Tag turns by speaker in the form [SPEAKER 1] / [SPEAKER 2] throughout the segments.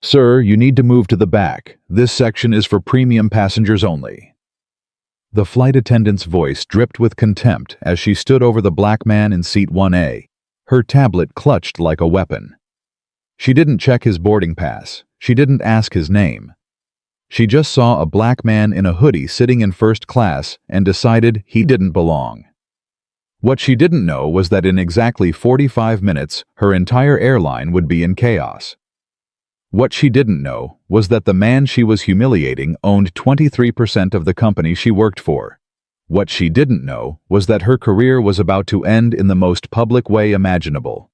[SPEAKER 1] Sir, you need to move to the back. This section is for premium passengers only. The flight attendant's voice dripped with contempt as she stood over the black man in seat 1A, her tablet clutched like a weapon. She didn't check his boarding pass. She didn't ask his name. She just saw a black man in a hoodie sitting in first class and decided he didn't belong. What she didn't know was that in exactly 45 minutes, her entire airline would be in chaos. What she didn't know was that the man she was humiliating owned 23% of the company she worked for. What she didn't know was that her career was about to end in the most public way imaginable.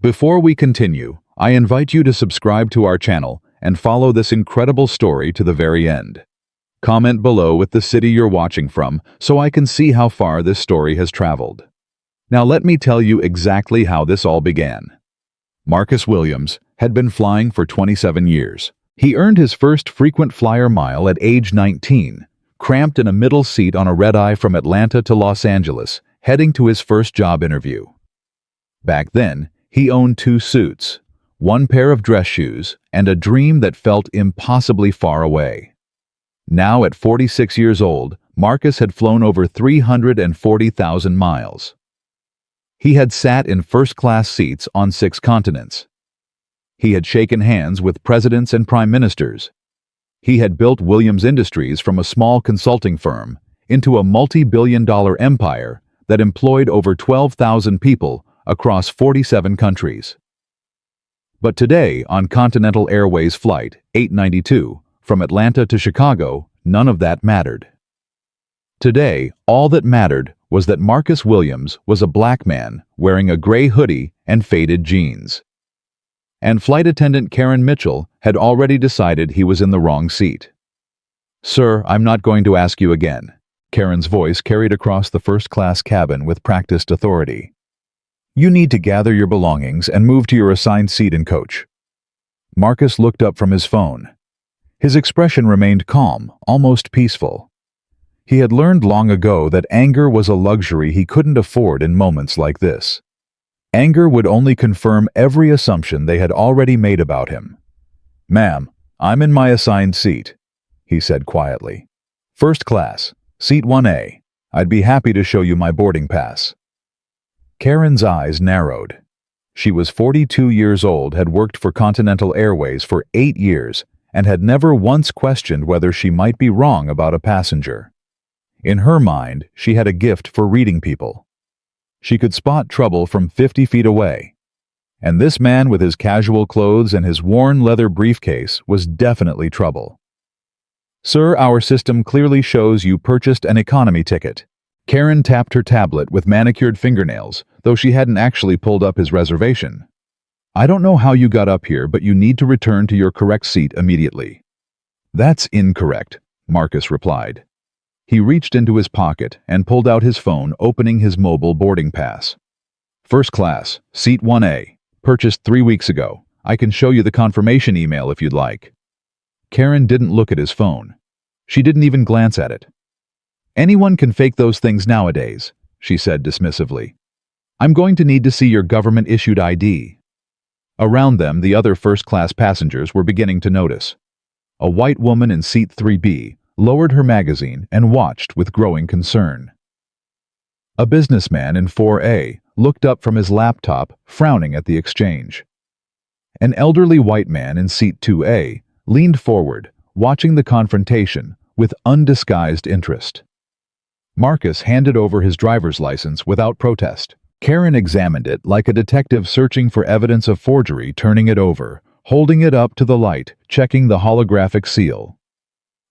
[SPEAKER 1] Before we continue, I invite you to subscribe to our channel and follow this incredible story to the very end. Comment below with the city you're watching from so I can see how far this story has traveled. Now let me tell you exactly how this all began. Marcus Williams had been flying for 27 years. He earned his first frequent flyer mile at age 19, cramped in a middle seat on a red-eye from Atlanta to Los Angeles, heading to his first job interview. Back then, he owned 2 suits, 1 pair of dress shoes, and a dream that felt impossibly far away. Now at 46 years old, Marcus had flown over 340,000 miles. He had sat in first-class seats on 6 continents. He had shaken hands with presidents and prime ministers. He had built Williams Industries from a small consulting firm into a multi-billion-dollar empire that employed over 12,000 people across 47 countries. But today, on Continental Airways Flight 892, from Atlanta to Chicago, none of that mattered. Today, all that mattered was that Marcus Williams was a black man wearing a gray hoodie and faded jeans. And flight attendant Karen Mitchell had already decided he was in the wrong seat. "Sir, I'm not going to ask you again." Karen's voice carried across the first-class cabin with practiced authority. "You need to gather your belongings and move to your assigned seat in coach." Marcus looked up from his phone. His expression remained calm, almost peaceful. He had learned long ago that anger was a luxury he couldn't afford in moments like this. Anger would only confirm every assumption they had already made about him. "Ma'am, I'm in my assigned seat," he said quietly. "First class, seat 1A. I'd be happy to show you my boarding pass." Karen's eyes narrowed. She was 42 years old, had worked for Continental Airways for 8 years, and had never once questioned whether she might be wrong about a passenger. In her mind, she had a gift for reading people. She could spot trouble from 50 feet away. And this man with his casual clothes and his worn leather briefcase was definitely trouble. "Sir, our system clearly shows you purchased an economy ticket." Karen tapped her tablet with manicured fingernails, though she hadn't actually pulled up his reservation. "I don't know how you got up here, but you need to return to your correct seat immediately." "That's incorrect," Marcus replied. He reached into his pocket and pulled out his phone, opening his mobile boarding pass. "First class, seat 1A, purchased 3 weeks ago. I can show you the confirmation email if you'd like." Karen didn't look at his phone. She didn't even glance at it. "Anyone can fake those things nowadays," she said dismissively. "I'm going to need to see your government-issued ID." Around them, the other first-class passengers were beginning to notice. A white woman in seat 3B lowered her magazine and watched with growing concern. A businessman in 4A looked up from his laptop, frowning at the exchange. An elderly white man in seat 2A leaned forward, watching the confrontation with undisguised interest. Marcus handed over his driver's license without protest. Karen examined it like a detective searching for evidence of forgery, turning it over, holding it up to the light, checking the holographic seal.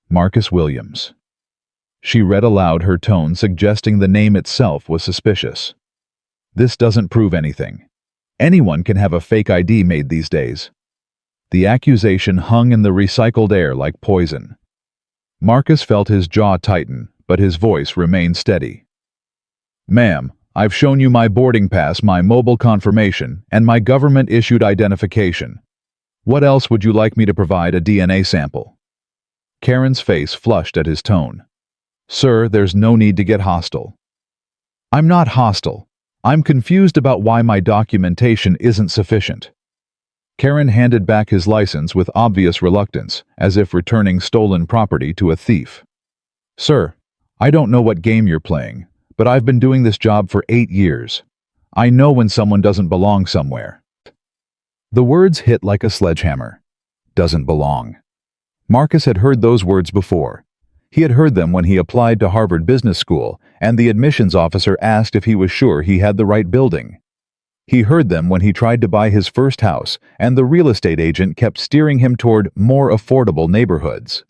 [SPEAKER 1] "Marcus Williams." She read aloud, her tone suggesting the name itself was suspicious. "This doesn't prove anything. Anyone can have a fake ID made these days." The accusation hung in the recycled air like poison. Marcus felt his jaw tighten, but his voice remained steady. "Ma'am, I've shown you my boarding pass, my mobile confirmation, and my government-issued identification. What else would you like me to provide? A DNA sample?" Karen's face flushed at his tone. "Sir, there's no need to get hostile." "I'm not hostile. I'm confused about why my documentation isn't sufficient." Karen handed back his license with obvious reluctance, as if returning stolen property to a thief. Sir, I don't know what game you're playing, but I've been doing this job for 8 years. I know when someone doesn't belong somewhere. The words hit like a sledgehammer. Doesn't belong. Marcus had heard those words before. He had heard them when he applied to Harvard Business School, and the admissions officer asked if he was sure he had the right building. He heard them when he tried to buy his first house, and the real estate agent kept steering him toward more affordable neighborhoods.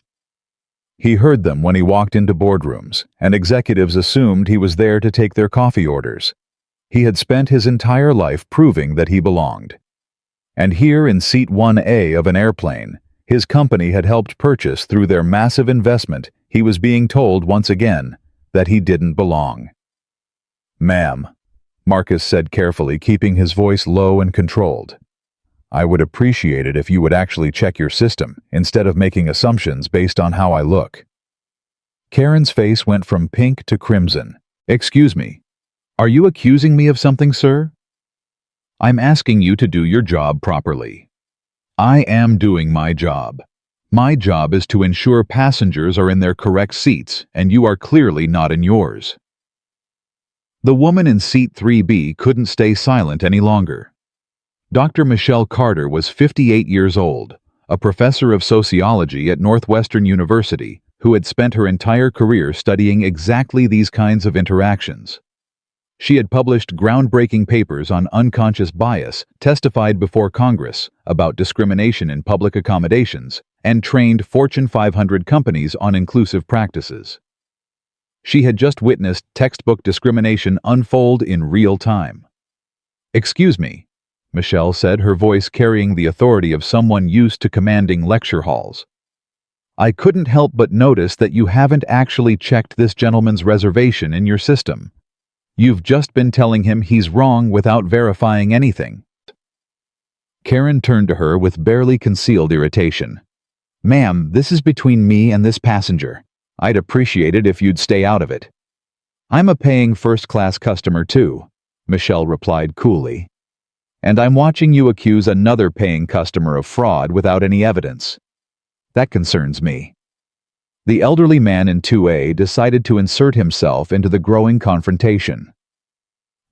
[SPEAKER 1] He heard them when he walked into boardrooms, and executives assumed he was there to take their coffee orders. He had spent his entire life proving that he belonged. And here in seat 1A of an airplane, his company had helped purchase through their massive investment, he was being told once again that he didn't belong. "Ma'am," Marcus said carefully, keeping his voice low and controlled, "I would appreciate it if you would actually check your system, instead of making assumptions based on how I look." Karen's face went from pink to crimson. "Excuse me. Are you accusing me of something, sir?" "I'm asking you to do your job properly." "I am doing my job. My job is to ensure passengers are in their correct seats, and you are clearly not in yours." The woman in seat 3B couldn't stay silent any longer. Dr. Michelle Carter was 58 years old, a professor of sociology at Northwestern University who had spent her entire career studying exactly these kinds of interactions. She had published groundbreaking papers on unconscious bias, testified before Congress about discrimination in public accommodations, and trained Fortune 500 companies on inclusive practices. She had just witnessed textbook discrimination unfold in real time. "Excuse me," Michelle said, her voice carrying the authority of someone used to commanding lecture halls. "I couldn't help but notice that you haven't actually checked this gentleman's reservation in your system. You've just been telling him he's wrong without verifying anything." Karen turned to her with barely concealed irritation. "Ma'am, this is between me and this passenger. I'd appreciate it if you'd stay out of it." "I'm a paying first-class customer too," Michelle replied coolly. "And I'm watching you accuse another paying customer of fraud without any evidence. That concerns me." The elderly man in 2A decided to insert himself into the growing confrontation.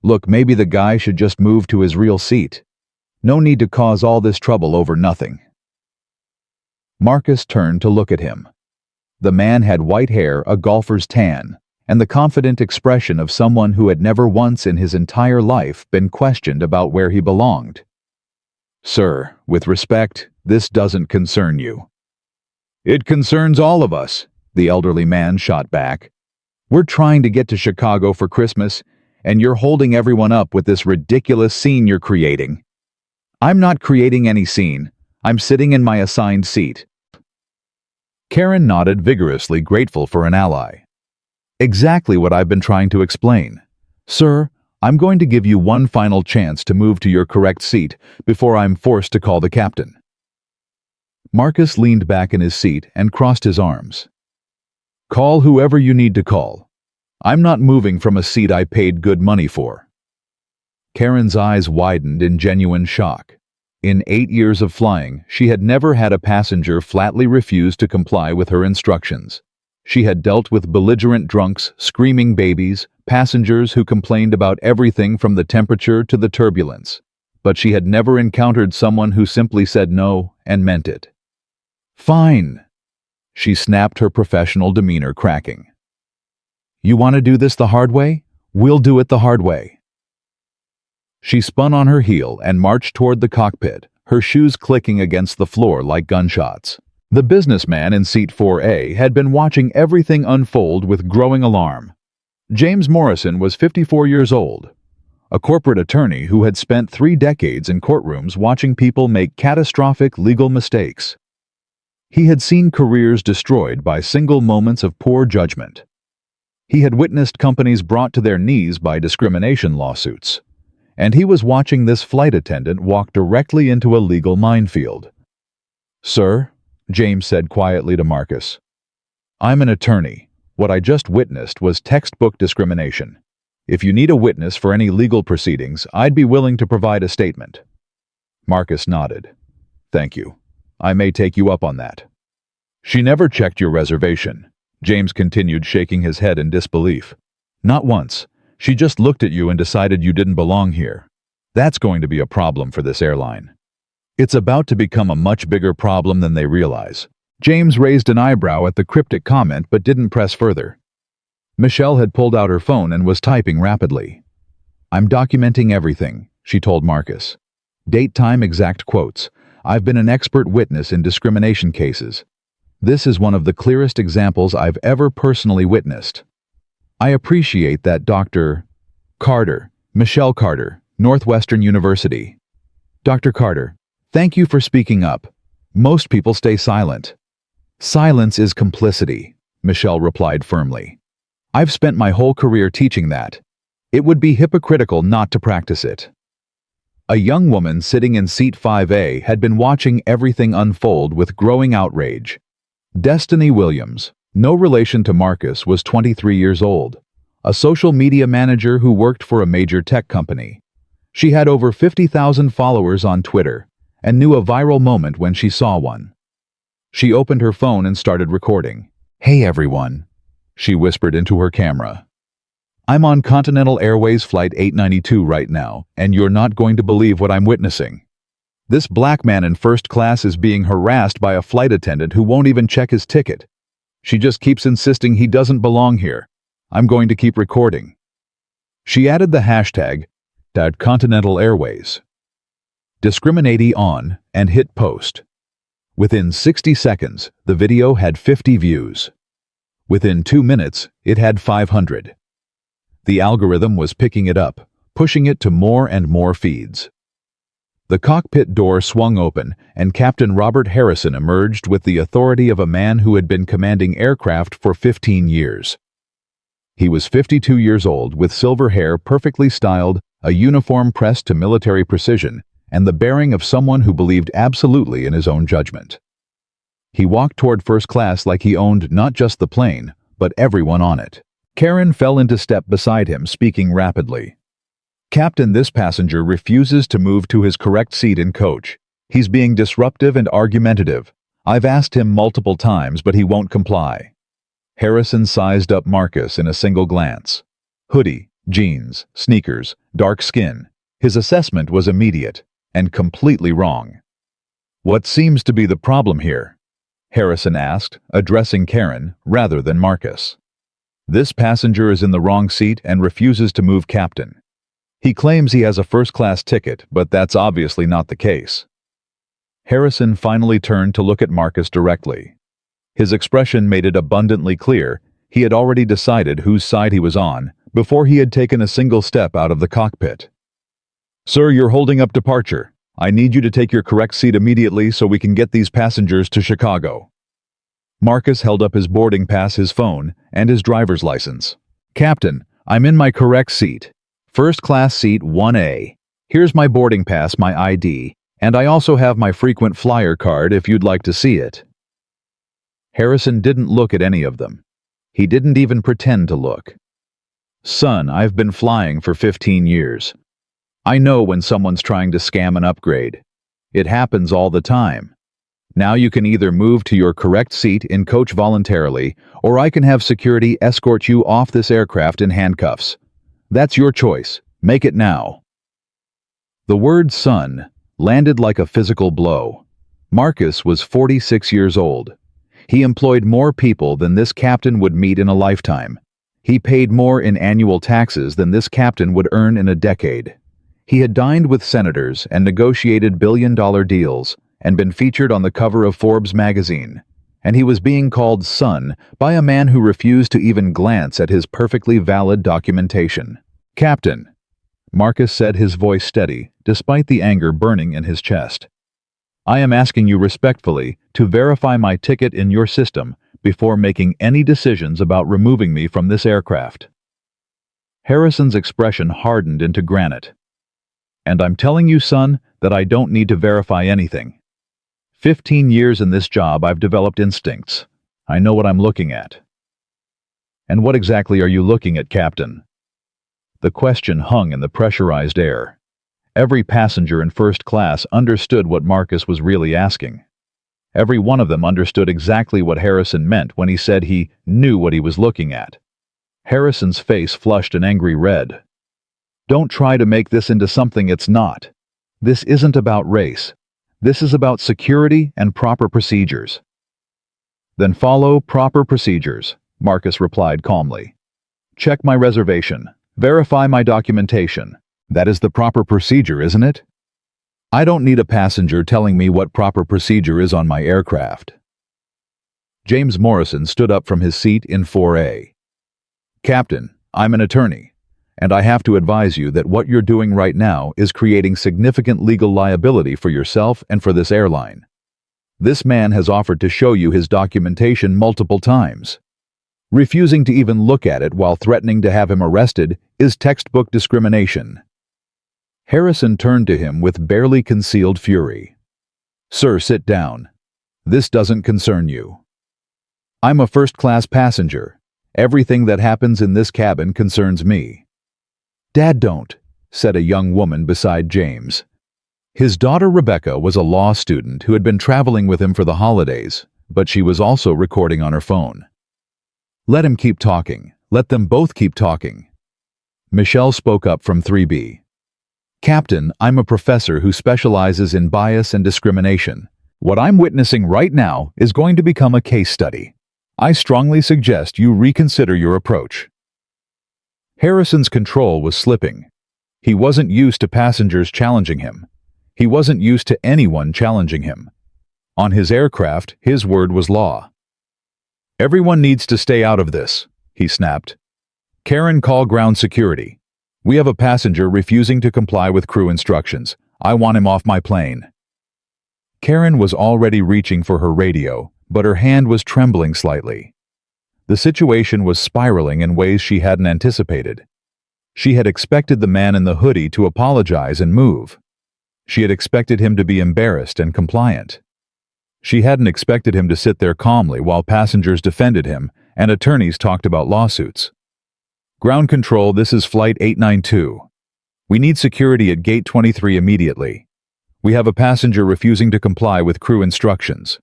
[SPEAKER 1] "Look, maybe the guy should just move to his real seat. No need to cause all this trouble over nothing." Marcus turned to look at him. The man had white hair, a golfer's tan, and the confident expression of someone who had never once in his entire life been questioned about where he belonged. "Sir, with respect, this doesn't concern you." "It concerns all of us," the elderly man shot back. "We're trying to get to Chicago for Christmas, and you're holding everyone up with this ridiculous scene you're creating." "I'm not creating any scene. I'm sitting in my assigned seat." Karen nodded vigorously, grateful for an ally. "Exactly what I've been trying to explain. Sir, I'm going to give you one final chance to move to your correct seat before I'm forced to call the captain." Marcus leaned back in his seat and crossed his arms. "Call whoever you need to call. I'm not moving from a seat I paid good money for." Karen's eyes widened in genuine shock. In 8 years of flying, she had never had a passenger flatly refuse to comply with her instructions. She had dealt with belligerent drunks, screaming babies, passengers who complained about everything from the temperature to the turbulence. But she had never encountered someone who simply said no and meant it. "Fine," she snapped, her professional demeanor cracking. "You want to do this the hard way? We'll do it the hard way." She spun on her heel and marched toward the cockpit, her shoes clicking against the floor like gunshots. The businessman in seat 4A had been watching everything unfold with growing alarm. James Morrison was 54 years old, a corporate attorney who had spent 3 decades in courtrooms watching people make catastrophic legal mistakes. He had seen careers destroyed by single moments of poor judgment. He had witnessed companies brought to their knees by discrimination lawsuits. And he was watching this flight attendant walk directly into a legal minefield. "Sir," James said quietly to Marcus, "I'm an attorney. What I just witnessed was textbook discrimination. If you need a witness for any legal proceedings, I'd be willing to provide a statement." Marcus nodded. Thank you. I may take you up on that. She never checked your reservation. James continued, shaking his head in disbelief. Not once. She just looked at you and decided you didn't belong here. That's going to be a problem for this airline. It's about to become a much bigger problem than they realize. James raised an eyebrow at the cryptic comment but didn't press further. Michelle had pulled out her phone and was typing rapidly. I'm documenting everything, she told Marcus. Date, time, exact quotes. I've been an expert witness in discrimination cases. This is one of the clearest examples I've ever personally witnessed. I appreciate that, Dr. Carter, Michelle Carter, Northwestern University. Dr. Carter, thank you for speaking up. Most people stay silent. Silence is complicity, Michelle replied firmly. I've spent my whole career teaching that. It would be hypocritical not to practice it. A young woman sitting in seat 5A had been watching everything unfold with growing outrage. Destiny Williams, no relation to Marcus, was 23 years old, a social media manager who worked for a major tech company. She had over 50,000 followers on Twitter and knew a viral moment when she saw one. She opened her phone and started recording. Hey everyone, she whispered into her camera. I'm on Continental Airways Flight 892 right now, and you're not going to believe what I'm witnessing. This black man in first class is being harassed by a flight attendant who won't even check his ticket. She just keeps insisting he doesn't belong here. I'm going to keep recording. She added the hashtag Continental Airways. Discriminate on and hit post. Within 60 seconds, the video had 50 views. Within 2 minutes, it had 500. The algorithm was picking it up, pushing it to more and more feeds. The cockpit door swung open, and Captain Robert Harrison emerged with the authority of a man who had been commanding aircraft for 15 years. He was 52 years old, with silver hair perfectly styled, a uniform pressed to military precision, and the bearing of someone who believed absolutely in his own judgment. He walked toward first class like he owned not just the plane, but everyone on it. Karen fell into step beside him, speaking rapidly. Captain, this passenger refuses to move to his correct seat in coach. He's being disruptive and argumentative. I've asked him multiple times, but he won't comply. Harrison sized up Marcus in a single glance. Hoodie, jeans, sneakers, dark skin. His assessment was immediate and completely wrong. What seems to be the problem here? Harrison asked, addressing Karen rather than Marcus. This passenger is in the wrong seat and refuses to move, Captain. He claims he has a first-class ticket, but that's obviously not the case. Harrison finally turned to look at Marcus directly. His expression made it abundantly clear he had already decided whose side he was on before he had taken a single step out of the cockpit. Sir, you're holding up departure. I need you to take your correct seat immediately so we can get these passengers to Chicago. Marcus held up his boarding pass, his phone, and his driver's license. Captain, I'm in my correct seat. First class seat 1A. Here's my boarding pass, my ID, and I also have my frequent flyer card if you'd like to see it. Harrison didn't look at any of them. He didn't even pretend to look. Son, I've been flying for 15 years. I know when someone's trying to scam an upgrade. It happens all the time. Now you can either move to your correct seat in coach voluntarily, or I can have security escort you off this aircraft in handcuffs. That's your choice. Make it now. The word son landed like a physical blow. Marcus was 46 years old. He employed more people than this captain would meet in a lifetime. He paid more in annual taxes than this captain would earn in a decade. He had dined with senators and negotiated billion-dollar deals and been featured on the cover of Forbes magazine, and he was being called son by a man who refused to even glance at his perfectly valid documentation. Captain, Marcus said, his voice steady, despite the anger burning in his chest. I am asking you respectfully to verify my ticket in your system before making any decisions about removing me from this aircraft. Harrison's expression hardened into granite. And I'm telling you, son, that I don't need to verify anything. 15 years in this job, I've developed instincts. I know what I'm looking at. And what exactly are you looking at, Captain? The question hung in the pressurized air. Every passenger in first class understood what Marcus was really asking. Every one of them understood exactly what Harrison meant when he said he knew what he was looking at. Harrison's face flushed an angry red. Don't try to make this into something it's not. This isn't about race. This is about security and proper procedures. Then follow proper procedures, Marcus replied calmly. Check my reservation. Verify my documentation. That is the proper procedure, isn't it? I don't need a passenger telling me what proper procedure is on my aircraft. James Morrison stood up from his seat in 4A. Captain, I'm an attorney, and I have to advise you that what you're doing right now is creating significant legal liability for yourself and for this airline. This man has offered to show you his documentation multiple times. Refusing to even look at it while threatening to have him arrested is textbook discrimination. Harrison turned to him with barely concealed fury. Sir, sit down. This doesn't concern you. I'm a first-class passenger. Everything that happens in this cabin concerns me. Dad, don't, said a young woman beside James. His daughter Rebecca was a law student who had been traveling with him for the holidays, but she was also recording on her phone. Let him keep talking. Let them both keep talking. Michelle spoke up from 3B. Captain, I'm a professor who specializes in bias and discrimination. What I'm witnessing right now is going to become a case study. I strongly suggest you reconsider your approach. Harrison's control was slipping. He wasn't used to passengers challenging him. He wasn't used to anyone challenging him. On his aircraft, his word was law. Everyone needs to stay out of this, he snapped. Karen, call ground security. We have a passenger refusing to comply with crew instructions. I want him off my plane. Karen was already reaching for her radio, but her hand was trembling slightly. The situation was spiraling in ways she hadn't anticipated. She had expected the man in the hoodie to apologize and move. She had expected him to be embarrassed and compliant. She hadn't expected him to sit there calmly while passengers defended him and attorneys talked about lawsuits. Ground control, this is Flight 892. We need security at Gate 23 immediately. We have a passenger refusing to comply with crew instructions.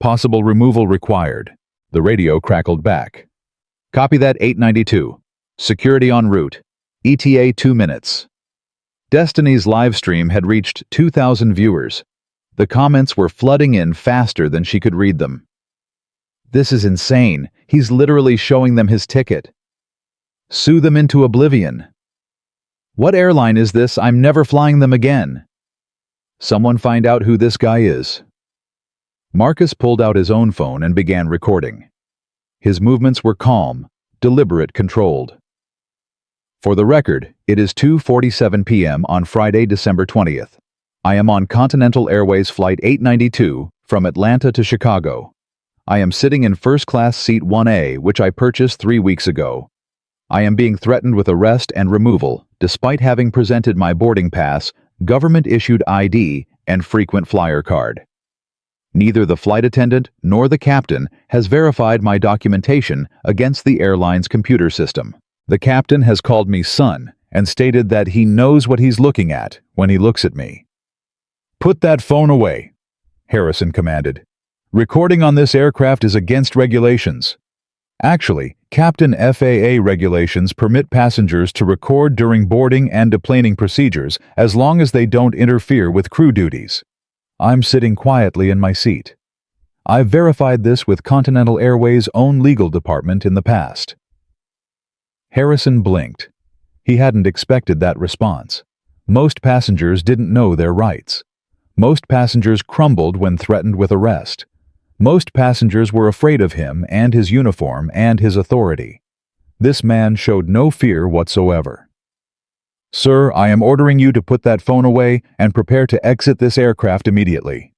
[SPEAKER 1] Possible removal required. The radio crackled back. Copy that, 892. Security en route. ETA 2 minutes. Destiny's live stream had reached 2,000 viewers. The comments were flooding in faster than she could read them. This is insane. He's literally showing them his ticket. Sue them into oblivion. What airline is this? I'm never flying them again. Someone find out who this guy is. Marcus pulled out his own phone and began recording. His movements were calm, deliberate, controlled. For the record, it is 2:47 p.m. on Friday, December 20th. I am on Continental Airways Flight 892 from Atlanta to Chicago. I am sitting in first-class seat 1A, which I purchased 3 weeks ago. I am being threatened with arrest and removal, despite having presented my boarding pass, government-issued ID, and frequent flyer card. Neither the flight attendant nor the captain has verified my documentation against the airline's computer system. The captain has called me son and stated that he knows what he's looking at when he looks at me. Put that phone away, Harrison commanded. Recording on this aircraft is against regulations. Actually, Captain FAA regulations permit passengers to record during boarding and deplaning procedures as long as they don't interfere with crew duties. I'm sitting quietly in my seat. I've verified this with Continental Airways' own legal department in the past. Harrison blinked. He hadn't expected that response. Most passengers didn't know their rights. Most passengers crumbled when threatened with arrest. Most passengers were afraid of him and his uniform and his authority. This man showed no fear whatsoever. Sir, I am ordering you to put that phone away and prepare to exit this aircraft immediately.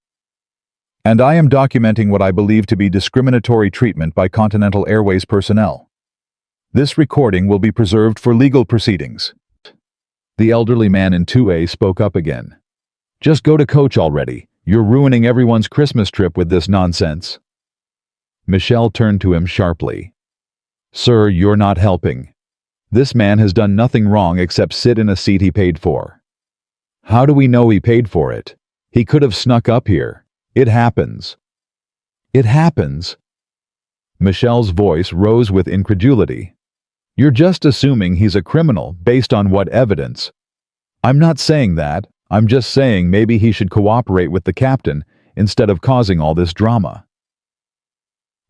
[SPEAKER 1] And I am documenting what I believe to be discriminatory treatment by Continental Airways personnel. This recording will be preserved for legal proceedings. The elderly man in 2A spoke up again. Just go to coach already. You're ruining everyone's Christmas trip with this nonsense. Michelle turned to him sharply. Sir, you're not helping. This man has done nothing wrong except sit in a seat he paid for. How do we know he paid for it? He could have snuck up here. It happens. It happens? Michelle's voice rose with incredulity. You're just assuming he's a criminal based on what evidence? I'm not saying that. I'm just saying maybe he should cooperate with the captain instead of causing all this drama.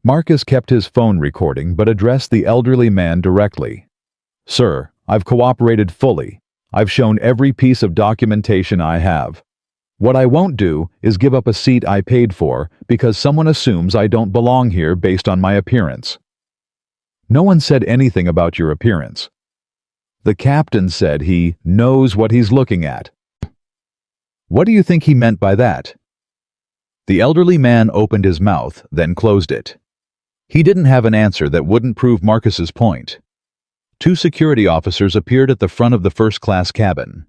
[SPEAKER 1] Marcus kept his phone recording but addressed the elderly man directly. Sir, I've cooperated fully. I've shown every piece of documentation I have. What I won't do is give up a seat I paid for because someone assumes I don't belong here based on my appearance. No one said anything about your appearance. The captain said he knows what he's looking at. What do you think he meant by that? The elderly man opened his mouth, then closed it. He didn't have an answer that wouldn't prove Marcus's point. Two security officers appeared at the front of the first-class cabin.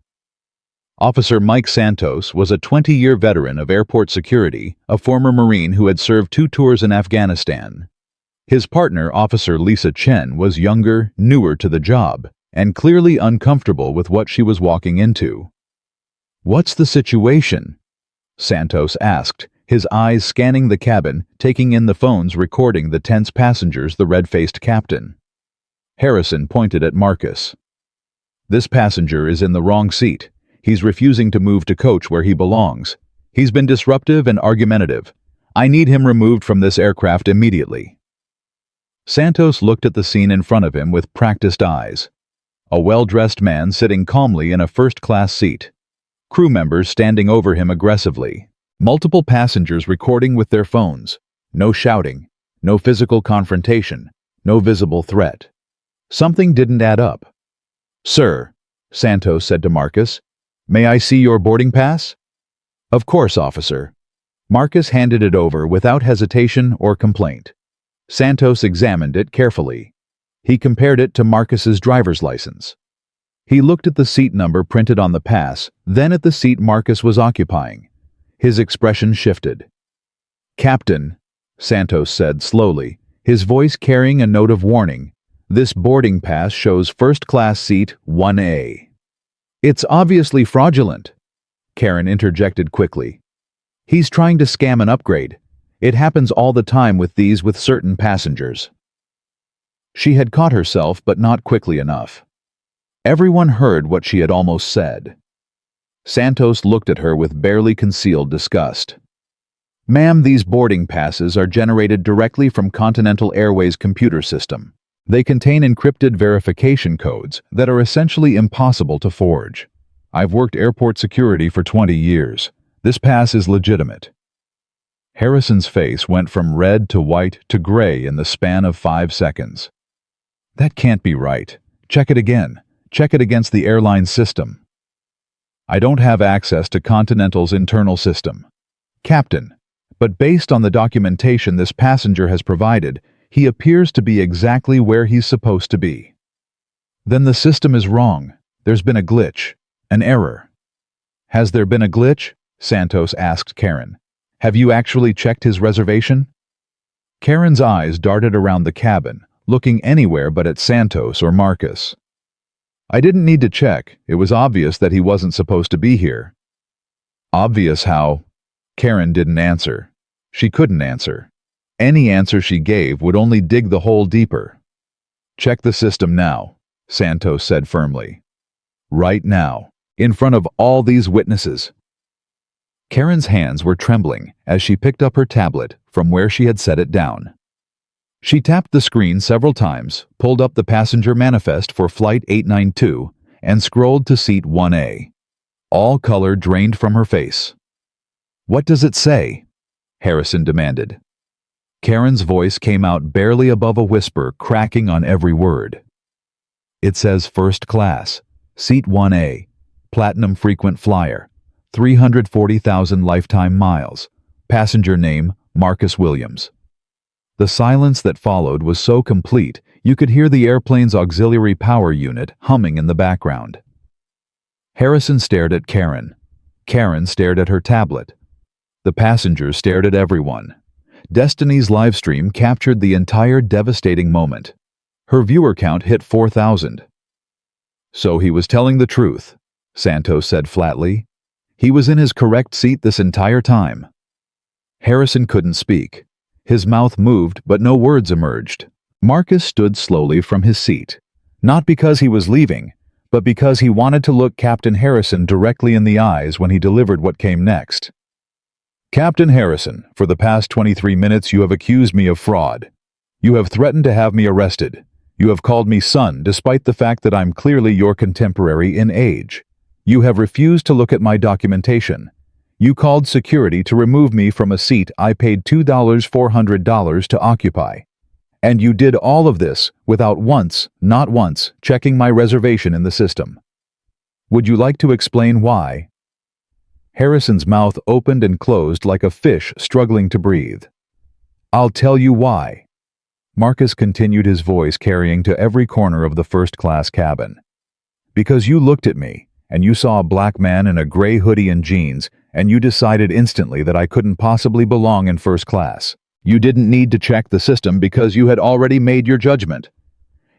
[SPEAKER 1] Officer Mike Santos was a 20-year veteran of airport security, a former Marine who had served 2 tours in Afghanistan. His partner, Officer Lisa Chen, was younger, newer to the job, and clearly uncomfortable with what she was walking into. What's the situation? Santos asked, his eyes scanning the cabin, taking in the phones recording the tense passengers, the red-faced captain. Harrison pointed at Marcus. This passenger is in the wrong seat. He's refusing to move to coach where he belongs. He's been disruptive and argumentative. I need him removed from this aircraft immediately. Santos looked at the scene in front of him with practiced eyes. A well-dressed man sitting calmly in a first-class seat. Crew members standing over him aggressively. Multiple passengers recording with their phones. No shouting. No physical confrontation. No visible threat. Something didn't add up. Sir, Santos said to Marcus, may I see your boarding pass? Of course, officer. Marcus handed it over without hesitation or complaint. Santos examined it carefully. He compared it to Marcus's driver's license. He looked at the seat number printed on the pass, then at the seat Marcus was occupying. His expression shifted. Captain, Santos said slowly, his voice carrying a note of warning, this boarding pass shows first-class seat 1A. It's obviously fraudulent, Karen interjected quickly. He's trying to scam an upgrade. It happens all the time with certain passengers. She had caught herself, but not quickly enough. Everyone heard what she had almost said. Santos looked at her with barely concealed disgust. Ma'am, these boarding passes are generated directly from Continental Airways' computer system. They contain encrypted verification codes that are essentially impossible to forge. I've worked airport security for 20 years. This pass is legitimate. Harrison's face went from red to white to gray in the span of 5 seconds. That can't be right. Check it again. Check it against the airline system. I don't have access to Continental's internal system. Captain, but based on the documentation this passenger has provided, he appears to be exactly where he's supposed to be. Then the system is wrong. There's been a glitch. An error. Has there been a glitch? Santos asked Karen. Have you actually checked his reservation? Karen's eyes darted around the cabin, looking anywhere but at Santos or Marcus. I didn't need to check. It was obvious that he wasn't supposed to be here. Obvious how? Karen didn't answer. She couldn't answer. Any answer she gave would only dig the hole deeper. Check the system now, Santos said firmly. Right now, in front of all these witnesses. Karen's hands were trembling as she picked up her tablet from where she had set it down. She tapped the screen several times, pulled up the passenger manifest for Flight 892, and scrolled to seat 1A. All color drained from her face. What does it say? Harrison demanded. Karen's voice came out barely above a whisper, cracking on every word. It says first class, seat 1A, platinum frequent flyer, 340,000 lifetime miles, passenger name Marcus Williams. The silence that followed was so complete you could hear the airplane's auxiliary power unit humming in the background. Harrison stared at Karen. Karen stared at her tablet. The passengers stared at everyone. Destiny's livestream captured the entire devastating moment. Her viewer count hit 4,000. So he was telling the truth, Santos said flatly. He was in his correct seat this entire time. Harrison couldn't speak. His mouth moved, but no words emerged. Marcus stood slowly from his seat, not because he was leaving, but because he wanted to look Captain Harrison directly in the eyes when he delivered what came next. Captain Harrison, for the past 23 minutes you have accused me of fraud. You have threatened to have me arrested. You have called me son despite the fact that I'm clearly your contemporary in age. You have refused to look at my documentation. You called security to remove me from a seat I paid $2,400 to occupy. And you did all of this without once, not once, checking my reservation in the system. Would you like to explain why? Harrison's mouth opened and closed like a fish struggling to breathe. I'll tell you why. Marcus continued, his voice carrying to every corner of the first-class cabin. Because you looked at me, and you saw a black man in a gray hoodie and jeans, and you decided instantly that I couldn't possibly belong in first class. You didn't need to check the system because you had already made your judgment.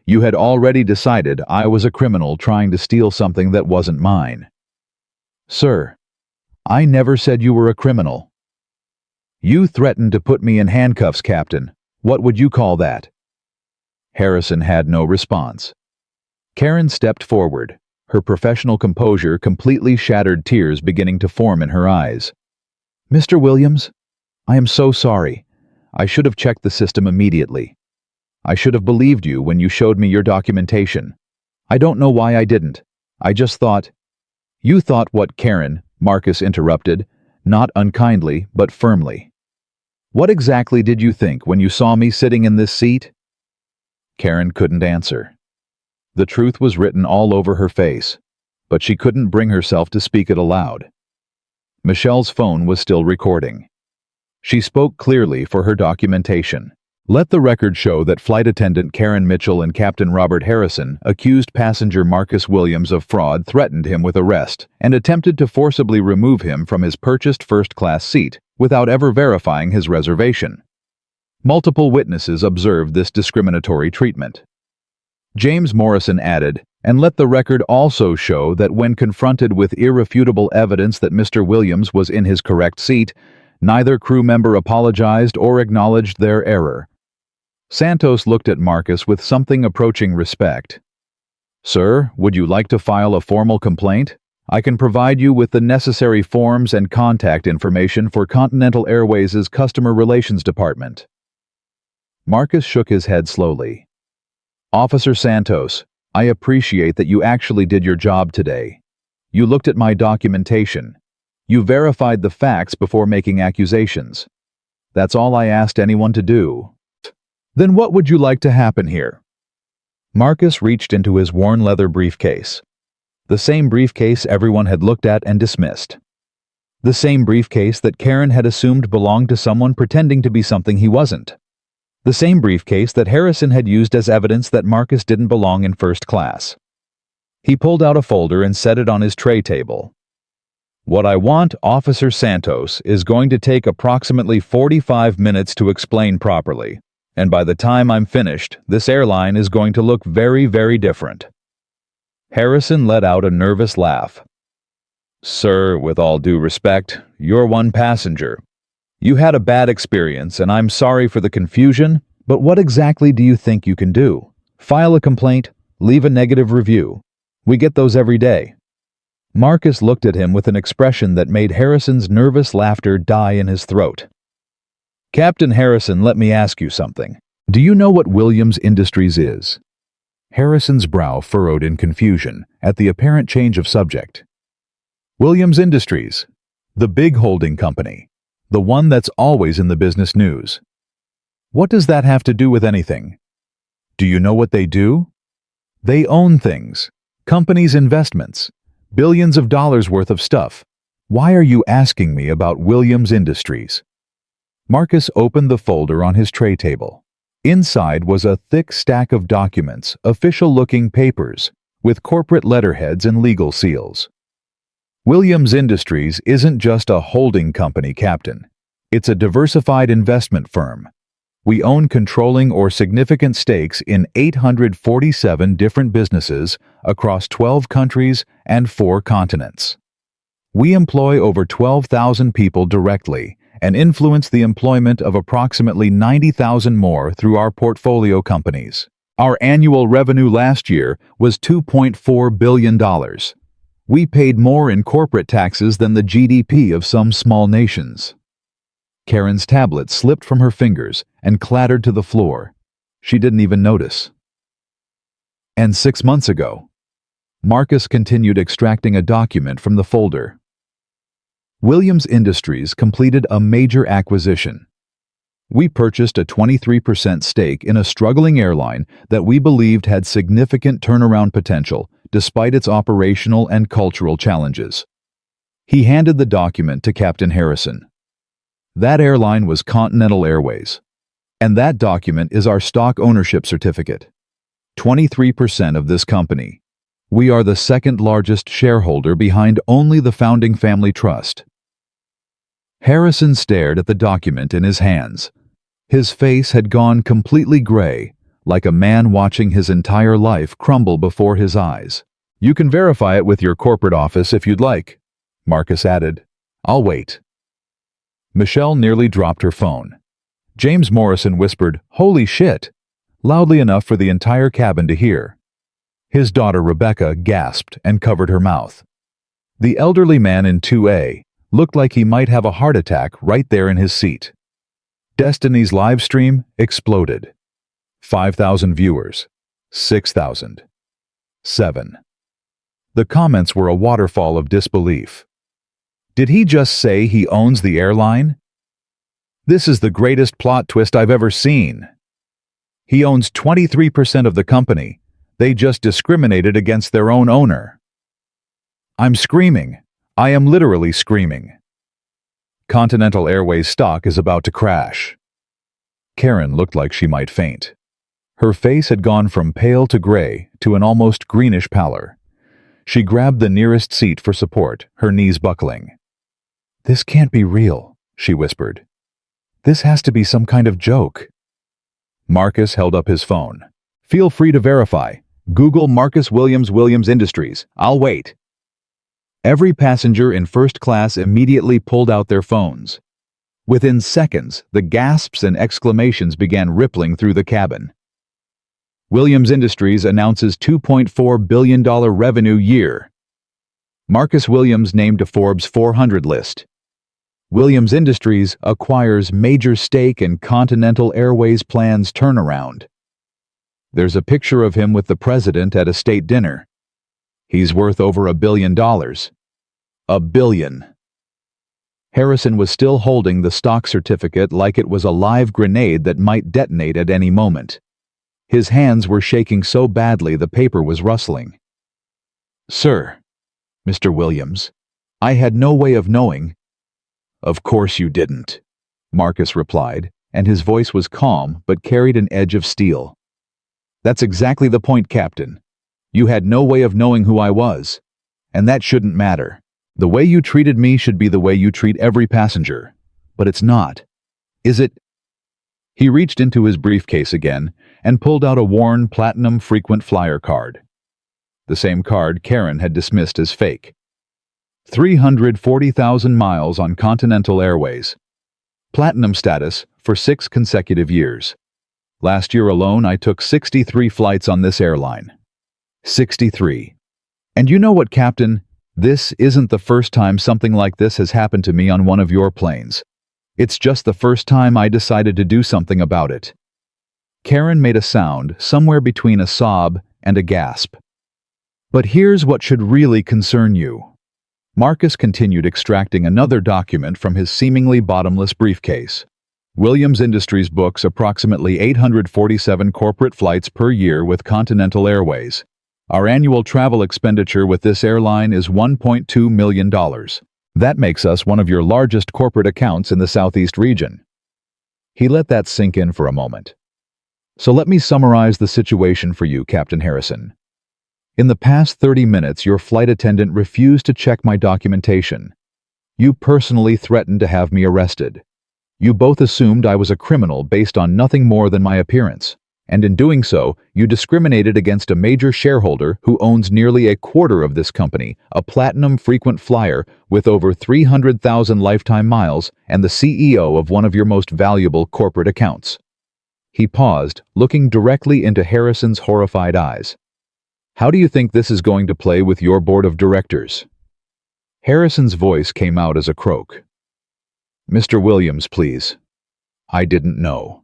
[SPEAKER 1] You had already decided I was a criminal trying to steal something that wasn't mine. Sir, I never said you were a criminal. You threatened to put me in handcuffs, Captain. What would you call that? Harrison had no response. Karen stepped forward, her professional composure completely shattered, tears beginning to form in her eyes. Mr. Williams, I am so sorry. I should have checked the system immediately. I should have believed you when you showed me your documentation. I don't know why I didn't. I just thought... You thought what, Karen? Marcus interrupted, not unkindly, but firmly. What exactly did you think when you saw me sitting in this seat? Karen couldn't answer. The truth was written all over her face, but she couldn't bring herself to speak it aloud. Michelle's phone was still recording. She spoke clearly for her documentation. Let the record show that Flight Attendant Karen Mitchell and Captain Robert Harrison accused passenger Marcus Williams of fraud, threatened him with arrest, and attempted to forcibly remove him from his purchased first-class seat without ever verifying his reservation. Multiple witnesses observed this discriminatory treatment. James Morrison added, and let the record also show that when confronted with irrefutable evidence that Mr. Williams was in his correct seat, neither crew member apologized or acknowledged their error. Santos looked at Marcus with something approaching respect. Sir, would you like to file a formal complaint? I can provide you with the necessary forms and contact information for Continental Airways' Customer Relations Department. Marcus shook his head slowly. Officer Santos, I appreciate that you actually did your job today. You looked at my documentation. You verified the facts before making accusations. That's all I asked anyone to do. Then what would you like to happen here? Marcus reached into his worn leather briefcase. The same briefcase everyone had looked at and dismissed. The same briefcase that Karen had assumed belonged to someone pretending to be something he wasn't. The same briefcase that Harrison had used as evidence that Marcus didn't belong in first class. He pulled out a folder and set it on his tray table. What I want, Officer Santos, is going to take approximately 45 minutes to explain properly, and by the time I'm finished, this airline is going to look very, very different. Harrison let out a nervous laugh. Sir, with all due respect, you're one passenger. You had a bad experience, and I'm sorry for the confusion, but what exactly do you think you can do? File a complaint, leave a negative review. We get those every day. Marcus looked at him with an expression that made Harrison's nervous laughter die in his throat. Captain Harrison, let me ask you something. Do you know what Williams Industries is? Harrison's brow furrowed in confusion at the apparent change of subject. Williams Industries, the big holding company, the one that's always in the business news. What does that have to do with anything? Do you know what they do? They own things, companies' investments, billions of dollars worth of stuff. Why are you asking me about Williams Industries? Marcus opened the folder on his tray table. Inside was a thick stack of documents, official-looking papers, with corporate letterheads and legal seals. Williams Industries isn't just a holding company, Captain. It's a diversified investment firm. We own controlling or significant stakes in 847 different businesses across 12 countries and 4 continents. We employ over 12,000 people directly and influence the employment of approximately 90,000 more through our portfolio companies. Our annual revenue last year was $2.4 billion. We paid more in corporate taxes than the GDP of some small nations. Karen's tablet slipped from her fingers and clattered to the floor. She didn't even notice. And 6 months ago, Marcus continued extracting a document from the folder. Williams Industries completed a major acquisition. We purchased a 23% stake in a struggling airline that we believed had significant turnaround potential despite its operational and cultural challenges. He handed the document to Captain Harrison. That airline was Continental Airways. And that document is our stock ownership certificate. 23% of this company. We are the second largest shareholder behind only the founding family trust. Harrison stared at the document in his hands. His face had gone completely gray, like a man watching his entire life crumble before his eyes. You can verify it with your corporate office if you'd like, Marcus added. I'll wait. Michelle nearly dropped her phone. James Morrison whispered, "Holy shit," loudly enough for the entire cabin to hear. His daughter Rebecca gasped and covered her mouth. The elderly man in 2A looked like he might have a heart attack right there in his seat. Destiny's live stream exploded. 5,000 viewers. 6,000. 7. The comments were a waterfall of disbelief. Did he just say he owns the airline? This is the greatest plot twist I've ever seen. He owns 23% of the company. They just discriminated against their own owner. I'm screaming. I am literally screaming. Continental Airways stock is about to crash. Karen looked like she might faint. Her face had gone from pale to gray to an almost greenish pallor. She grabbed the nearest seat for support, her knees buckling. This can't be real, she whispered. This has to be some kind of joke. Marcus held up his phone. Feel free to verify. Google Marcus Williams Industries. I'll wait. Every passenger in first class immediately pulled out their phones. Within seconds, the gasps and exclamations began rippling through the cabin. Williams Industries announces $2.4 billion revenue year. Marcus Williams named to Forbes 400 list. Williams Industries acquires major stake in Continental Airways plans turnaround. There's a picture of him with the president at a state dinner. He's worth over $1 billion. $1 billion. Harrison was still holding the stock certificate like it was a live grenade that might detonate at any moment. His hands were shaking so badly the paper was rustling. Sir, Mr. Williams, I had no way of knowing. Of course you didn't, Marcus replied, and his voice was calm but carried an edge of steel. That's exactly the point, Captain. You had no way of knowing who I was. And that shouldn't matter. The way you treated me should be the way you treat every passenger. But it's not. Is it? He reached into his briefcase again and pulled out a worn platinum frequent flyer card. The same card Karen had dismissed as fake. 340,000 miles on Continental Airways. Platinum status for 6 consecutive years. Last year alone, I took 63 flights on this airline. 63. And you know what, Captain? This isn't the first time something like this has happened to me on one of your planes. It's just the first time I decided to do something about it. Karen made a sound somewhere between a sob and a gasp. But here's what should really concern you. Marcus continued extracting another document from his seemingly bottomless briefcase. Williams Industries books approximately 847 corporate flights per year with Continental Airways. Our annual travel expenditure with this airline is $1.2 million. That makes us one of your largest corporate accounts in the Southeast region. He let that sink in for a moment. So let me summarize the situation for you, Captain Harrison. In the past 30 minutes, your flight attendant refused to check my documentation. You personally threatened to have me arrested. You both assumed I was a criminal based on nothing more than my appearance. And in doing so, you discriminated against a major shareholder who owns nearly a quarter of this company, a platinum frequent flyer with over 300,000 lifetime miles, and the CEO of one of your most valuable corporate accounts." He paused, looking directly into Harrison's horrified eyes. "How do you think this is going to play with your board of directors?" Harrison's voice came out as a croak. "Mr. Williams, please. I didn't know.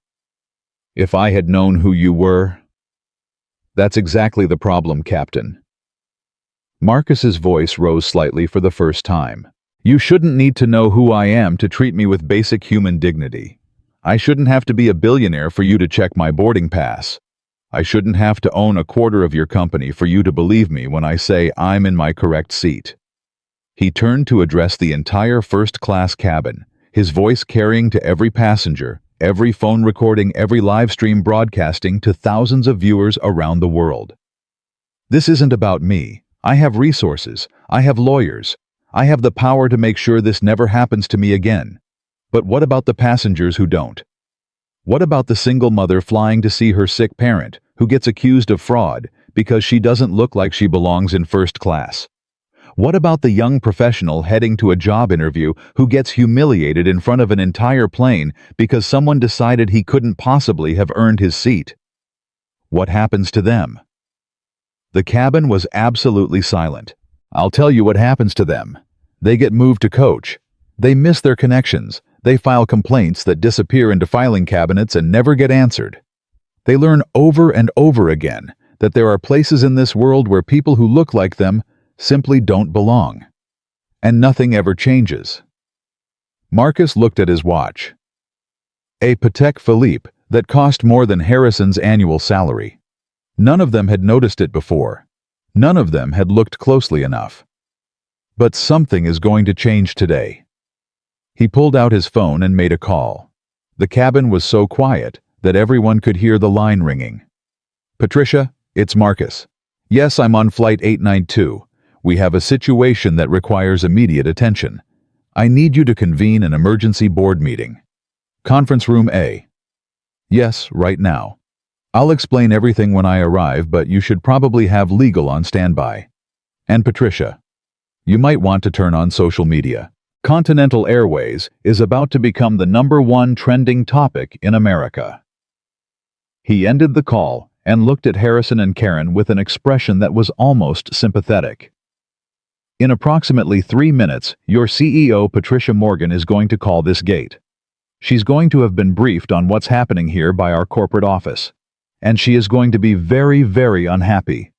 [SPEAKER 1] If I had known who you were—" "That's exactly the problem, Captain." Marcus's voice rose slightly for the first time. "You shouldn't need to know who I am to treat me with basic human dignity. I shouldn't have to be a billionaire for you to check my boarding pass. I shouldn't have to own a quarter of your company for you to believe me when I say I'm in my correct seat." He turned to address the entire first-class cabin, his voice carrying to every passenger, every phone recording, every live stream broadcasting to thousands of viewers around the world. "This isn't about me. I have resources. I have lawyers. I have the power to make sure this never happens to me again. But what about the passengers who don't? What about the single mother flying to see her sick parent, who gets accused of fraud because she doesn't look like she belongs in first class? What about the young professional heading to a job interview who gets humiliated in front of an entire plane because someone decided he couldn't possibly have earned his seat? What happens to them?" The cabin was absolutely silent. "I'll tell you what happens to them. They get moved to coach. They miss their connections. They file complaints that disappear into filing cabinets and never get answered. They learn over and over again that there are places in this world where people who look like them simply don't belong. And nothing ever changes." Marcus looked at his watch. A Patek Philippe that cost more than Harrison's annual salary. None of them had noticed it before. None of them had looked closely enough. But something is going to change today. He pulled out his phone and made a call. The cabin was so quiet that everyone could hear the line ringing. "Patricia, it's Marcus. Yes, I'm on flight 892. We have a situation that requires immediate attention. I need you to convene an emergency board meeting. Conference room A." "Yes, right now. I'll explain everything when I arrive, but you should probably have legal on standby. And Patricia, you might want to turn on social media. Continental Airways is about to become the #1 trending topic in America." He ended the call and looked at Harrison and Karen with an expression that was almost sympathetic. "In approximately 3 minutes, your CEO, Patricia Morgan, is going to call this gate. She's going to have been briefed on what's happening here by our corporate office, and she is going to be very, very unhappy."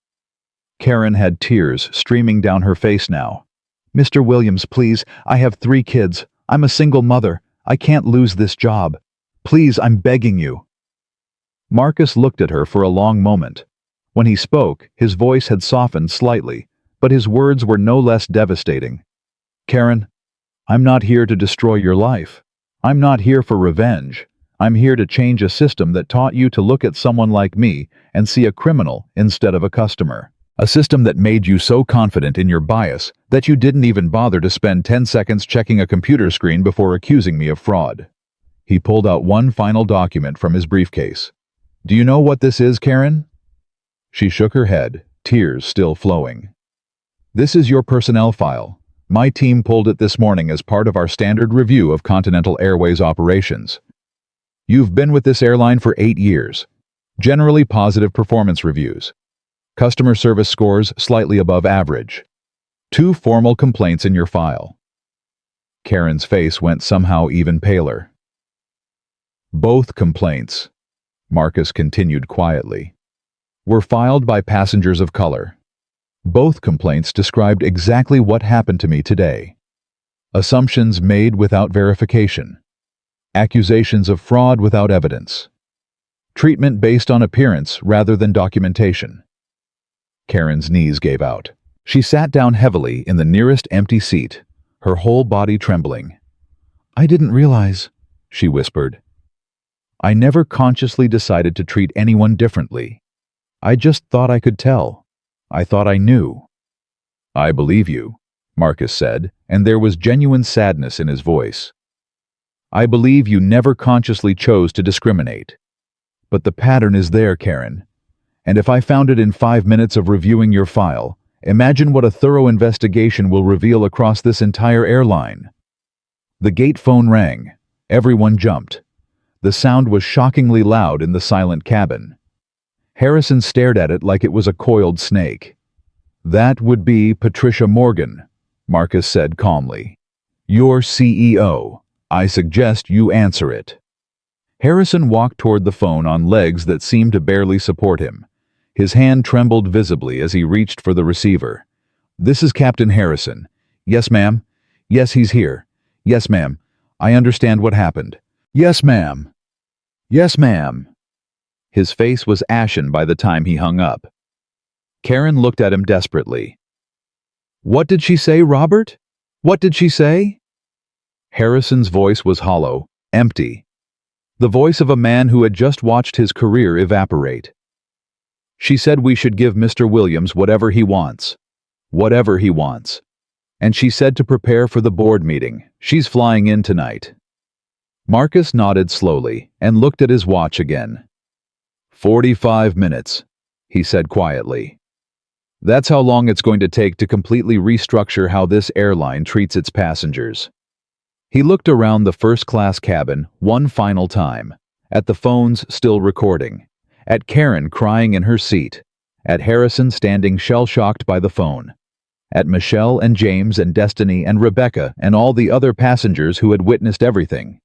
[SPEAKER 1] Karen had tears streaming down her face now. "Mr. Williams, please, I have 3 kids. I'm a single mother. I can't lose this job. Please, I'm begging you." Marcus looked at her for a long moment. When he spoke, his voice had softened slightly, but his words were no less devastating. "Karen, I'm not here to destroy your life. I'm not here for revenge. I'm here to change a system that taught you to look at someone like me and see a criminal instead of a customer. A system that made you so confident in your bias that you didn't even bother to spend 10 seconds checking a computer screen before accusing me of fraud." He pulled out one final document from his briefcase. "Do you know what this is, Karen?" She shook her head, tears still flowing. "This is your personnel file. My team pulled it this morning as part of our standard review of Continental Airways operations. You've been with this airline for 8 years. Generally positive performance reviews. Customer service scores slightly above average. 2 formal complaints in your file." Karen's face went somehow even paler. "Both complaints," Marcus continued quietly, "were filed by passengers of color. Both complaints described exactly what happened to me today. Assumptions made without verification. Accusations of fraud without evidence. Treatment based on appearance rather than documentation." Karen's knees gave out. She sat down heavily in the nearest empty seat, her whole body trembling. "I didn't realize," she whispered. "I never consciously decided to treat anyone differently. I just thought I could tell. I thought I knew." "I believe you," Marcus said, and there was genuine sadness in his voice. "I believe you never consciously chose to discriminate. But the pattern is there, Karen. And if I found it in 5 minutes of reviewing your file, imagine what a thorough investigation will reveal across this entire airline. The gate phone rang. Everyone jumped. The sound was shockingly loud in the silent cabin. Harrison stared at it like it was a coiled snake. "That would be Patricia Morgan," Marcus said calmly. "Your CEO. I suggest you answer it." Harrison walked toward the phone on legs that seemed to barely support him. His hand trembled visibly as he reached for the receiver. "This is Captain Harrison." "Yes, ma'am." "Yes, he's here." "Yes, ma'am. I understand what happened." "Yes, ma'am." "Yes, ma'am." His face was ashen by the time he hung up. Karen looked at him desperately. "What did she say, Robert? What did she say?" Harrison's voice was hollow, empty. The voice of a man who had just watched his career evaporate. "She said we should give Mr. Williams whatever he wants. Whatever he wants. And she said to prepare for the board meeting. She's flying in tonight." Marcus nodded slowly and looked at his watch again. 45 minutes, he said quietly. That's how long it's going to take to completely restructure how this airline treats its passengers. He looked around the first-class cabin one final time, at the phones still recording, at Karen crying in her seat, at Harrison standing shell-shocked by the phone, at Michelle and James and Destiny and Rebecca and all the other passengers who had witnessed everything.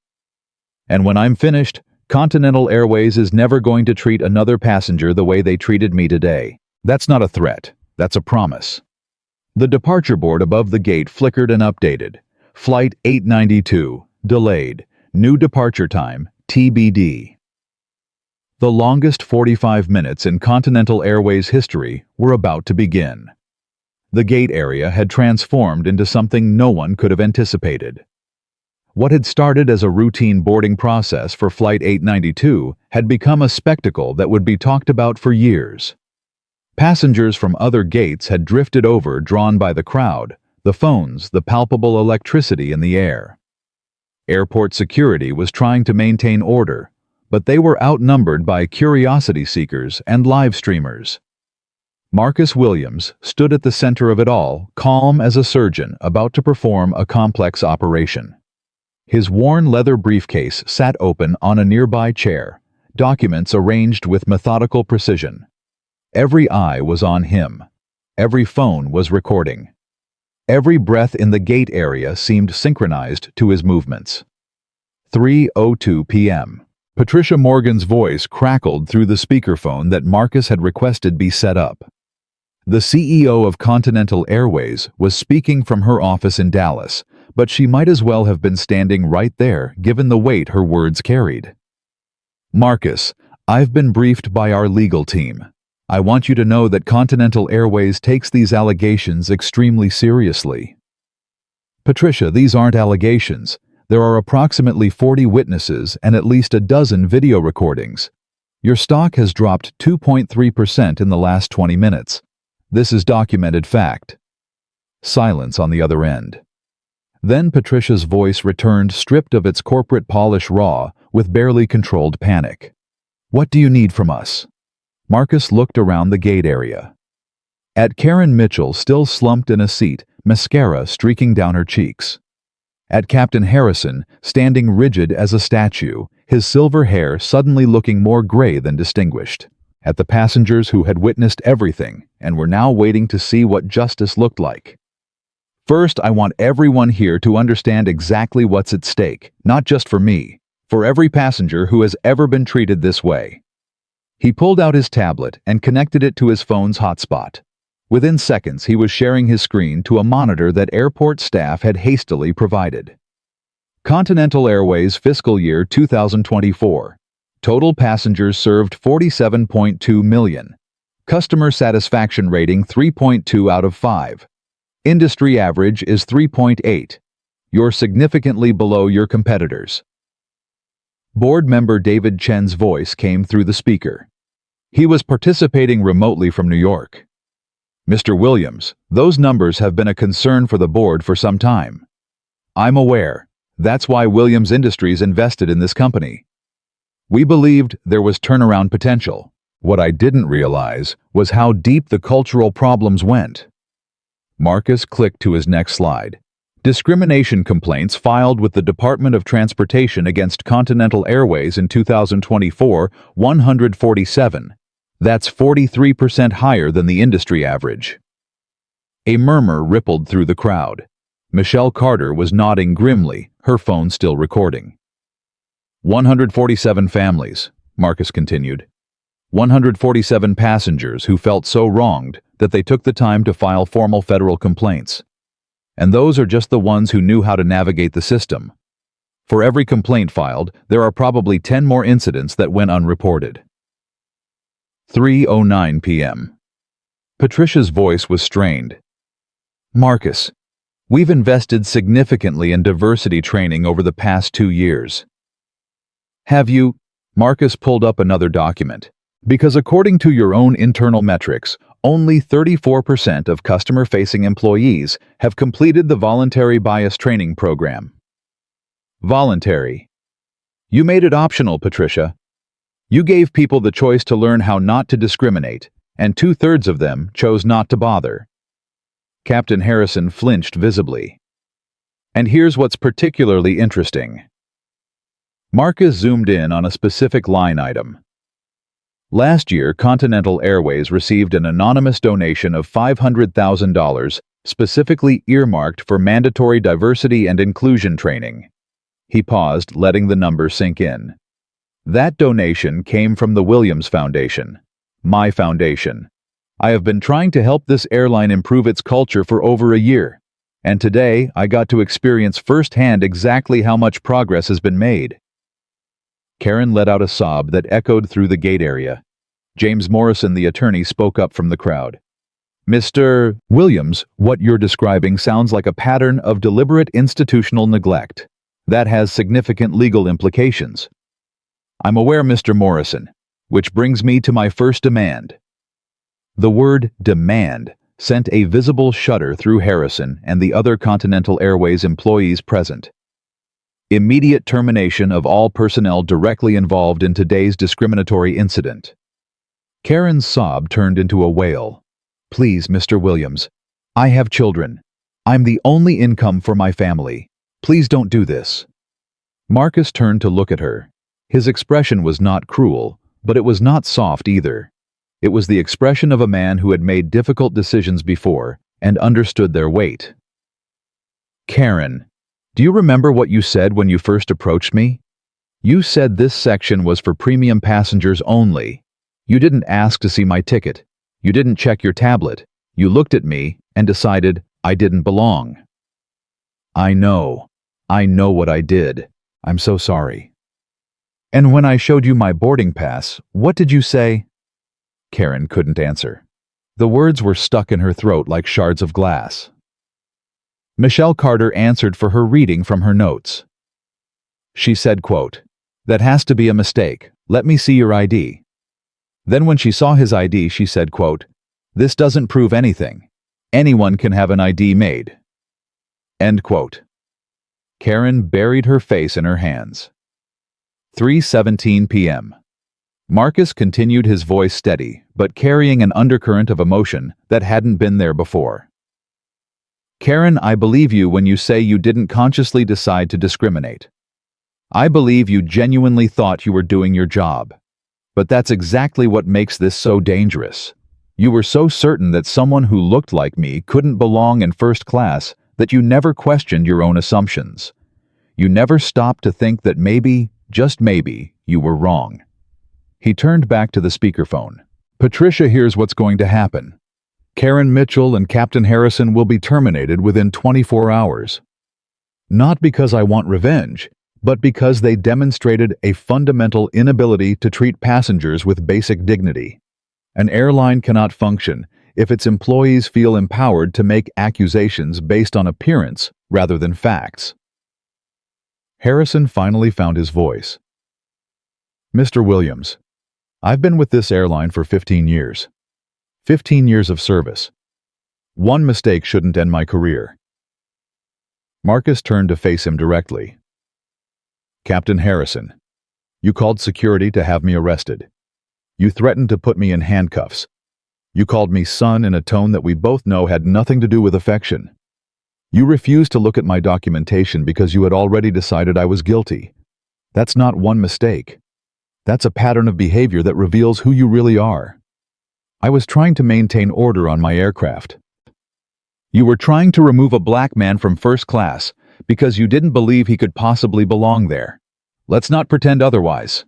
[SPEAKER 1] "And when I'm finished, Continental Airways is never going to treat another passenger the way they treated me today. That's not a threat. That's a promise." The departure board above the gate flickered and updated. Flight 892, delayed. New departure time, TBD. The longest 45 minutes in Continental Airways history were about to begin. The gate area had transformed into something no one could have anticipated. What had started as a routine boarding process for Flight 892 had become a spectacle that would be talked about for years. Passengers from other gates had drifted over, drawn by the crowd, the phones, the palpable electricity in the air. Airport security was trying to maintain order, but they were outnumbered by curiosity seekers and live streamers. Marcus Williams stood at the center of it all, calm as a surgeon about to perform a complex operation. His worn leather briefcase sat open on a nearby chair, documents arranged with methodical precision. Every eye was on him. Every phone was recording. Every breath in the gate area seemed synchronized to his movements. 3:02 p.m. Patricia Morgan's voice crackled through the speakerphone that Marcus had requested be set up. The CEO of Continental Airways was speaking from her office in Dallas, but she might as well have been standing right there given the weight her words carried. "Marcus, I've been briefed by our legal team. I want you to know that Continental Airways takes these allegations extremely seriously." "Patricia, these aren't allegations. There are approximately 40 witnesses and at least a dozen video recordings. Your stock has dropped 2.3% in the last 20 minutes. This is documented fact." Silence on the other end. Then Patricia's voice returned, stripped of its corporate polish, raw, with barely controlled panic. "What do you need from us?" Marcus looked around the gate area. At Karen Mitchell, still slumped in a seat, mascara streaking down her cheeks. At Captain Harrison, standing rigid as a statue, his silver hair suddenly looking more gray than distinguished. At the passengers who had witnessed everything and were now waiting to see what justice looked like. "First, I want everyone here to understand exactly what's at stake, not just for me, for every passenger who has ever been treated this way." He pulled out his tablet and connected it to his phone's hotspot. Within seconds, he was sharing his screen to a monitor that airport staff had hastily provided. Continental Airways fiscal year 2024. Total passengers served 47.2 million. Customer satisfaction rating 3.2 out of 5. Industry average is 3.8. You're significantly below your competitors. Board member David Chen's voice came through the speaker. He was participating remotely from New York. "Mr. Williams, those numbers have been a concern for the board for some time. I'm aware. That's why Williams Industries invested in this company." We believed there was turnaround potential. What I didn't realize was how deep the cultural problems went. Marcus clicked to his next slide. Discrimination complaints filed with the Department of Transportation against Continental Airways in 2024, 147. That's 43% higher than the industry average. A murmur rippled through the crowd. Michelle Carter was nodding grimly, her phone still recording. 147 families, Marcus continued. 147 passengers who felt so wronged that they took the time to file formal federal complaints. And those are just the ones who knew how to navigate the system. For every complaint filed, there are probably 10 more incidents that went unreported. 3:09 p.m. Patricia's voice was strained. Marcus, we've invested significantly in diversity training over the past 2 years. Have you? Marcus pulled up another document. Because according to your own internal metrics, only 34% of customer-facing employees have completed the voluntary bias training program. Voluntary. You made it optional, Patricia. You gave people the choice to learn how not to discriminate, and 2/3 of them chose not to bother. Captain Harrison flinched visibly. And here's what's particularly interesting. Marcus zoomed in on a specific line item. Last year, Continental Airways received an anonymous donation of $500,000 specifically earmarked for mandatory diversity and inclusion training. He paused, letting the number sink in. That donation came from the Williams Foundation, my foundation. I have been trying to help this airline improve its culture for over a year, and today I got to experience firsthand exactly how much progress has been made. Karen let out a sob that echoed through the gate area. James Morrison, the attorney, spoke up from the crowd. Mr. Williams, what you're describing sounds like a pattern of deliberate institutional neglect. That has significant legal implications. I'm aware, Mr. Morrison, which brings me to my first demand. The word demand sent a visible shudder through Harrison and the other Continental Airways employees present. Immediate termination of all personnel directly involved in today's discriminatory incident. Karen's sob turned into a wail. Please, Mr. Williams. I have children. I'm the only income for my family. Please don't do this. Marcus turned to look at her. His expression was not cruel, but it was not soft either. It was the expression of a man who had made difficult decisions before and understood their weight. Karen, do you remember what you said when you first approached me? You said this section was for premium passengers only. You didn't ask to see my ticket. You didn't check your tablet. You looked at me and decided I didn't belong. I know. I know what I did. I'm so sorry. And when I showed you my boarding pass, what did you say? Karen couldn't answer. The words were stuck in her throat like shards of glass. Michelle Carter answered for her reading from her notes. She said, quote, "That has to be a mistake. Let me see your ID." Then when she saw his ID, she said, quote, "This doesn't prove anything. Anyone can have an ID made." End quote. Karen buried her face in her hands. 3:17 p.m. Marcus continued, his voice steady, but carrying an undercurrent of emotion that hadn't been there before. Karen, I believe you when you say you didn't consciously decide to discriminate. I believe you genuinely thought you were doing your job. But that's exactly what makes this so dangerous. You were so certain that someone who looked like me couldn't belong in first class that you never questioned your own assumptions. You never stopped to think that maybe, just maybe, you were wrong. He turned back to the speakerphone. Patricia, here's what's going to happen. Karen Mitchell and Captain Harrison will be terminated within 24 hours. Not because I want revenge, but because they demonstrated a fundamental inability to treat passengers with basic dignity. An airline cannot function if its employees feel empowered to make accusations based on appearance rather than facts. Harrison finally found his voice. Mr. Williams, I've been with this airline for 15 years. 15 years of service. One mistake shouldn't end my career. Marcus turned to face him directly. Captain Harrison, You called security to have me arrested. You threatened to put me in handcuffs. You called me son in a tone that we both know had nothing to do with affection. You refused to look at my documentation because you had already decided I was guilty. That's not one mistake. That's a pattern of behavior that reveals who you really are. I was trying to maintain order on my aircraft. You were trying to remove a black man from first class because you didn't believe he could possibly belong there. Let's not pretend otherwise.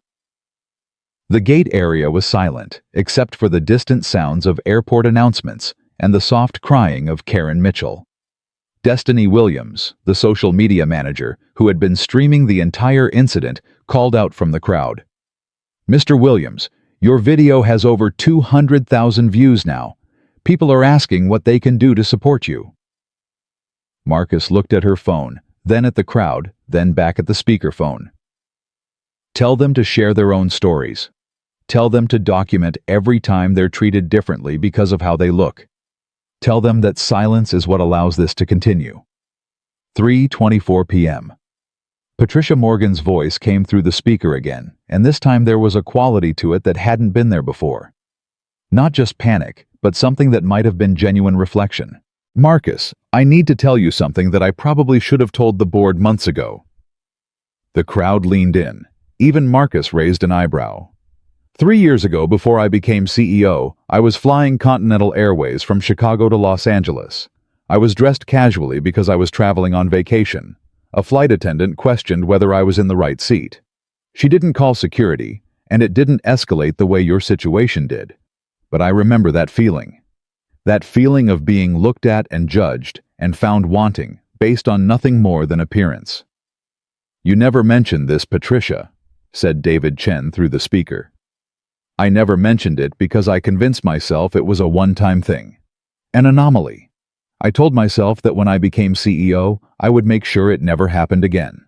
[SPEAKER 1] The gate area was silent, except for the distant sounds of airport announcements and the soft crying of Karen Mitchell. Destiny Williams, the social media manager, who had been streaming the entire incident, called out from the crowd. "Mr. Williams, your video has over 200,000 views now. People are asking what they can do to support you." Marcus looked at her phone, then at the crowd, then back at the speakerphone. "Tell them to share their own stories. Tell them to document every time they're treated differently because of how they look. Tell them that silence is what allows this to continue." 3:24 p.m. Patricia Morgan's voice came through the speaker again, and this time there was a quality to it that hadn't been there before. Not just panic, but something that might have been genuine reflection. "Marcus, I need to tell you something that I probably should have told the board months ago." The crowd leaned in. Even Marcus raised an eyebrow. 3 years ago, before I became CEO, I was flying Continental Airways from Chicago to Los Angeles. I was dressed casually because I was traveling on vacation. A flight attendant questioned whether I was in the right seat. She didn't call security, and it didn't escalate the way your situation did. But I remember that feeling. That feeling of being looked at and judged and found wanting based on nothing more than appearance. "You never mentioned this, Patricia," said David Chen through the speaker. "I never mentioned it because I convinced myself it was a one-time thing. An anomaly. I told myself that when I became CEO, I would make sure it never happened again.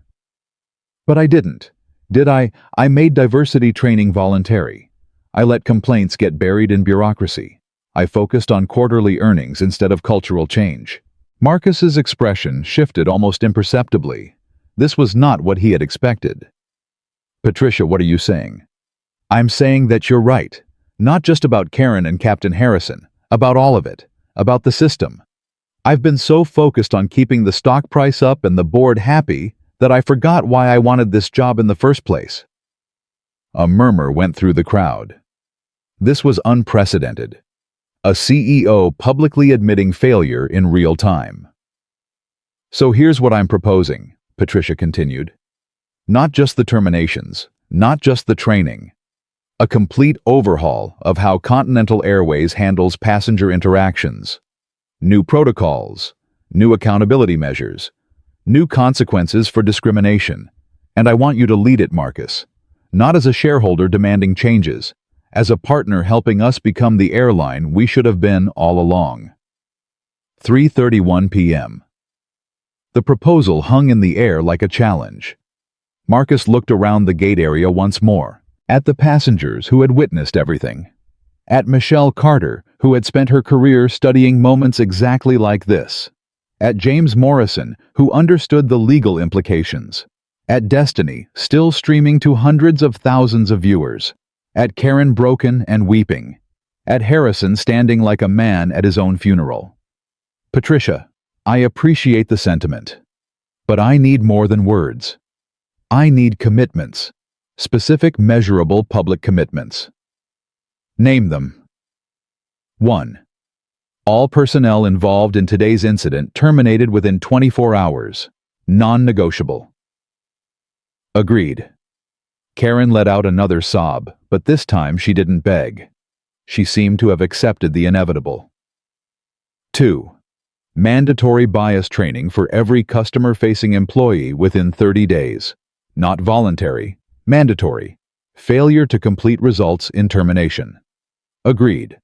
[SPEAKER 1] But I didn't. Did I? I made diversity training voluntary. I let complaints get buried in bureaucracy. I focused on quarterly earnings instead of cultural change." Marcus's expression shifted almost imperceptibly. This was not what he had expected. "Patricia, what are you saying?" "I'm saying that you're right. Not just about Karen and Captain Harrison, about all of it, about the system. I've been so focused on keeping the stock price up and the board happy that I forgot why I wanted this job in the first place." A murmur went through the crowd. This was unprecedented. A CEO publicly admitting failure in real time. "So here's what I'm proposing," Patricia continued. "Not just the terminations, not just the training. A complete overhaul of how Continental Airways handles passenger interactions. New protocols, new accountability measures, new consequences for discrimination. And I want you to lead it, Marcus. Not as a shareholder demanding changes, as a partner helping us become the airline we should have been all along." 3:31 p.m. The proposal hung in the air like a challenge. Marcus looked around the gate area once more. At the passengers who had witnessed everything. At Michelle Carter, who had spent her career studying moments exactly like this. At James Morrison, who understood the legal implications. At Destiny, still streaming to hundreds of thousands of viewers. At Karen broken and weeping. At Harrison standing like a man at his own funeral. "Patricia, I appreciate the sentiment. But I need more than words. I need commitments. Specific, measurable public commitments." Name them. 1. All personnel involved in today's incident terminated within 24 hours. Non-negotiable. Agreed. Karen let out another sob, but this time she didn't beg. She seemed to have accepted the inevitable. 2. Mandatory bias training for every customer-facing employee within 30 days. Not voluntary. Mandatory. Failure to complete results in termination. Agreed.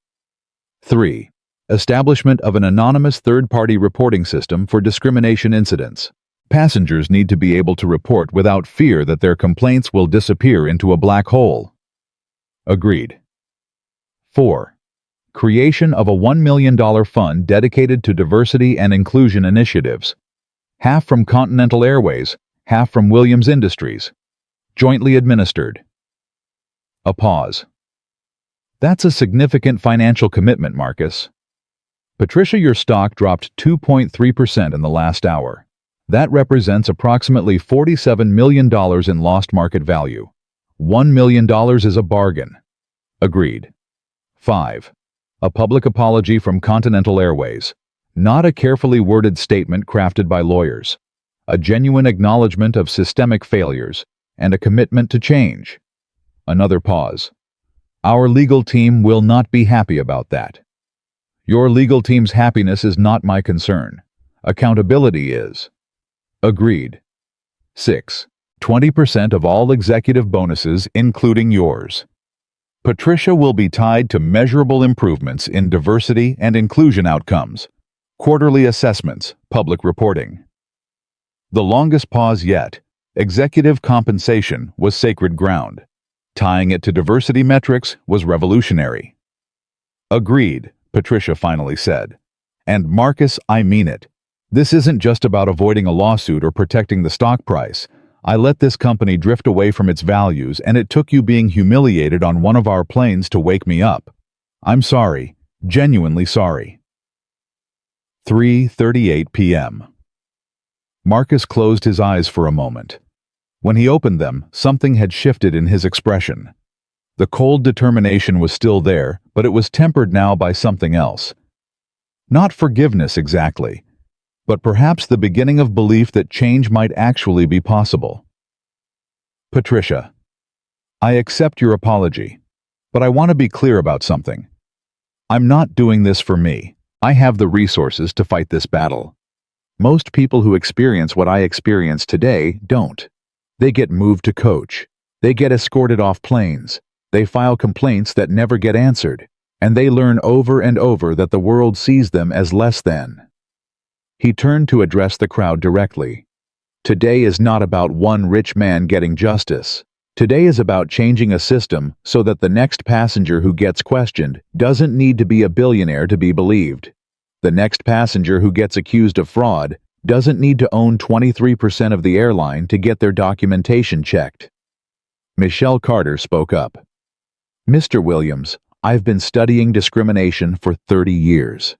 [SPEAKER 1] 3. Establishment of an anonymous third-party reporting system for discrimination incidents. Passengers need to be able to report without fear that their complaints will disappear into a black hole. Agreed. 4. Creation of a $1 million fund dedicated to diversity and inclusion initiatives. Half from Continental Airways, half from Williams Industries. Jointly administered. A pause. That's a significant financial commitment, Marcus. Patricia, your stock dropped 2.3% in the last hour. That represents approximately $47 million in lost market value. $1 million is a bargain. Agreed. 5. A public apology from Continental Airways. Not a carefully worded statement crafted by lawyers. A genuine acknowledgement of systemic failures and a commitment to change. Another pause. Our legal team will not be happy about that. Your legal team's happiness is not my concern. Accountability is. Agreed. 6. 20% of all executive bonuses, including yours. Patricia will be tied to measurable improvements in diversity and inclusion outcomes, quarterly assessments, public reporting. The longest pause yet. Executive compensation was sacred ground. Tying it to diversity metrics was revolutionary. Agreed, Patricia finally said. And Marcus, I mean it. This isn't just about avoiding a lawsuit or protecting the stock price. I let this company drift away from its values, and it took you being humiliated on one of our planes to wake me up. I'm sorry, genuinely sorry. 3:38 p.m. Marcus closed his eyes for a moment. When he opened them, something had shifted in his expression. The cold determination was still there, but it was tempered now by something else. Not forgiveness exactly, but perhaps the beginning of belief that change might actually be possible. Patricia, I accept your apology, but I want to be clear about something. I'm not doing this for me. I have the resources to fight this battle. Most people who experience what I experience today don't. They get moved to coach. They get escorted off planes. They file complaints that never get answered. And they learn over and over that the world sees them as less than. He turned to address the crowd directly. Today is not about one rich man getting justice. Today is about changing a system so that the next passenger who gets questioned doesn't need to be a billionaire to be believed. The next passenger who gets accused of fraud doesn't need to own 23% of the airline to get their documentation checked. Michelle Carter spoke up. Mr. Williams, I've been studying discrimination for 30 years.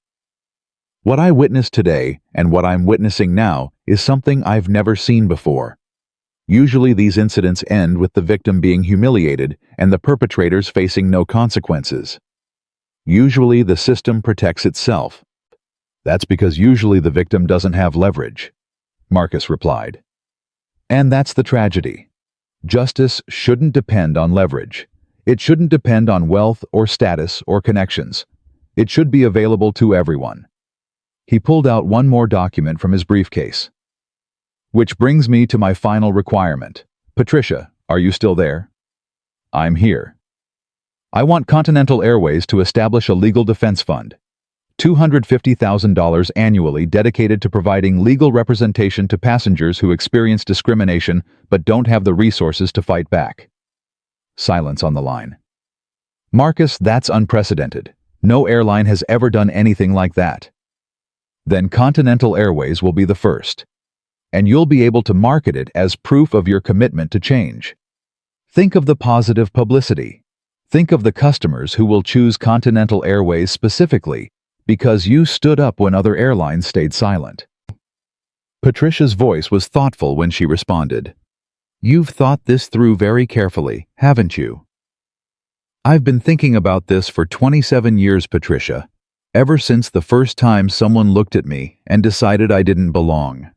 [SPEAKER 1] What I witnessed today and what I'm witnessing now is something I've never seen before. Usually these incidents end with the victim being humiliated and the perpetrators facing no consequences. Usually the system protects itself. That's because usually the victim doesn't have leverage, Marcus replied. And that's the tragedy. Justice shouldn't depend on leverage. It shouldn't depend on wealth or status or connections. It should be available to everyone. He pulled out one more document from his briefcase. Which brings me to my final requirement. Patricia, are you still there? I'm here. I want Continental Airways to establish a legal defense fund. $250,000 annually dedicated to providing legal representation to passengers who experience discrimination but don't have the resources to fight back. Silence on the line. Marcus, that's unprecedented. No airline has ever done anything like that. Then Continental Airways will be the first. And you'll be able to market it as proof of your commitment to change. Think of the positive publicity. Think of the customers who will choose Continental Airways specifically because you stood up when other airlines stayed silent. Patricia's voice was thoughtful when she responded. You've thought this through very carefully, haven't you? I've been thinking about this for 27 years, Patricia, ever since the first time someone looked at me and decided I didn't belong.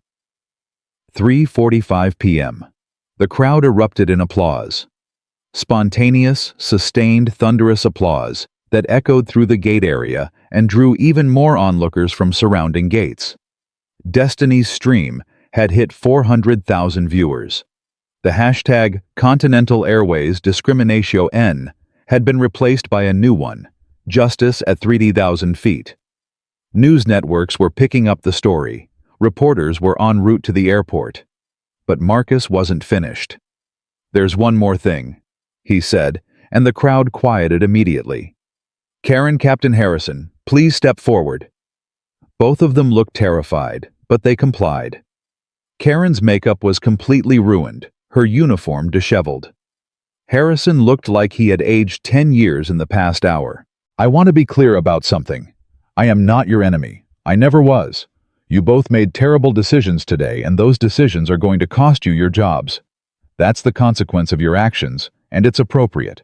[SPEAKER 1] 3:45 p.m. The crowd erupted in applause. Spontaneous, sustained, thunderous applause that echoed through the gate area and drew even more onlookers from surrounding gates. Destiny's stream had hit 400,000 viewers. The hashtag Continental Airways Discriminatio N had been replaced by a new one, Justice at 30,000 feet. News networks were picking up the story. Reporters were en route to the airport. But Marcus wasn't finished. There's one more thing, he said, and the crowd quieted immediately. Karen, Captain Harrison, please step forward. Both of them looked terrified, but they complied. Karen's makeup was completely ruined, her uniform disheveled. Harrison looked like he had aged 10 years in the past hour. I want to be clear about something. I am not your enemy. I never was. You both made terrible decisions today, and those decisions are going to cost you your jobs. That's the consequence of your actions, and it's appropriate.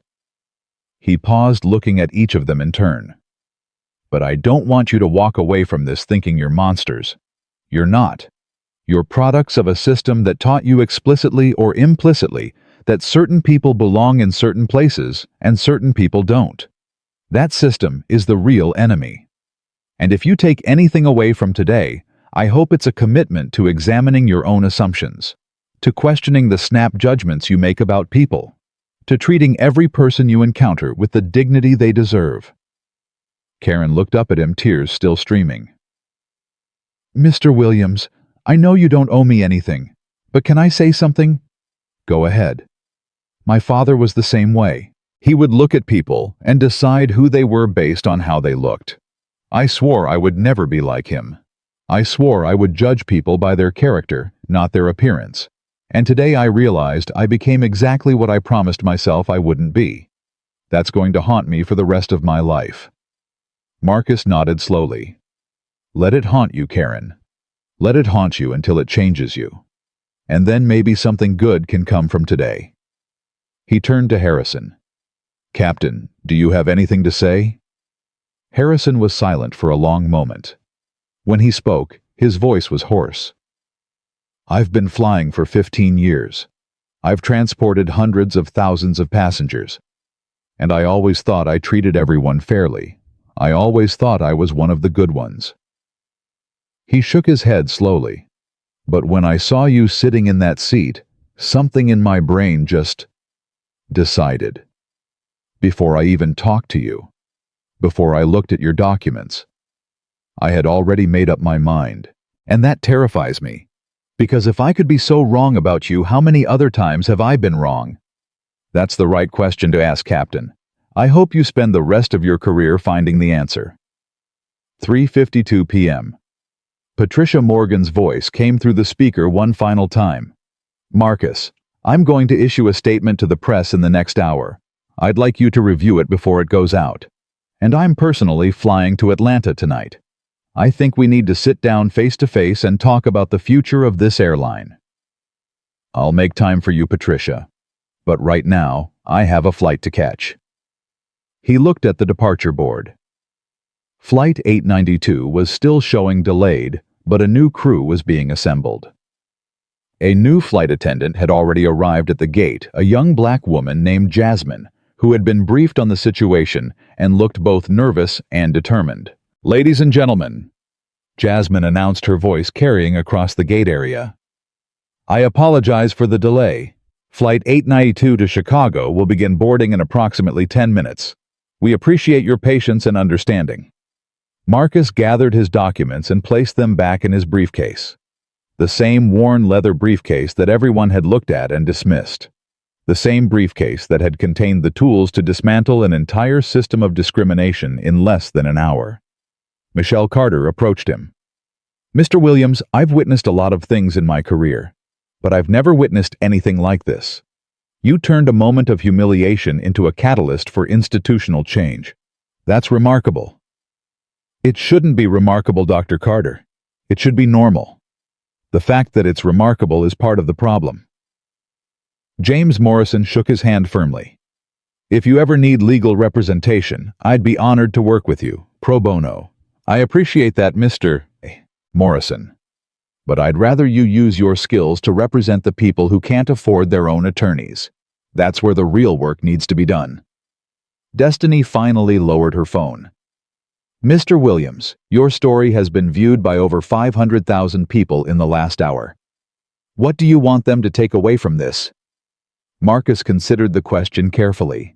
[SPEAKER 1] He paused, looking at each of them in turn. But I don't want you to walk away from this thinking you're monsters. You're not. You're products of a system that taught you explicitly or implicitly that certain people belong in certain places and certain people don't. That system is the real enemy. And if you take anything away from today, I hope it's a commitment to examining your own assumptions, to questioning the snap judgments you make about people, to treating every person you encounter with the dignity they deserve. Karen looked up at him, tears still streaming. Mr. Williams, I know you don't owe me anything, but can I say something? Go ahead. My father was the same way. He would look at people and decide who they were based on how they looked. I swore I would never be like him. I swore I would judge people by their character, not their appearance. And today I realized I became exactly what I promised myself I wouldn't be. That's going to haunt me for the rest of my life. Marcus nodded slowly. Let it haunt you, Karen. Let it haunt you until it changes you. And then maybe something good can come from today. He turned to Harrison. Captain, do you have anything to say? Harrison was silent for a long moment. When he spoke, his voice was hoarse. I've been flying for 15 years. I've transported hundreds of thousands of passengers. And I always thought I treated everyone fairly. I always thought I was one of the good ones. He shook his head slowly. But when I saw you sitting in that seat, something in my brain just decided. Before I even talked to you, before I looked at your documents, I had already made up my mind. And that terrifies me. Because if I could be so wrong about you, how many other times have I been wrong? That's the right question to ask, Captain. I hope you spend the rest of your career finding the answer. 3:52 p.m. Patricia Morgan's voice came through the speaker one final time. Marcus, I'm going to issue a statement to the press in the next hour. I'd like you to review it before it goes out. And I'm personally flying to Atlanta tonight. I think we need to sit down face to face and talk about the future of this airline. I'll make time for you, Patricia. But right now, I have a flight to catch. He looked at the departure board. Flight 892 was still showing delayed, but a new crew was being assembled. A new flight attendant had already arrived at the gate, a young black woman named Jasmine, who had been briefed on the situation and looked both nervous and determined. Ladies and gentlemen, Jasmine announced, her voice carrying across the gate area. I apologize for the delay. Flight 892 to Chicago will begin boarding in approximately 10 minutes. We appreciate your patience and understanding. Marcus gathered his documents and placed them back in his briefcase. The same worn leather briefcase that everyone had looked at and dismissed. The same briefcase that had contained the tools to dismantle an entire system of discrimination in less than an hour. Michelle Carter approached him. Mr. Williams, I've witnessed a lot of things in my career, but I've never witnessed anything like this. You turned a moment of humiliation into a catalyst for institutional change. That's remarkable. It shouldn't be remarkable, Dr. Carter. It should be normal. The fact that it's remarkable is part of the problem. James Morrison shook his hand firmly. If you ever need legal representation, I'd be honored to work with you, pro bono. I appreciate that, Mr. Morrison. But I'd rather you use your skills to represent the people who can't afford their own attorneys. That's where the real work needs to be done. Destiny finally lowered her phone. Mr. Williams, your story has been viewed by over 500,000 people in the last hour. What do you want them to take away from this? Marcus considered the question carefully.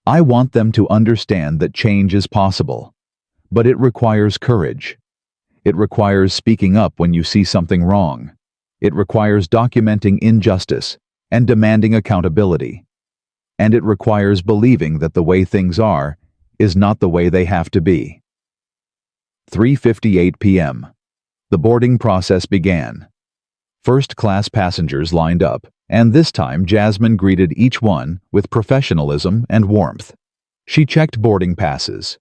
[SPEAKER 1] I want them to understand that change is possible. But it requires courage. It requires speaking up when you see something wrong. It requires documenting injustice and demanding accountability. And it requires believing that the way things are is not the way they have to be. 3:58 p.m. The boarding process began. First-class passengers lined up, and this time Jasmine greeted each one with professionalism and warmth. She checked boarding passes.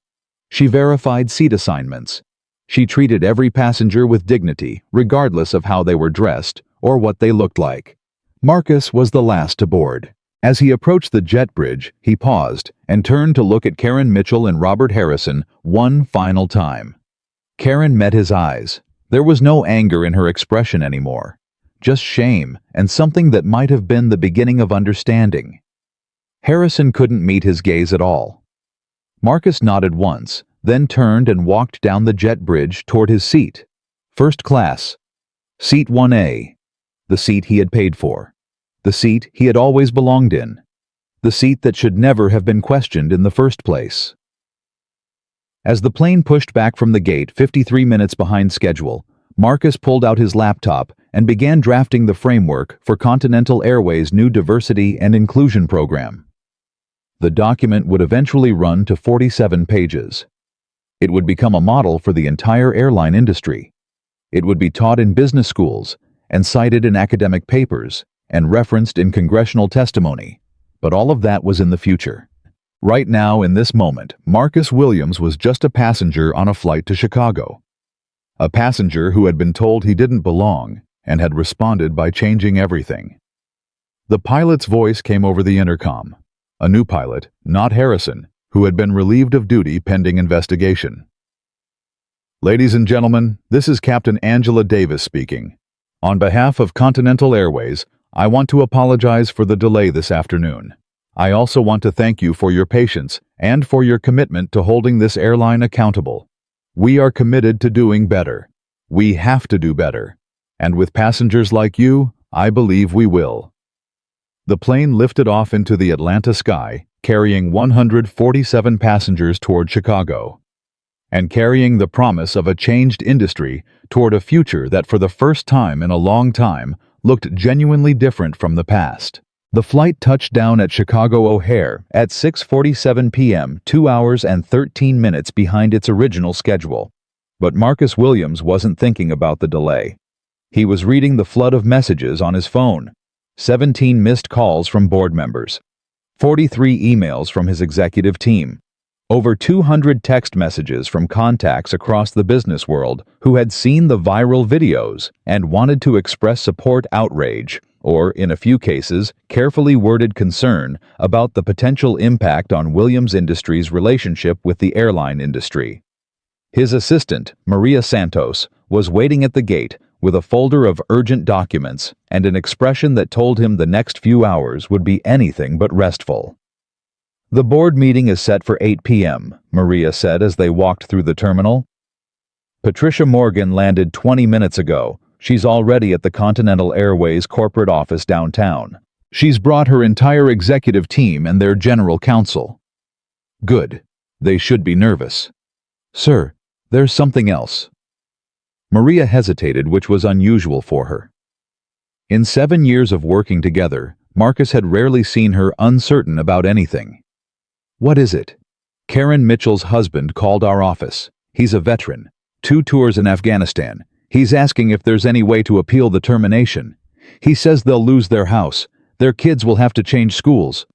[SPEAKER 1] She verified seat assignments. She treated every passenger with dignity, regardless of how they were dressed or what they looked like. Marcus was the last to board. As he approached the jet bridge, he paused and turned to look at Karen Mitchell and Robert Harrison one final time. Karen met his eyes. There was no anger in her expression anymore, just shame and something that might have been the beginning of understanding. Harrison couldn't meet his gaze at all. Marcus nodded once, then turned and walked down the jet bridge toward his seat. First class. Seat 1A. The seat he had paid for. The seat he had always belonged in. The seat that should never have been questioned in the first place. As the plane pushed back from the gate 53 minutes behind schedule, Marcus pulled out his laptop and began drafting the framework for Continental Airways' new diversity and inclusion program. The document would eventually run to 47 pages. It would become a model for the entire airline industry. It would be taught in business schools and cited in academic papers and referenced in congressional testimony, but all of that was in the future. Right now, in this moment, Marcus Williams was just a passenger on a flight to Chicago. A passenger who had been told he didn't belong and had responded by changing everything. The pilot's voice came over the intercom. A new pilot, not Harrison, who had been relieved of duty pending investigation. Ladies and gentlemen, this is Captain Angela Davis speaking. On behalf of Continental Airways, I want to apologize for the delay this afternoon. I also want to thank you for your patience and for your commitment to holding this airline accountable. We are committed to doing better. We have to do better. And with passengers like you, I believe we will. The plane lifted off into the Atlanta sky, carrying 147 passengers toward Chicago, and carrying the promise of a changed industry toward a future that for the first time in a long time looked genuinely different from the past. The flight touched down at Chicago O'Hare at 6:47 p.m., 2 hours and 13 minutes behind its original schedule. But Marcus Williams wasn't thinking about the delay. He was reading the flood of messages on his phone. 17 missed calls from board members. 43 emails from his executive team. Over 200 text messages from contacts across the business world who had seen the viral videos and wanted to express support, outrage, or, in a few cases, carefully worded concern about the potential impact on Williams Industries' relationship with the airline industry. His assistant, Maria Santos, was waiting at the gate with a folder of urgent documents and an expression that told him the next few hours would be anything but restful. The board meeting is set for 8 p.m., Maria said as they walked through the terminal. Patricia Morgan landed 20 minutes ago. She's already at the Continental Airways corporate office downtown. She's brought her entire executive team and their general counsel. Good. They should be nervous. Sir, there's something else. Maria hesitated, which was unusual for her. In 7 years of working together, Marcus had rarely seen her uncertain about anything. What is it? Karen Mitchell's husband called our office. He's a veteran. 2 tours in Afghanistan. He's asking if there's any way to appeal the termination. He says they'll lose their house. Their kids will have to change schools.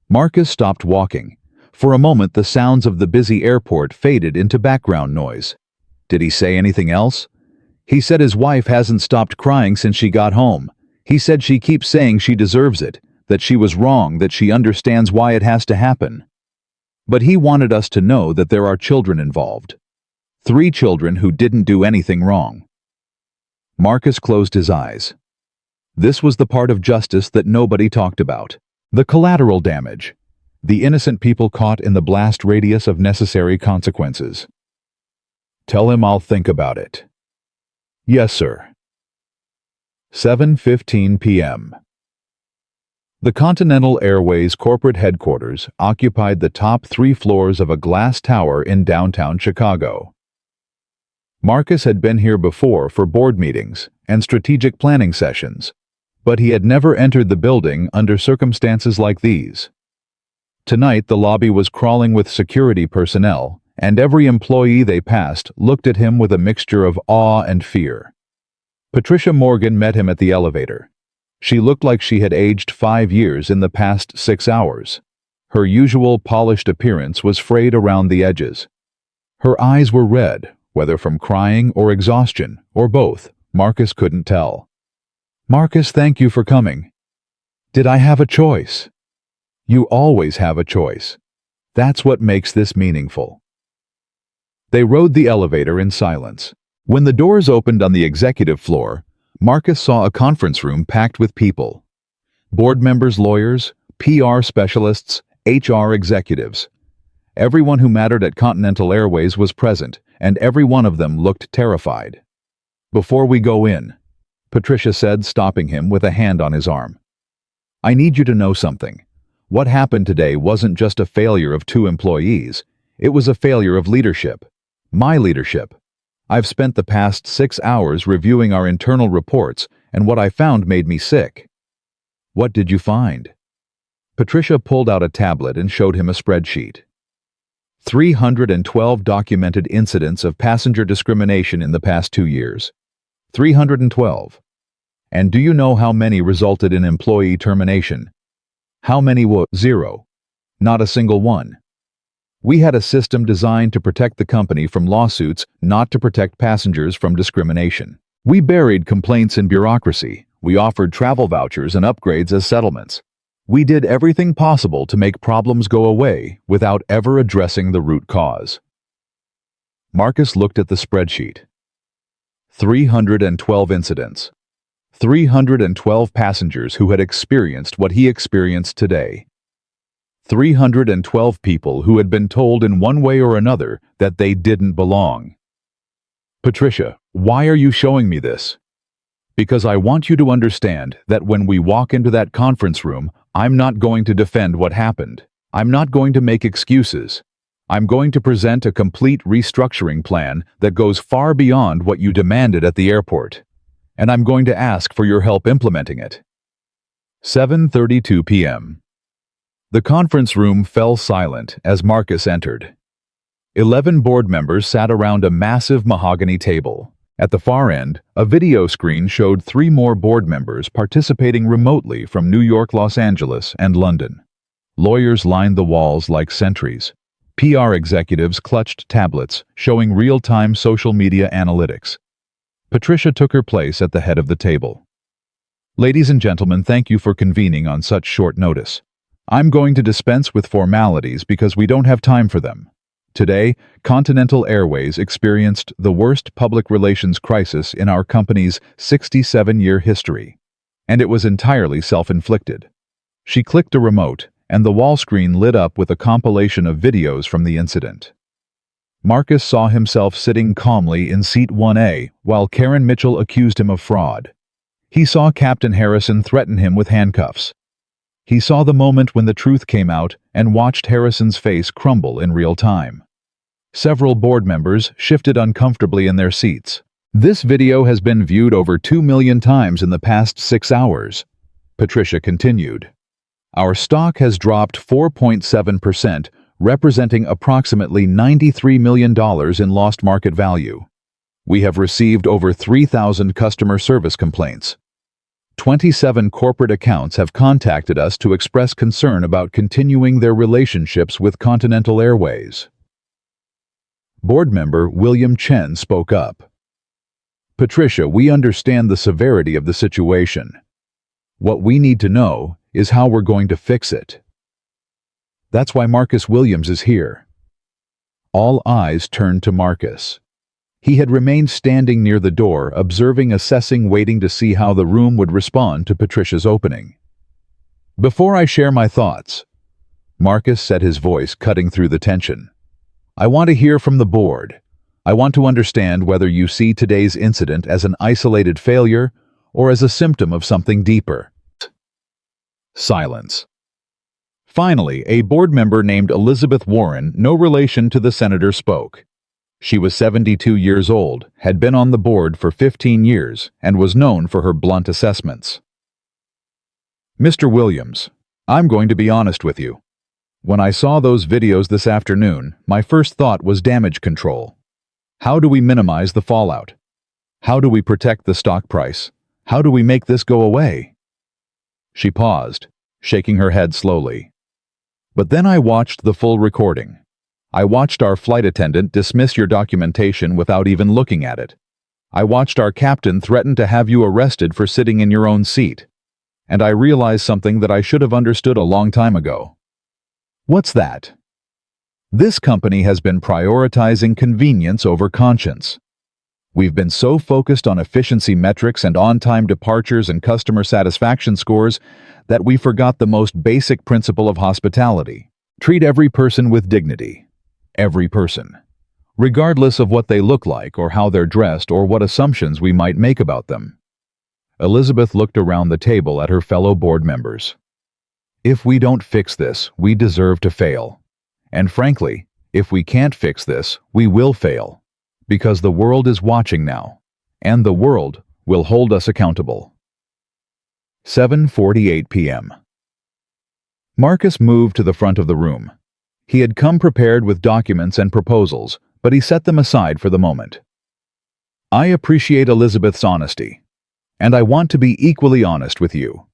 [SPEAKER 1] Marcus stopped walking. For a moment, the sounds of the busy airport faded into background noise. Did he say anything else? He said his wife hasn't stopped crying since she got home. He said she keeps saying she deserves it, that she was wrong, that she understands why it has to happen. But he wanted us to know that there are children involved. 3 children who didn't do anything wrong. Marcus closed his eyes. This was the part of justice that nobody talked about. The collateral damage. The innocent people caught in the blast radius of necessary consequences. Tell him I'll think about it. Yes, sir. 7:15 p.m. The Continental Airways corporate headquarters occupied the top 3 floors of a glass tower in downtown Chicago. Marcus had been here before for board meetings and strategic planning sessions, but he had never entered the building under circumstances like these. Tonight, the lobby was crawling with security personnel, and every employee they passed looked at him with a mixture of awe and fear. Patricia Morgan met him at the elevator. She looked like she had aged 5 years in the past 6 hours. Her usual polished appearance was frayed around the edges. Her eyes were red, whether from crying or exhaustion, or both. Marcus couldn't tell. "Marcus, thank you for coming." "Did I have a choice?" "You always have a choice. That's what makes this meaningful." They rode the elevator in silence. When the doors opened on the executive floor, Marcus saw a conference room packed with people. Board members, lawyers, PR specialists, HR executives. Everyone who mattered at Continental Airways was present, and every one of them looked terrified. "Before we go in," Patricia said, stopping him with a hand on his arm, "I need you to know something. What happened today wasn't just a failure of 2 employees. It was a failure of leadership. My leadership. I've spent the past 6 hours reviewing our internal reports, and what I found made me sick." "What did you find?" Patricia pulled out a tablet and showed him a spreadsheet. 312 documented incidents of passenger discrimination in the past 2 years. 312. And do you know how many resulted in employee termination? How many were? 0. Not a single one. We had a system designed to protect the company from lawsuits, not to protect passengers from discrimination. We buried complaints in bureaucracy. We offered travel vouchers and upgrades as settlements. We did everything possible to make problems go away without ever addressing the root cause. Marcus looked at the spreadsheet. 312 incidents. 312 passengers who had experienced what he experienced today. 312 people who had been told in one way or another that they didn't belong. "Patricia, why are you showing me this?" "Because I want you to understand that when we walk into that conference room, I'm not going to defend what happened. I'm not going to make excuses. I'm going to present a complete restructuring plan that goes far beyond what you demanded at the airport. And I'm going to ask for your help implementing it." 7:32 p.m. The conference room fell silent as Marcus entered. 11 board members sat around a massive mahogany table. At the far end, a video screen showed 3 more board members participating remotely from New York, Los Angeles, and London. Lawyers lined the walls like sentries. PR executives clutched tablets showing real-time social media analytics. Patricia took her place at the head of the table. "Ladies and gentlemen, thank you for convening on such short notice. I'm going to dispense with formalities because we don't have time for them. Today, Continental Airways experienced the worst public relations crisis in our company's 67-year history, and it was entirely self-inflicted." She clicked a remote, and the wall screen lit up with a compilation of videos from the incident. Marcus saw himself sitting calmly in seat 1A while Karen Mitchell accused him of fraud. He saw Captain Harrison threaten him with handcuffs. He saw the moment when the truth came out and watched Harrison's face crumble in real time. Several board members shifted uncomfortably in their seats. "This video has been viewed over 2 million times in the past 6 hours," Patricia continued. "Our stock has dropped 4.7%, representing approximately $93 million in lost market value. We have received over 3,000 customer service complaints. 27 corporate accounts have contacted us to express concern about continuing their relationships with Continental Airways." Board member William Chen spoke up. "Patricia, we understand the severity of the situation. What we need to know is how we're going to fix it. That's why Marcus Williams is here." All eyes turned to Marcus. He had remained standing near the door, observing, assessing, waiting to see how the room would respond to Patricia's opening. "Before I share my thoughts," Marcus said, his voice cutting through the tension, "I want to hear from the board. I want to understand whether you see today's incident as an isolated failure or as a symptom of something deeper." Silence. Finally, a board member named Elizabeth Warren, no relation to the senator, spoke. She was 72 years old, had been on the board for 15 years, and was known for her blunt assessments. "Mr. Williams, I'm going to be honest with you. When I saw those videos this afternoon, my first thought was damage control. How do we minimize the fallout? How do we protect the stock price? How do we make this go away? She paused, shaking her head slowly. But then I watched the full recording. I watched our flight attendant dismiss your documentation without even looking at it. I watched our captain threaten to have you arrested for sitting in your own seat. And I realized something that I should have understood a long time ago. What's that? This company has been prioritizing convenience over conscience. We've been so focused on efficiency metrics and on-time departures and customer satisfaction scores that we forgot the most basic principle of hospitality. Treat every person with dignity. Every person. Regardless of what they look like or how they're dressed or what assumptions we might make about them. Elizabeth looked around the table at her fellow board members. If we don't fix this, we deserve to fail. And frankly, if we can't fix this, we will fail. Because the world is watching now, and the world will hold us accountable. 7:48 p.m. Marcus moved to the front of the room. He had come prepared with documents and proposals, but he set them aside for the moment. I appreciate Elizabeth's honesty, and I want to be equally honest with you.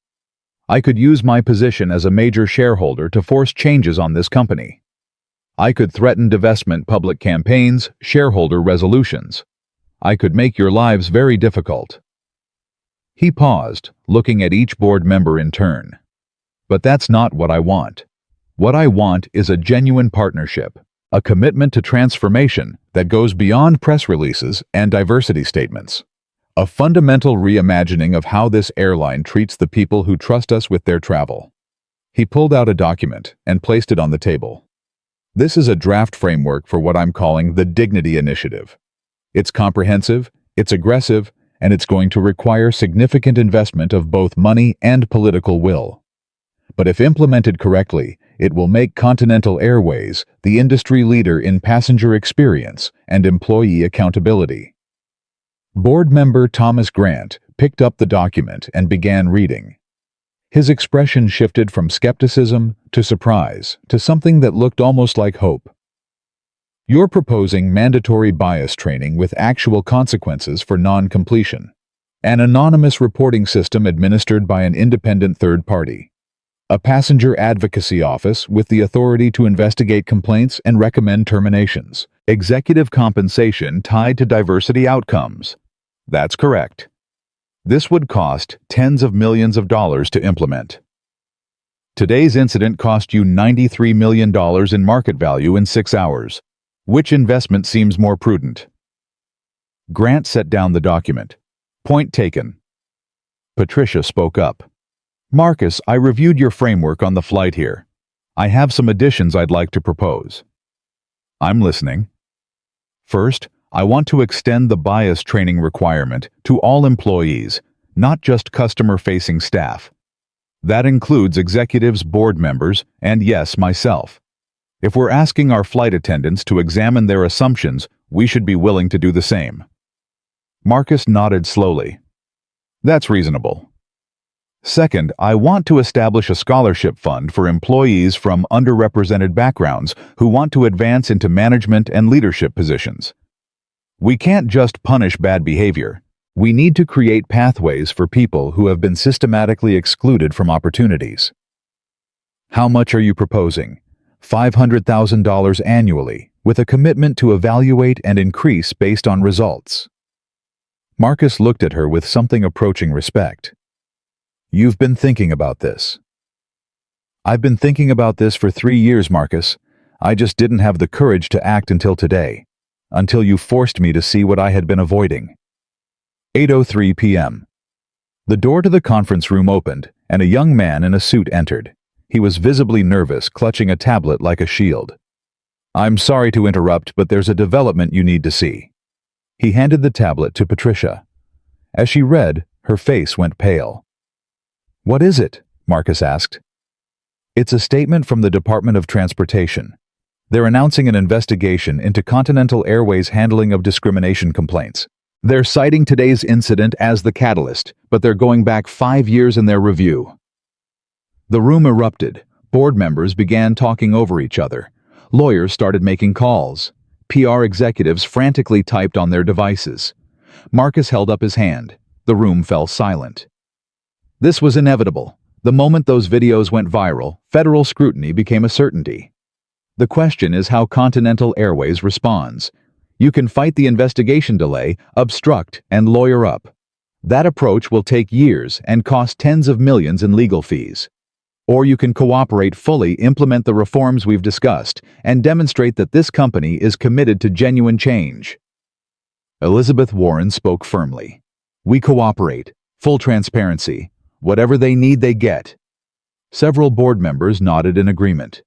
[SPEAKER 1] I could use my position as a major shareholder to force changes on this company. I could threaten divestment public campaigns, shareholder resolutions. I could make your lives very difficult. He paused, looking at each board member in turn. But that's not what I want. What I want is a genuine partnership, a commitment to transformation that goes beyond press releases and diversity statements. A fundamental reimagining of how this airline treats the people who trust us with their travel. He pulled out a document and placed it on the table. This is a draft framework for what I'm calling the Dignity Initiative. It's comprehensive, it's aggressive, and it's going to require significant investment of both money and political will. But if implemented correctly, it will make Continental Airways the industry leader in passenger experience and employee accountability. Board member Thomas Grant picked up the document and began reading. His expression shifted from skepticism to surprise to something that looked almost like hope. You're proposing mandatory bias training with actual consequences for non-completion, an anonymous reporting system administered by an independent third party, a passenger advocacy office with the authority to investigate complaints and recommend terminations, executive compensation tied to diversity outcomes. That's correct. This would cost tens of millions of dollars to implement. Today's incident cost you $93 million in market value in 6 hours. Which investment seems more prudent? Grant set down the document. Point taken. Patricia spoke up. Marcus, I reviewed your framework on the flight here. I have some additions I'd like to propose. I'm listening. First, I want to extend the bias training requirement to all employees, not just customer-facing staff. That includes executives, board members, and yes, myself. If we're asking our flight attendants to examine their assumptions, we should be willing to do the same. Marcus nodded slowly. That's reasonable. Second, I want to establish a scholarship fund for employees from underrepresented backgrounds who want to advance into management and leadership positions. We can't just punish bad behavior. We need to create pathways for people who have been systematically excluded from opportunities. How much are you proposing? $500,000 annually, with a commitment to evaluate and increase based on results. Marcus looked at her with something approaching respect. You've been thinking about this. I've been thinking about this for 3 years, Marcus. I just didn't have the courage to act until today. Until you forced me to see what I had been avoiding. 8:03 p.m. The door to the conference room opened, and a young man in a suit entered. He was visibly nervous, clutching a tablet like a shield. I'm sorry to interrupt, but there's a development you need to see. He handed the tablet to Patricia. As she read, her face went pale. What is it? Marcus asked. It's a statement from the Department of Transportation. They're announcing an investigation into Continental Airways' handling of discrimination complaints. They're citing today's incident as the catalyst, but they're going back 5 years in their review. The room erupted. Board members began talking over each other. Lawyers started making calls. PR executives frantically typed on their devices. Marcus held up his hand. The room fell silent. This was inevitable. The moment those videos went viral, federal scrutiny became a certainty. The question is how Continental Airways responds. You can fight the investigation delay, obstruct, and lawyer up. That approach will take years and cost tens of millions in legal fees. Or you can cooperate fully, implement the reforms we've discussed, and demonstrate that this company is committed to genuine change. Elizabeth Warren spoke firmly. We cooperate. Full transparency. Whatever they need, they get. Several board members nodded in agreement.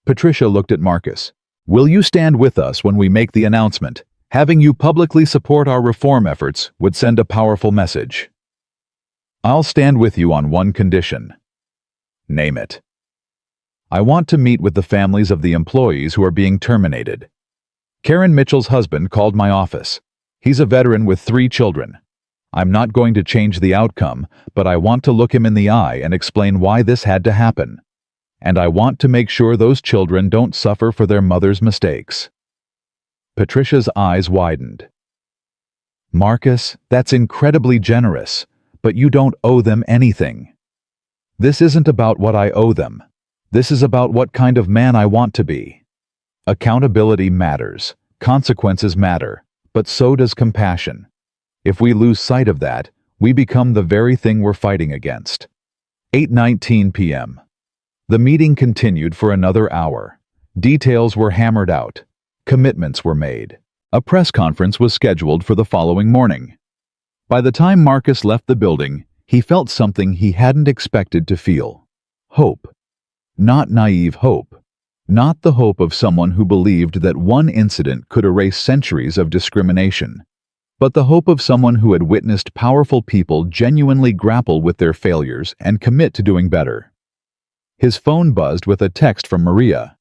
[SPEAKER 1] Patricia looked at Marcus. Will you stand with us when we make the announcement? Having you publicly support our reform efforts would send a powerful message. I'll stand with you on one condition. Name it. I want to meet with the families of the employees who are being terminated. Karen Mitchell's husband called my office. He's a veteran with 3 children. I'm not going to change the outcome, but I want to look him in the eye and explain why this had to happen. And I want to make sure those children don't suffer for their mother's mistakes. Patricia's eyes widened. Marcus, that's incredibly generous, but you don't owe them anything. This isn't about what I owe them. This is about what kind of man I want to be. Accountability matters, consequences matter, but so does compassion. If we lose sight of that, we become the very thing we're fighting against. 8:19 p.m. The meeting continued for another hour. Details were hammered out. Commitments were made. A press conference was scheduled for the following morning. By the time Marcus left the building, he felt something he hadn't expected to feel. Hope. Not naive hope. Not the hope of someone who believed that one incident could erase centuries of discrimination, but the hope of someone who had witnessed powerful people genuinely grapple with their failures and commit to doing better. His phone buzzed with a text from Maria.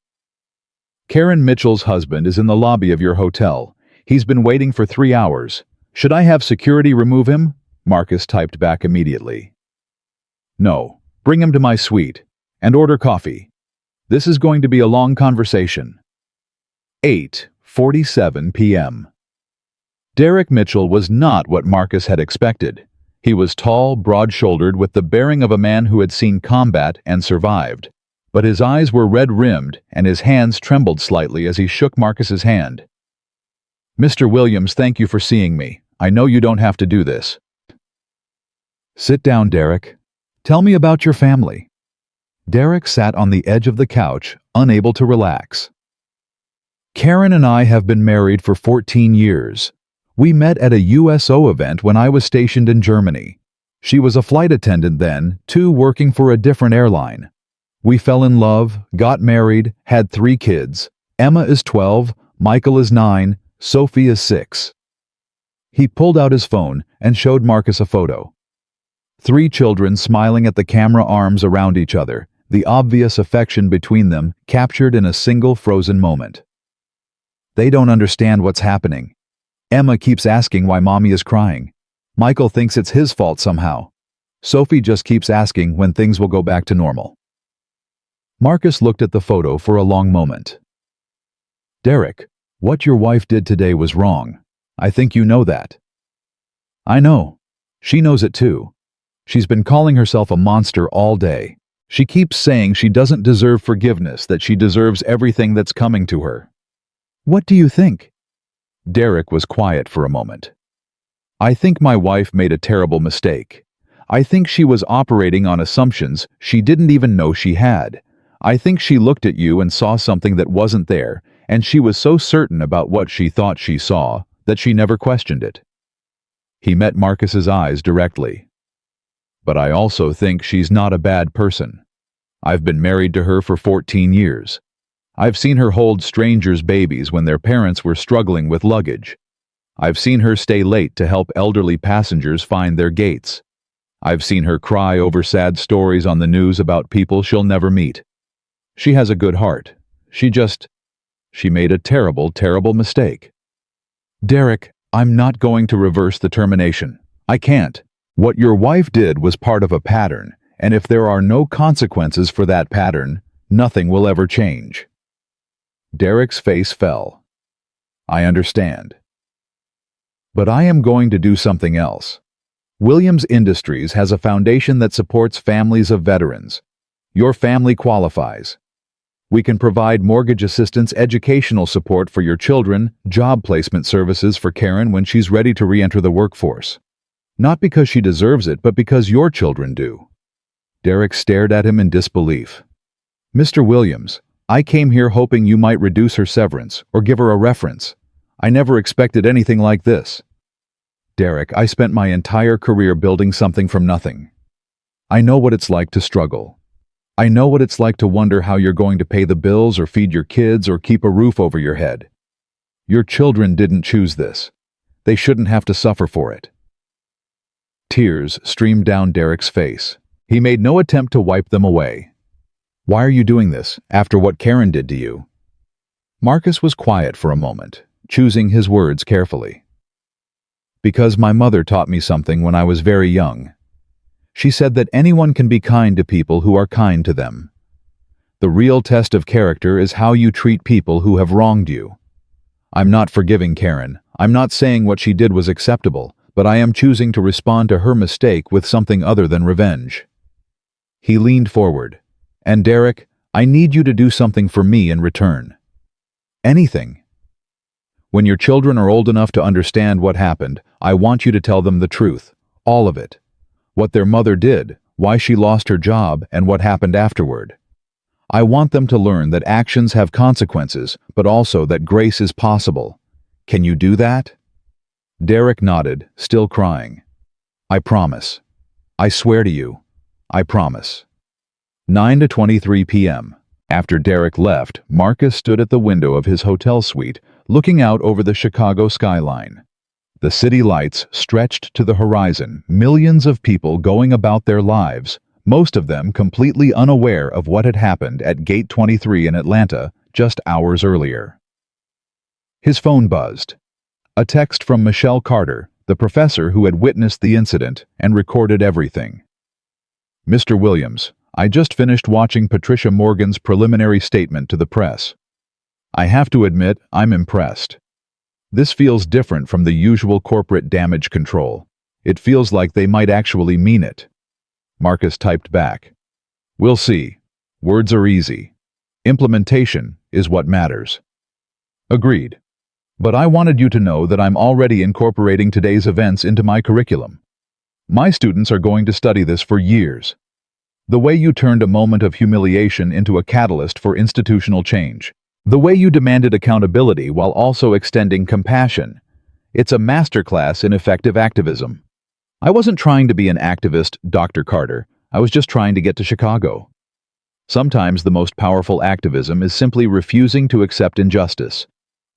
[SPEAKER 1] Karen Mitchell's husband is in the lobby of your hotel. He's been waiting for 3 hours. Should I have security remove him? Marcus typed back immediately. No, bring him to my suite and order coffee. This is going to be a long conversation. 8:47 p.m. Derek Mitchell was not what Marcus had expected. He was tall, broad-shouldered, with the bearing of a man who had seen combat and survived. But his eyes were red-rimmed, and his hands trembled slightly as he shook Marcus's hand. Mr. Williams, thank you for seeing me. I know you don't have to do this. Sit down, Derek. Tell me about your family. Derek sat on the edge of the couch, unable to relax. Karen and I have been married for 14 years. We met at a USO event when I was stationed in Germany. She was a flight attendant then, too, working for a different airline. We fell in love, got married, had 3 kids. Emma is 12, Michael is 9, Sophie is 6. He pulled out his phone and showed Marcus a photo. 3 children smiling at the camera, arms around each other, the obvious affection between them captured in a single frozen moment. They don't understand what's happening. Emma keeps asking why mommy is crying. Michael thinks it's his fault somehow. Sophie just keeps asking when things will go back to normal. Marcus looked at the photo for a long moment. Derek, what your wife did today was wrong. I think you know that. I know. She knows it too. She's been calling herself a monster all day. She keeps saying she doesn't deserve forgiveness, that she deserves everything that's coming to her. What do you think? Derek was quiet for a moment. I think my wife made a terrible mistake. I think she was operating on assumptions she didn't even know she had. I think she looked at you and saw something that wasn't there, and she was so certain about what she thought she saw that she never questioned it. He met Marcus's eyes directly. But I also think she's not a bad person. I've been married to her for 14 years. I've seen her hold strangers' babies when their parents were struggling with luggage. I've seen her stay late to help elderly passengers find their gates. I've seen her cry over sad stories on the news about people she'll never meet. She has a good heart. She made a terrible, terrible mistake. Derek, I'm not going to reverse the termination. I can't. What your wife did was part of a pattern, and if there are no consequences for that pattern, nothing will ever change. Derek's face fell. I understand. But I am going to do something else. Williams Industries has a foundation that supports families of veterans. Your family qualifies. We can provide mortgage assistance, educational support for your children, job placement services for Karen when she's ready to re-enter the workforce. Not because she deserves it, but because your children do. Derek stared at him in disbelief. Mr. Williams, I came here hoping you might reduce her severance or give her a reference. I never expected anything like this. Derek, I spent my entire career building something from nothing. I know what it's like to struggle. I know what it's like to wonder how you're going to pay the bills or feed your kids or keep a roof over your head. Your children didn't choose this. They shouldn't have to suffer for it. Tears streamed down Derek's face. He made no attempt to wipe them away. Why are you doing this, after what Karen did to you? Marcus was quiet for a moment, choosing his words carefully. Because my mother taught me something when I was very young. She said that anyone can be kind to people who are kind to them. The real test of character is how you treat people who have wronged you. I'm not forgiving Karen. I'm not saying what she did was acceptable, but I am choosing to respond to her mistake with something other than revenge. He leaned forward. And Derek, I need you to do something for me in return. Anything. When your children are old enough to understand what happened, I want you to tell them the truth, all of it. What their mother did, why she lost her job, and what happened afterward. I want them to learn that actions have consequences, but also that grace is possible. Can you do that? Derek nodded, still crying. I promise. I swear to you. I promise. 9:23 p.m. After Derek left, Marcus stood at the window of his hotel suite, looking out over the Chicago skyline. The city lights stretched to the horizon, millions of people going about their lives, most of them completely unaware of what had happened at Gate 23 in Atlanta just hours earlier. His phone buzzed. A text from Michelle Carter, the professor who had witnessed the incident and recorded everything. Mr. Williams, I just finished watching Patricia Morgan's preliminary statement to the press. I have to admit, I'm impressed. This feels different from the usual corporate damage control. It feels like they might actually mean it. Marcus typed back. We'll see. Words are easy. Implementation is what matters. Agreed. But I wanted you to know that I'm already incorporating today's events into my curriculum. My students are going to study this for years. The way you turned a moment of humiliation into a catalyst for institutional change. The way you demanded accountability while also extending compassion. It's a masterclass in effective activism. I wasn't trying to be an activist, Dr. Carter. I was just trying to get to Chicago. Sometimes the most powerful activism is simply refusing to accept injustice.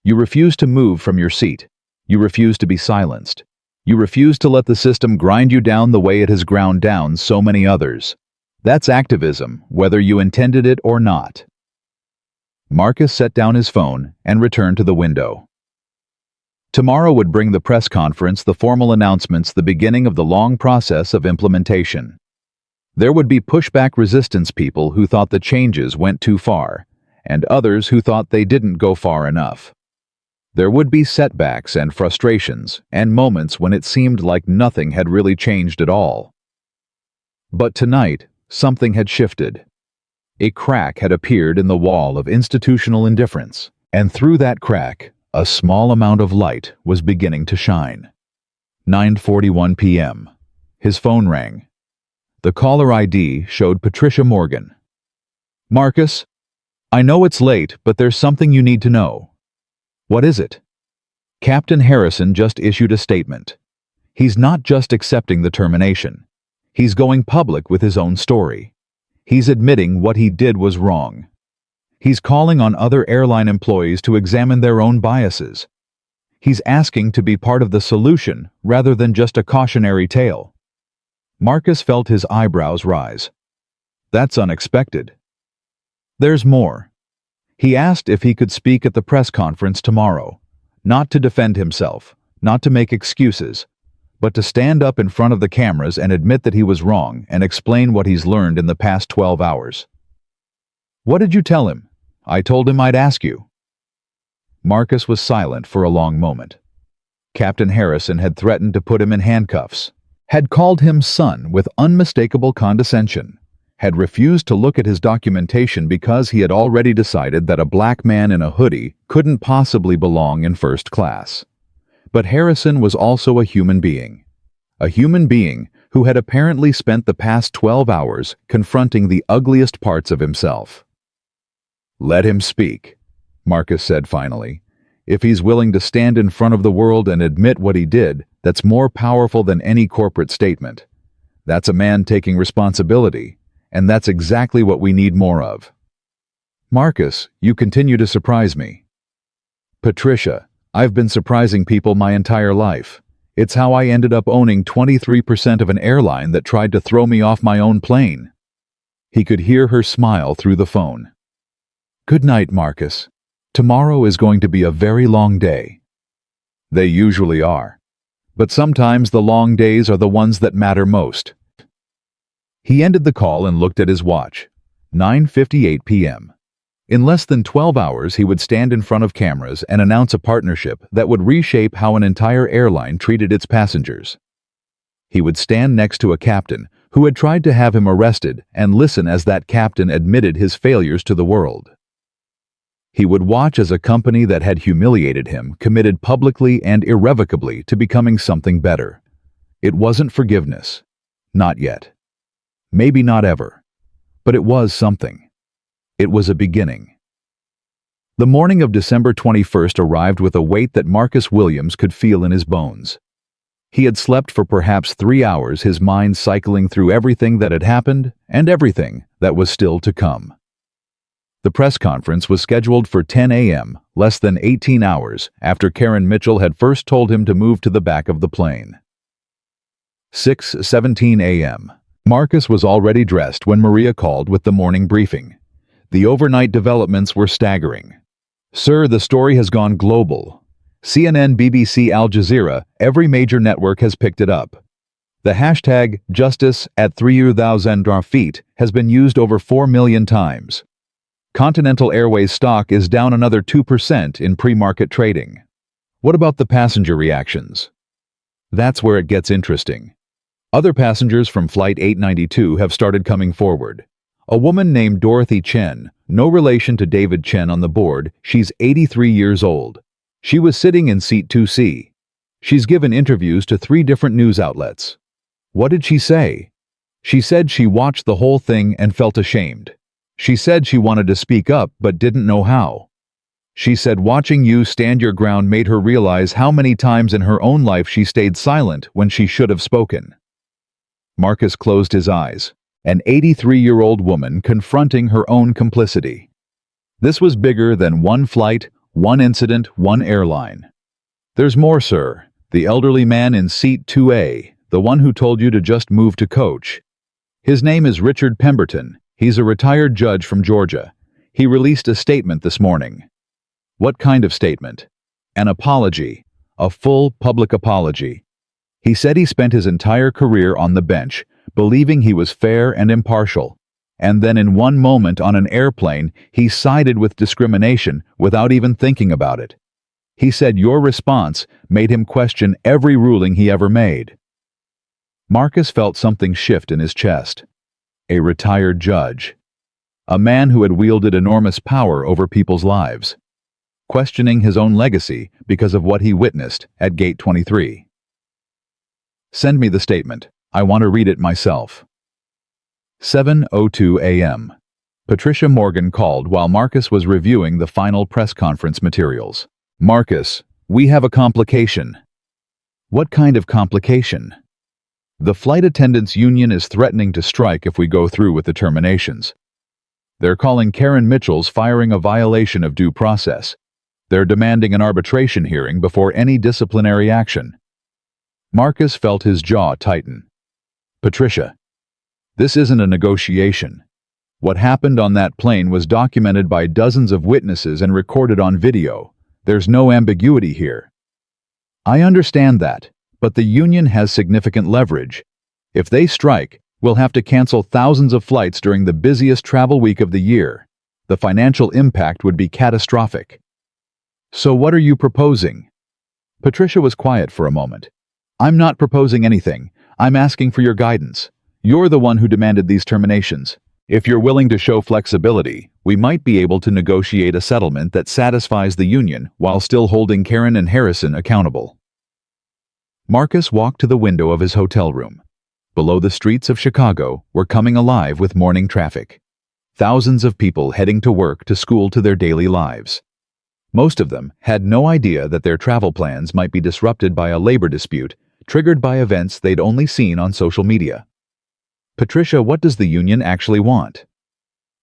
[SPEAKER 1] You refuse to move from your seat. You refuse to be silenced. You refuse to let the system grind you down the way it has ground down so many others. That's activism, whether you intended it or not. Marcus set down his phone and returned to the window. Tomorrow would bring the press conference, the formal announcements, the beginning of the long process of implementation. There would be pushback resistance people who thought the changes went too far, and others who thought they didn't go far enough. There would be setbacks and frustrations, and moments when it seemed like nothing had really changed at all. But tonight, something had shifted. A crack had appeared in the wall of institutional indifference, and through that crack, a small amount of light was beginning to shine. 9:41 p.m. His phone rang. The caller ID showed Patricia Morgan. Marcus, I know it's late, but there's something you need to know. What is it? Captain Harrison just issued a statement. He's not just accepting the termination. He's going public with his own story. He's admitting what he did was wrong. He's calling on other airline employees to examine their own biases. He's asking to be part of the solution rather than just a cautionary tale. Marcus felt his eyebrows rise. That's unexpected. There's more. He asked if he could speak at the press conference tomorrow, not to defend himself, not to make excuses, but to stand up in front of the cameras and admit that he was wrong and explain what he's learned in the past 12 hours. What did you tell him? I told him I'd ask you. Marcus was silent for a long moment. Captain Harrison had threatened to put him in handcuffs, had called him son with unmistakable condescension, had refused to look at his documentation because he had already decided that a black man in a hoodie couldn't possibly belong in first class. But Harrison was also a human being who had apparently spent the past 12 hours confronting the ugliest parts of himself. "Let him speak," Marcus said finally. "If he's willing to stand in front of the world and admit what he did, that's more powerful than any corporate statement. That's a man taking responsibility, and that's exactly what we need more of." "Marcus, you continue to surprise me." "Patricia, I've been surprising people my entire life. It's how I ended up owning 23% of an airline that tried to throw me off my own plane." He could hear her smile through the phone. "Good night, Marcus. Tomorrow is going to be a very long day." They usually are. But sometimes the long days are the ones that matter most. He ended the call and looked at his watch. 9:58 p.m. In less than 12 hours, he would stand in front of cameras and announce a partnership that would reshape how an entire airline treated its passengers. He would stand next to a captain who had tried to have him arrested and listen as that captain admitted his failures to the world. He would watch as a company that had humiliated him committed publicly and irrevocably to becoming something better. It wasn't forgiveness. Not yet. Maybe not ever. But it was something. It was a beginning. The morning of December 21st arrived with a weight that Marcus Williams could feel in his bones. He had slept for perhaps 3 hours, his mind cycling through everything that had happened and everything that was still to come. The press conference was scheduled for 10 a.m., less than 18 hours after Karen Mitchell had first told him to move to the back of the plane. 6:17 a.m. Marcus was already dressed when Maria called with the morning briefing. The overnight developments were staggering. "Sir, the story has gone global. CNN, BBC, Al Jazeera, every major network has picked it up. The hashtag #justice@3000 has been used over 4 million times. Continental Airways stock is down another 2% in pre-market trading." What about the passenger reactions? That's where it gets interesting. Other passengers from Flight 892 have started coming forward. A woman named Dorothy Chen, no relation to David Chen on the board, she's 83 years old. She was sitting in seat 2C. She's given interviews to 3 different news outlets. What did she say? She said she watched the whole thing and felt ashamed. She said she wanted to speak up but didn't know how. She said watching you stand your ground made her realize how many times in her own life she stayed silent when she should have spoken. Marcus closed his eyes. An 83-year-old woman confronting her own complicity. This was bigger than one flight, one incident, one airline. "There's more, sir. The elderly man in seat 2A, the one who told you to just move to coach. His name is Richard Pemberton. He's a retired judge from Georgia. He released a statement this morning." What kind of statement? An apology. A full public apology. He said he spent his entire career on the bench, believing he was fair and impartial, and then in one moment on an airplane he sided with discrimination without even thinking about it. He said your response made him question every ruling he ever made. Marcus felt something shift in his chest. A retired judge. A man who had wielded enormous power over people's lives. Questioning his own legacy because of what he witnessed at Gate 23. "Send me the statement. I want to read it myself." 7:02 a.m. Patricia Morgan called while Marcus was reviewing the final press conference materials. "Marcus, we have a complication." "What kind of complication?" "The flight attendants union is threatening to strike if we go through with the terminations. They're calling Karen Mitchell's firing a violation of due process. They're demanding an arbitration hearing before any disciplinary action." Marcus felt his jaw tighten. "Patricia, this isn't a negotiation. What happened on that plane was documented by dozens of witnesses and recorded on video. There's no ambiguity here." "I understand that, but the union has significant leverage. If they strike, we'll have to cancel thousands of flights during the busiest travel week of the year. The financial impact would be catastrophic." "So what are you proposing?" Patricia was quiet for a moment. I'm not proposing anything. I'm asking for your guidance. You're the one who demanded these terminations. If you're willing to show flexibility, we might be able to negotiate a settlement that satisfies the union while still holding Karen and Harrison accountable. Marcus walked to the window of his hotel room. Below, the streets of Chicago were coming alive with morning traffic. Thousands of people heading to work, to school, to their daily lives. Most of them had no idea that their travel plans might be disrupted by a labor dispute triggered by events they'd only seen on social media. Patricia, what does the union actually want?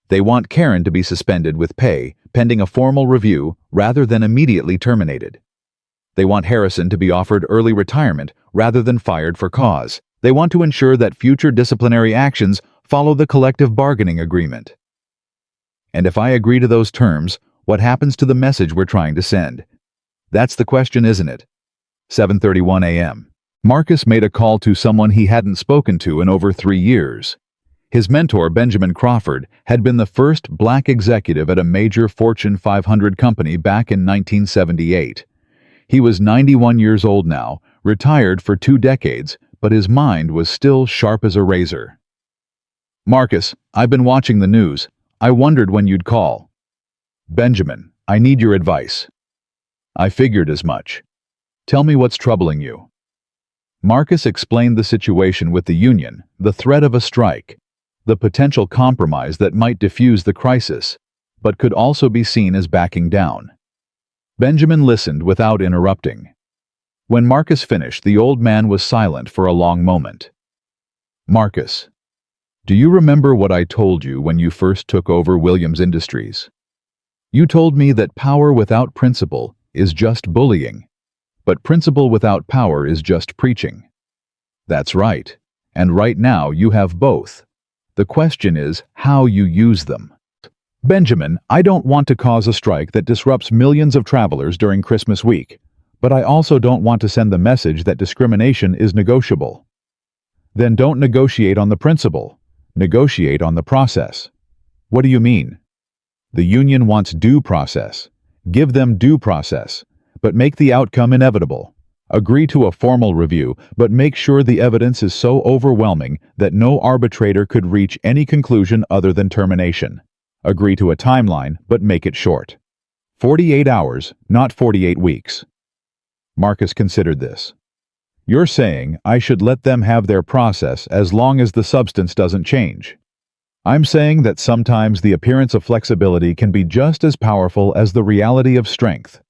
[SPEAKER 1] They want Karen to be suspended with pay pending a formal review rather than immediately terminated. They want Harrison to be offered early retirement rather than fired for cause. They want to ensure that future disciplinary actions follow the collective bargaining agreement. And if I agree to those terms, what happens to the message we're trying to send? That's the question, isn't it? 7:31 a.m. Marcus made a call to someone he hadn't spoken to in over 3 years. His mentor, Benjamin Crawford, had been the first black executive at a major Fortune 500 company back in 1978. He was 91 years old now, retired for 2 decades, but his mind was still sharp as a razor. Marcus, I've been watching the news. I wondered when you'd call. Benjamin, I need your advice. I figured as much. Tell me what's troubling you. Marcus explained the situation with the union, the threat of a strike, the potential compromise that might diffuse the crisis, but could also be seen as backing down. Benjamin listened without interrupting. When Marcus finished, the old man was silent for a long moment. Marcus, do you remember what I told you when you first took over Williams Industries? You told me that power without principle is just bullying, but principle without power is just preaching. That's right, and right now you have both. The question is how you use them. Benjamin, I don't want to cause a strike that disrupts millions of travelers during Christmas week, but I also don't want to send the message that discrimination is negotiable. Then don't negotiate on the principle. Negotiate on the process. What do you mean? The union wants due process. Give them due process, but make the outcome inevitable. Agree to a formal review, but make sure the evidence is so overwhelming that no arbitrator could reach any conclusion other than termination. Agree to a timeline, but make it short. 48 hours, not 48 weeks. Marcus considered this. You're saying I should let them have their process as long as the substance doesn't change. I'm saying that sometimes the appearance of flexibility can be just as powerful as the reality of strength.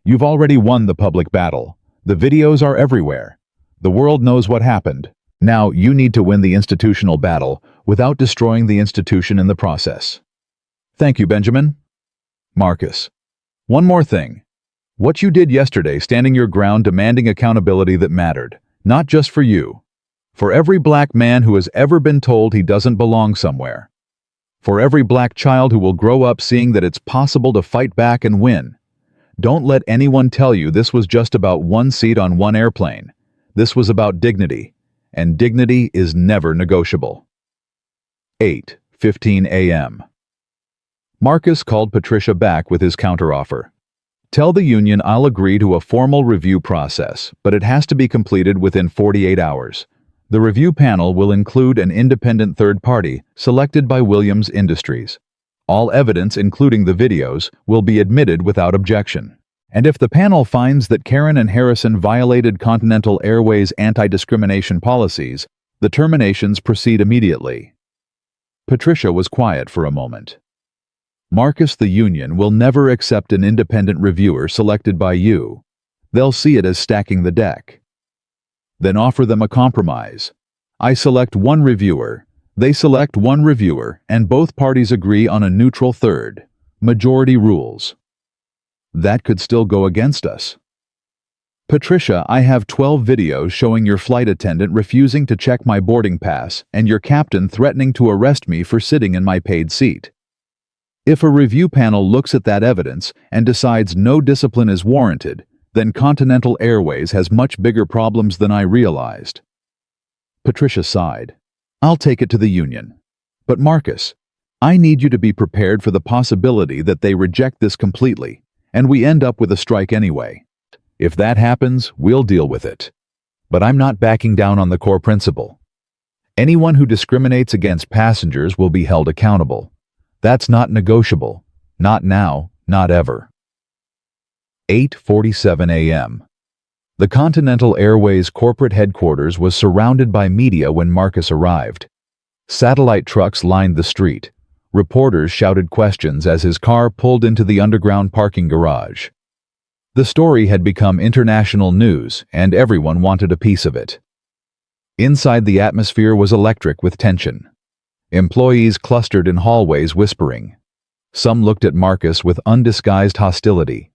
[SPEAKER 1] You've already won the public battle. The videos are everywhere. The world knows what happened. Now you need to win the institutional battle without destroying the institution in the process. Thank you, Benjamin. Marcus, one more thing. What you did yesterday, standing your ground, demanding accountability that mattered, not just for you. For every black man who has ever been told he doesn't belong somewhere. For every black child who will grow up seeing that it's possible to fight back and win. Don't let anyone tell you this was just about one seat on one airplane. This was about dignity, and dignity is never negotiable. 8:15 a.m. Marcus called Patricia back with his counteroffer. Tell the union I'll agree to a formal review process, but it has to be completed within 48 hours. The review panel will include an independent third party selected by Williams Industries. All evidence, including the videos, will be admitted without objection. And if the panel finds that Karen and Harrison violated Continental Airways' anti-discrimination policies, the terminations proceed immediately. Patricia was quiet for a moment. Marcus, the union will never accept an independent reviewer selected by you. They'll see it as stacking the deck. Then offer them a compromise. I select one reviewer, they select one reviewer, and both parties agree on a neutral third. Majority rules. That could still go against us. Patricia, I have 12 videos showing your flight attendant refusing to check my boarding pass and your captain threatening to arrest me for sitting in my paid seat. If a review panel looks at that evidence and decides no discipline is warranted, then Continental Airways has much bigger problems than I realized. Patricia sighed. I'll take it to the union. But Marcus, I need you to be prepared for the possibility that they reject this completely, and we end up with a strike anyway. If that happens, we'll deal with it. But I'm not backing down on the core principle. Anyone who discriminates against passengers will be held accountable. That's not negotiable. Not now, not ever. 8:47 a.m. The Continental Airways corporate headquarters was surrounded by media when Marcus arrived. Satellite trucks lined the street. Reporters shouted questions as his car pulled into the underground parking garage. The story had become international news, and everyone wanted a piece of it. Inside, the atmosphere was electric with tension. Employees clustered in hallways whispering. Some looked at Marcus with undisguised hostility.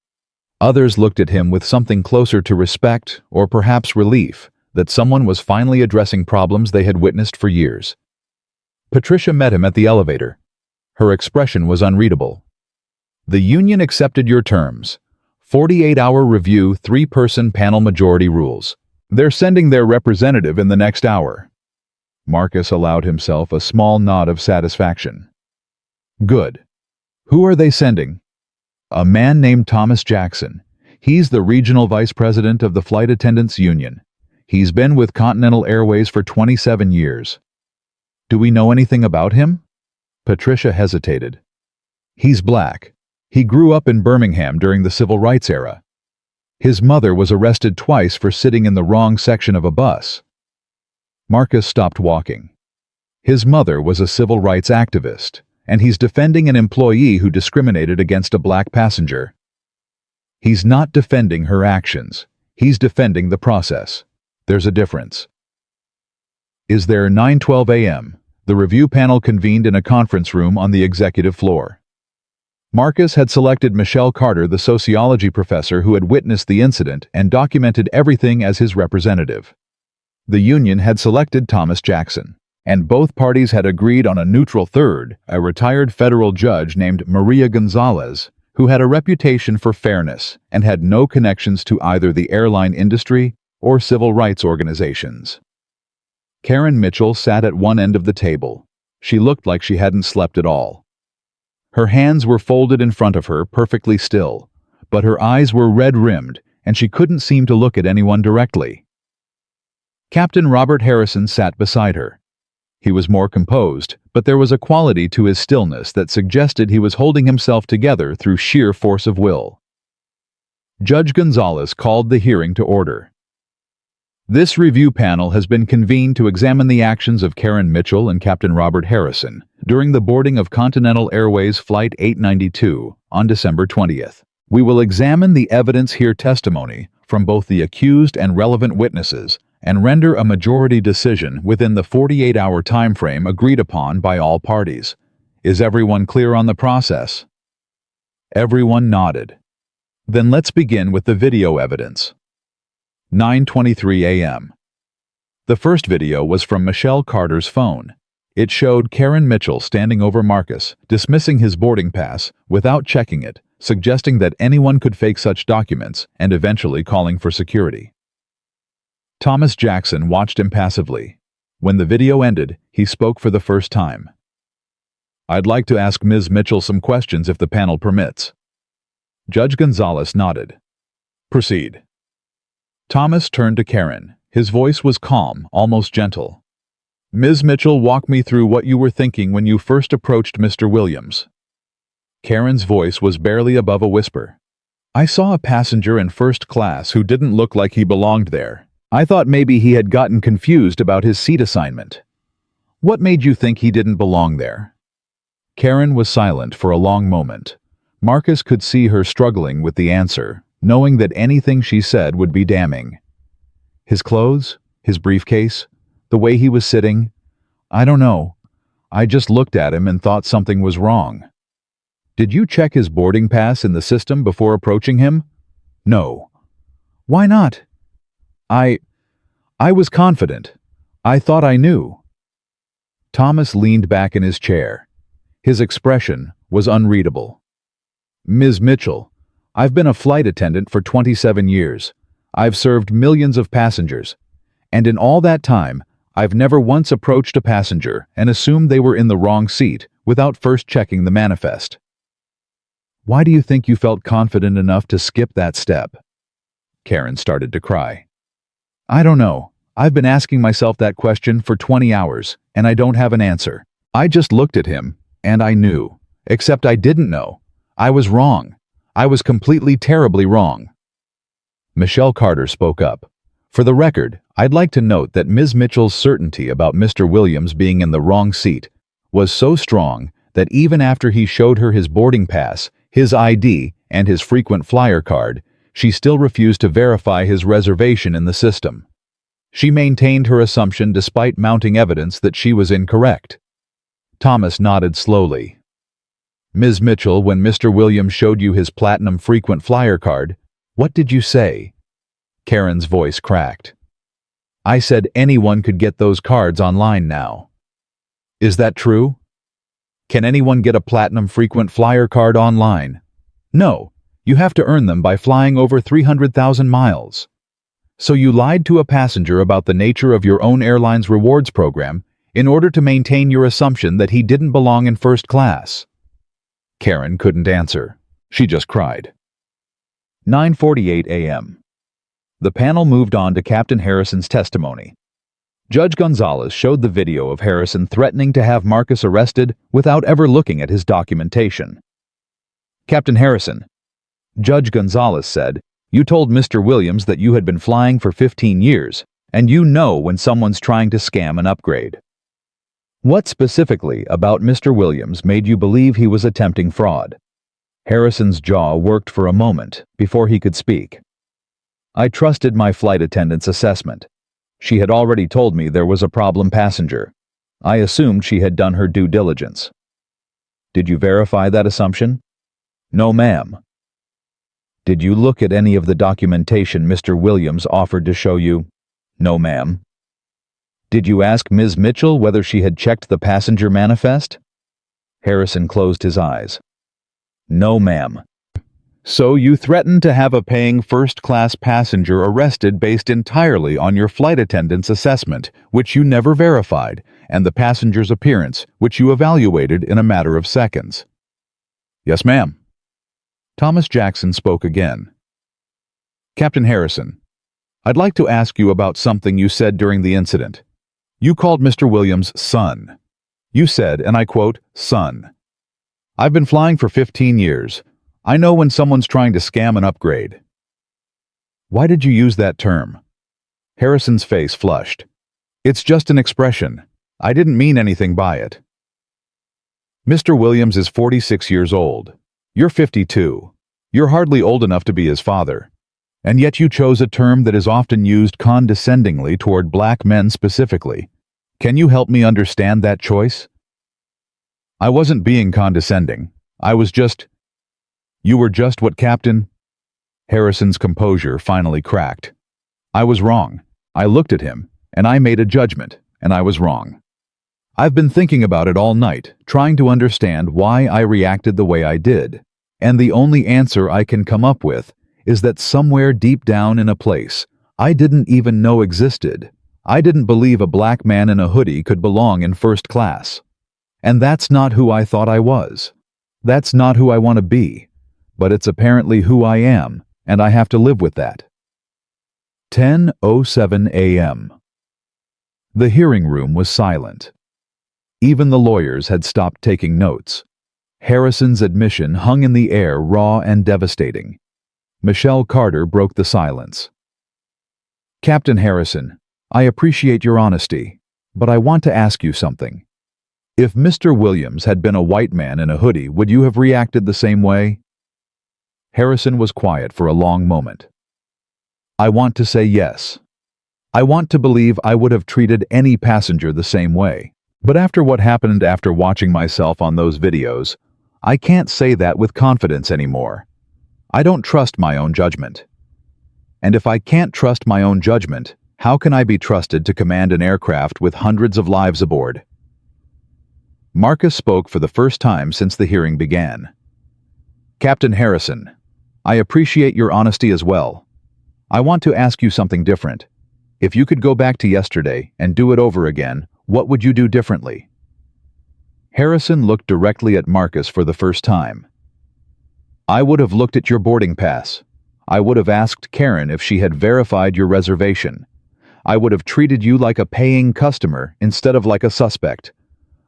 [SPEAKER 1] Others looked at him with something closer to respect or perhaps relief that someone was finally addressing problems they had witnessed for years. Patricia met him at the elevator. Her expression was unreadable. "The union accepted your terms. 48-hour review, 3-person panel majority rules. They're sending their representative in the next hour." Marcus allowed himself a small nod of satisfaction. "Good. Who are they sending?" "A man named Thomas Jackson. He's the regional vice president of the Flight Attendants Union. He's been with Continental Airways for 27 years. "Do we know anything about him?" Patricia hesitated. "He's black. He grew up in Birmingham during the civil rights era. His mother was arrested twice for sitting in the wrong section of a bus." Marcus stopped walking. His mother was a civil rights activist, and he's defending an employee who discriminated against a black passenger. He's not defending her actions. He's defending the process. There's a difference. Is there 9:12 a.m. The review panel convened in a conference room on the executive floor. Marcus had selected Michelle Carter, the sociology professor who had witnessed the incident and documented everything, as his representative. The union had selected Thomas Jackson, and both parties had agreed on a neutral third, a retired federal judge named Maria Gonzalez, who had a reputation for fairness and had no connections to either the airline industry or civil rights organizations. Karen Mitchell sat at one end of the table. She looked like she hadn't slept at all. Her hands were folded in front of her, perfectly still, but her eyes were red-rimmed, and she couldn't seem to look at anyone directly. Captain Robert Harrison sat beside her. He was more composed, but there was a quality to his stillness that suggested he was holding himself together through sheer force of will. Judge Gonzalez called the hearing to order. This review panel has been convened to examine the actions of Karen Mitchell and Captain Robert Harrison during the boarding of Continental Airways Flight 892 on December 20th. We will examine the evidence here, testimony from both the accused and relevant witnesses, and render a majority decision within the 48-hour time frame agreed upon by all parties. Is everyone clear on the process? Everyone nodded. Then let's begin with the video evidence. 9:23 a.m. The first video was from Michelle Carter's phone. It showed Karen Mitchell standing over Marcus, dismissing his boarding pass without checking it, suggesting that anyone could fake such documents, and eventually calling for security. Thomas Jackson watched impassively. When the video ended, he spoke for the first time. "I'd like to ask Ms. Mitchell some questions if the panel permits." Judge Gonzalez nodded. "Proceed." Thomas turned to Karen. His voice was calm, almost gentle. "Ms. Mitchell, walk me through what you were thinking when you first approached Mr. Williams." Karen's voice was barely above a whisper. "I saw a passenger in first class who didn't look like he belonged there. I thought maybe he had gotten confused about his seat assignment." "What made you think he didn't belong there?" Karen was silent for a long moment. Marcus could see her struggling with the answer, knowing that anything she said would be damning. His clothes, his briefcase, the way he was sitting. "I don't know. I just looked at him and thought something was wrong." "Did you check his boarding pass in the system before approaching him?" "No." "Why not?" I was confident. I thought I knew." Thomas leaned back in his chair. His expression was unreadable. "Ms. Mitchell, I've been a flight attendant for 27 years. I've served millions of passengers. And in all that time, I've never once approached a passenger and assumed they were in the wrong seat without first checking the manifest." "Why do you think you felt confident enough to skip that step?" Karen started to cry. I don't know. I've been asking myself that question for 20 hours, and I don't have an answer. I just looked at him, and I knew. Except I didn't know. I was wrong. I was completely terribly wrong. Michelle Carter spoke up. For the record, I'd like to note that Ms. Mitchell's certainty about Mr. Williams being in the wrong seat was so strong that even after he showed her his boarding pass, his ID, and his frequent flyer card, she still refused to verify his reservation in the system. She maintained her assumption despite mounting evidence that she was incorrect. Thomas nodded slowly. Ms. Mitchell, when Mr. Williams showed you his platinum frequent flyer card, what did you say? Karen's voice cracked. I said anyone could get those cards online now. Is that true? Can anyone get a platinum frequent flyer card online? No, you have to earn them by flying over 300,000 miles. So you lied to a passenger about the nature of your own airline's rewards program in order to maintain your assumption that he didn't belong in first class. Karen couldn't answer. She just cried. 9:48 a.m. The panel moved on to Captain Harrison's testimony. Judge Gonzalez showed the video of Harrison threatening to have Marcus arrested without ever looking at his documentation. Captain Harrison, Judge Gonzalez said, you told Mr. Williams that you had been flying for 15 years, and you know when someone's trying to scam an upgrade. What specifically about Mr. Williams made you believe he was attempting fraud? Harrison's jaw worked for a moment before he could speak. I trusted my flight attendant's assessment. She had already told me there was a problem passenger. I assumed she had done her due diligence. Did you verify that assumption? No, ma'am. Did you look at any of the documentation Mr. Williams offered to show you? No, ma'am. Did you ask Ms. Mitchell whether she had checked the passenger manifest? Harrison closed his eyes. No, ma'am. So you threatened to have a paying first-class passenger arrested based entirely on your flight attendant's assessment, which you never verified, and the passenger's appearance, which you evaluated in a matter of seconds. Yes, ma'am. Thomas Jackson spoke again. Captain Harrison, I'd like to ask you about something you said during the incident. You called Mr. Williams son. You said, and I quote, son. I've been flying for 15 years. I know when someone's trying to scam an upgrade. Why did you use that term? Harrison's face flushed. It's just an expression. I didn't mean anything by it. Mr. Williams is 46 years old. You're 52. You're hardly old enough to be his father. And yet you chose a term that is often used condescendingly toward black men specifically. Can you help me understand that choice? I wasn't being condescending. I was just... You were just what Captain... Harrison's composure finally cracked. I was wrong. I looked at him, and I made a judgment, and I was wrong. I've been thinking about it all night, trying to understand why I reacted the way I did, and the only answer I can come up with is that somewhere deep down in a place I didn't even know existed, I didn't believe a black man in a hoodie could belong in first class. And that's not who I thought I was. That's not who I want to be. But it's apparently who I am, and I have to live with that. 10:07 a.m. The hearing room was silent. Even the lawyers had stopped taking notes. Harrison's admission hung in the air, raw and devastating. Michelle Carter broke the silence. Captain Harrison, I appreciate your honesty, but I want to ask you something. If Mr. Williams had been a white man in a hoodie, would you have reacted the same way? Harrison was quiet for a long moment. I want to say yes. I want to believe I would have treated any passenger the same way. But after what happened after watching myself on those videos, I can't say that with confidence anymore. I don't trust my own judgment. And if I can't trust my own judgment, how can I be trusted to command an aircraft with hundreds of lives aboard? Marcus spoke for the first time since the hearing began. Captain Harrison, I appreciate your honesty as well. I want to ask you something different. If you could go back to yesterday and do it over again, what would you do differently? Harrison looked directly at Marcus for the first time. I would have looked at your boarding pass. I would have asked Karen if she had verified your reservation. I would have treated you like a paying customer instead of like a suspect.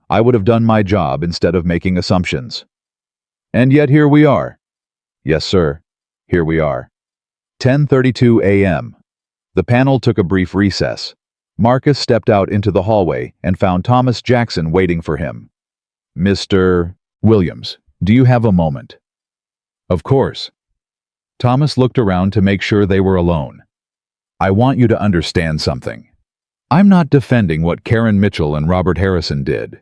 [SPEAKER 1] I would have done my job instead of making assumptions. And yet here we are. Yes, sir. Here we are. 10:32 a.m. The panel took a brief recess. Marcus stepped out into the hallway and found Thomas Jackson waiting for him. Mr. Williams, do you have a moment? Of course. Thomas looked around to make sure they were alone. I want you to understand something. I'm not defending what Karen Mitchell and Robert Harrison did.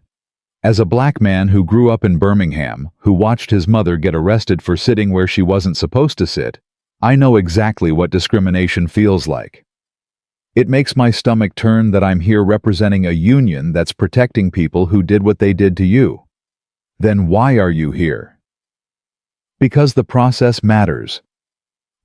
[SPEAKER 1] As a black man who grew up in Birmingham, who watched his mother get arrested for sitting where she wasn't supposed to sit, I know exactly what discrimination feels like. It makes my stomach turn that I'm here representing a union that's protecting people who did what they did to you. Then why are you here? Because the process matters.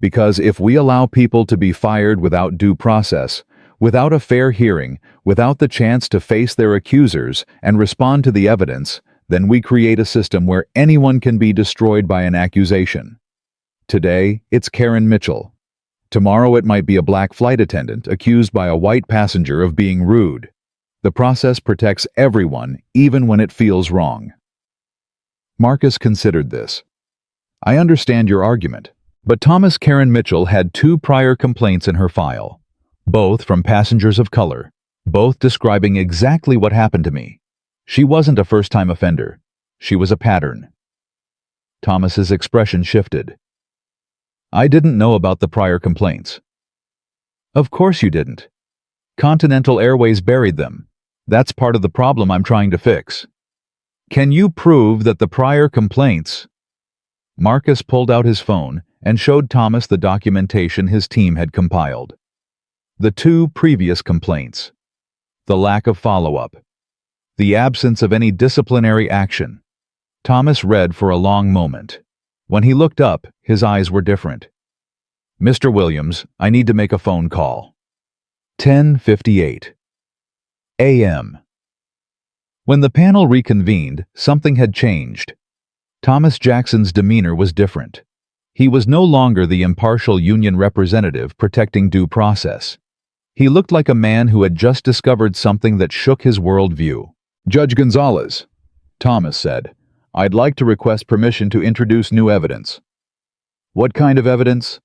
[SPEAKER 1] Because if we allow people to be fired without due process, without a fair hearing, without the chance to face their accusers and respond to the evidence, then we create a system where anyone can be destroyed by an accusation. Today, it's Karen Mitchell. Tomorrow it might be a black flight attendant accused by a white passenger of being rude. The process protects everyone, even when it feels wrong. Marcus considered this. I understand your argument, but Karen Mitchell had 2 prior complaints in her file, both from passengers of color, both describing exactly what happened to me. She wasn't a first-time offender. She was a pattern. Thomas's expression shifted. I didn't know about the prior complaints. Of course you didn't. Continental Airways buried them. That's part of the problem I'm trying to fix. Can you prove that the prior complaints... Marcus pulled out his phone and showed Thomas the documentation his team had compiled. The 2 previous complaints. The lack of follow-up. The absence of any disciplinary action. Thomas read for a long moment. When he looked up, his eyes were different. Mr. Williams, I need to make a phone call. 10:58 a.m. When the panel reconvened, something had changed. Thomas Jackson's demeanor was different. He was no longer the impartial union representative protecting due process. He looked like a man who had just discovered something that shook his worldview. Judge Gonzalez, Thomas said, I'd like to request permission to introduce new evidence. What kind of evidence?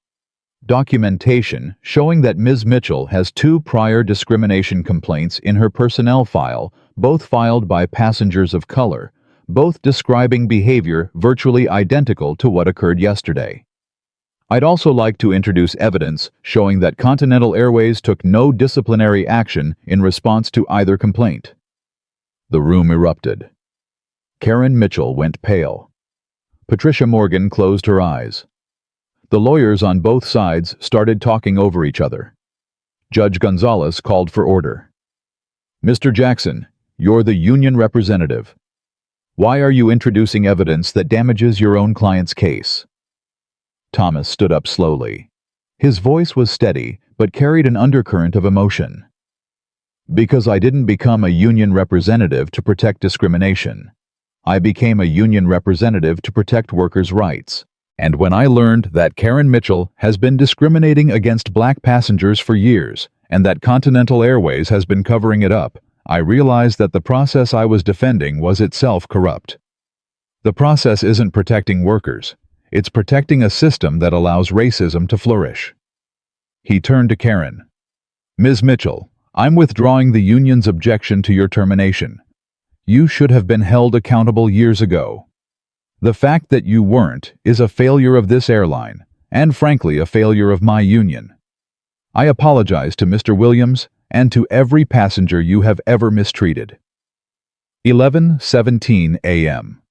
[SPEAKER 1] Documentation showing that Ms. Mitchell has 2 prior discrimination complaints in her personnel file, both filed by passengers of color, both describing behavior virtually identical to what occurred yesterday. I'd also like to introduce evidence showing that Continental Airways took no disciplinary action in response to either complaint. The room erupted. Karen Mitchell went pale. Patricia Morgan closed her eyes. The lawyers on both sides started talking over each other. Judge Gonzalez called for order. Mr. Jackson, you're the union representative. Why are you introducing evidence that damages your own client's case? Thomas stood up slowly. His voice was steady, but carried an undercurrent of emotion. Because I didn't become a union representative to protect discrimination. I became a union representative to protect workers' rights. And when I learned that Karen Mitchell has been discriminating against black passengers for years, and that Continental Airways has been covering it up, I realized that the process I was defending was itself corrupt. The process isn't protecting workers. It's protecting a system that allows racism to flourish. He turned to Karen. Ms. Mitchell, I'm withdrawing the union's objection to your termination. You should have been held accountable years ago. The fact that you weren't is a failure of this airline, and frankly a failure of my union. I apologize to Mr. Williams and to every passenger you have ever mistreated. 11:17 a.m.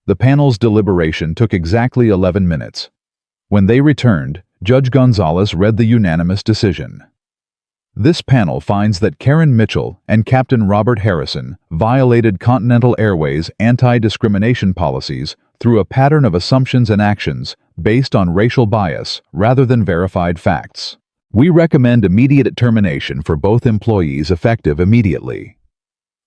[SPEAKER 1] The panel's deliberation took exactly 11 minutes. When they returned, Judge Gonzalez read the unanimous decision. This panel finds that Karen Mitchell and Captain Robert Harrison violated Continental Airways' anti-discrimination policies through a pattern of assumptions and actions based on racial bias rather than verified facts. We recommend immediate termination for both employees effective immediately.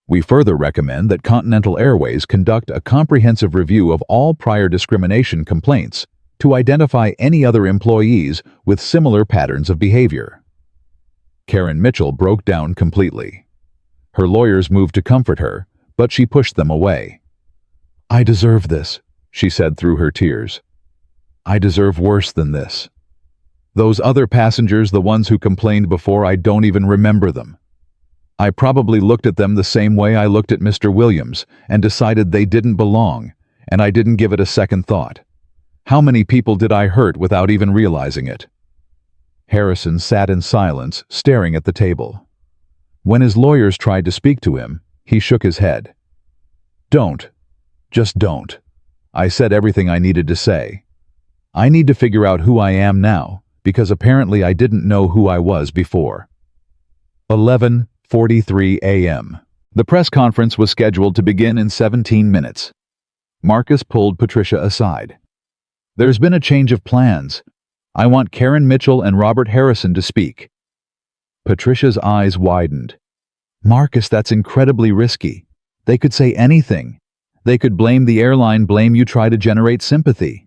[SPEAKER 1] We further recommend that Continental Airways conduct a comprehensive review of all prior discrimination complaints to identify any other employees with similar patterns of behavior. Karen Mitchell broke down completely. Her lawyers moved to comfort her, but she pushed them away. "I deserve this," she said through her tears. "I deserve worse than this. Those other passengers, the ones who complained before, I don't even remember them. I probably looked at them the same way I looked at Mr. Williams and decided they didn't belong, and I didn't give it a second thought. How many people did I hurt without even realizing it?" Harrison sat in silence, staring at the table. When his lawyers tried to speak to him, he shook his head. "Don't. Just don't. I said everything I needed to say. I need to figure out who I am now, because apparently I didn't know who I was before." 11:43 a.m. The press conference was scheduled to begin in 17 minutes. Marcus pulled Patricia aside. "There's been a change of plans. I want Karen Mitchell and Robert Harrison to speak." Patricia's eyes widened. "Marcus, that's incredibly risky. They could say anything. They could blame the airline, blame you, try to generate sympathy.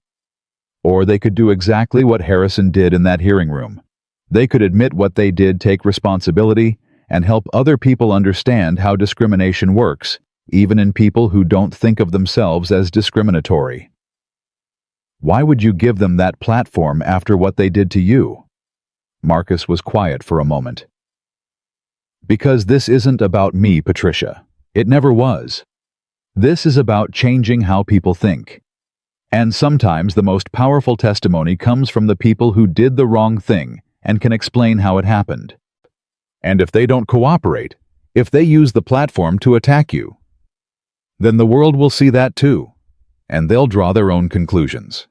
[SPEAKER 1] Or they could do exactly what Harrison did in that hearing room. They could admit what they did, take responsibility, and help other people understand how discrimination works, even in people who don't think of themselves as discriminatory." "Why would you give them that platform after what they did to you?" Marcus was quiet for a moment. "Because this isn't about me, Patricia. It never was. This is about changing how people think. And sometimes the most powerful testimony comes from the people who did the wrong thing and can explain how it happened. And if they don't cooperate, if they use the platform to attack you, then the world will see that too, and they'll draw their own conclusions."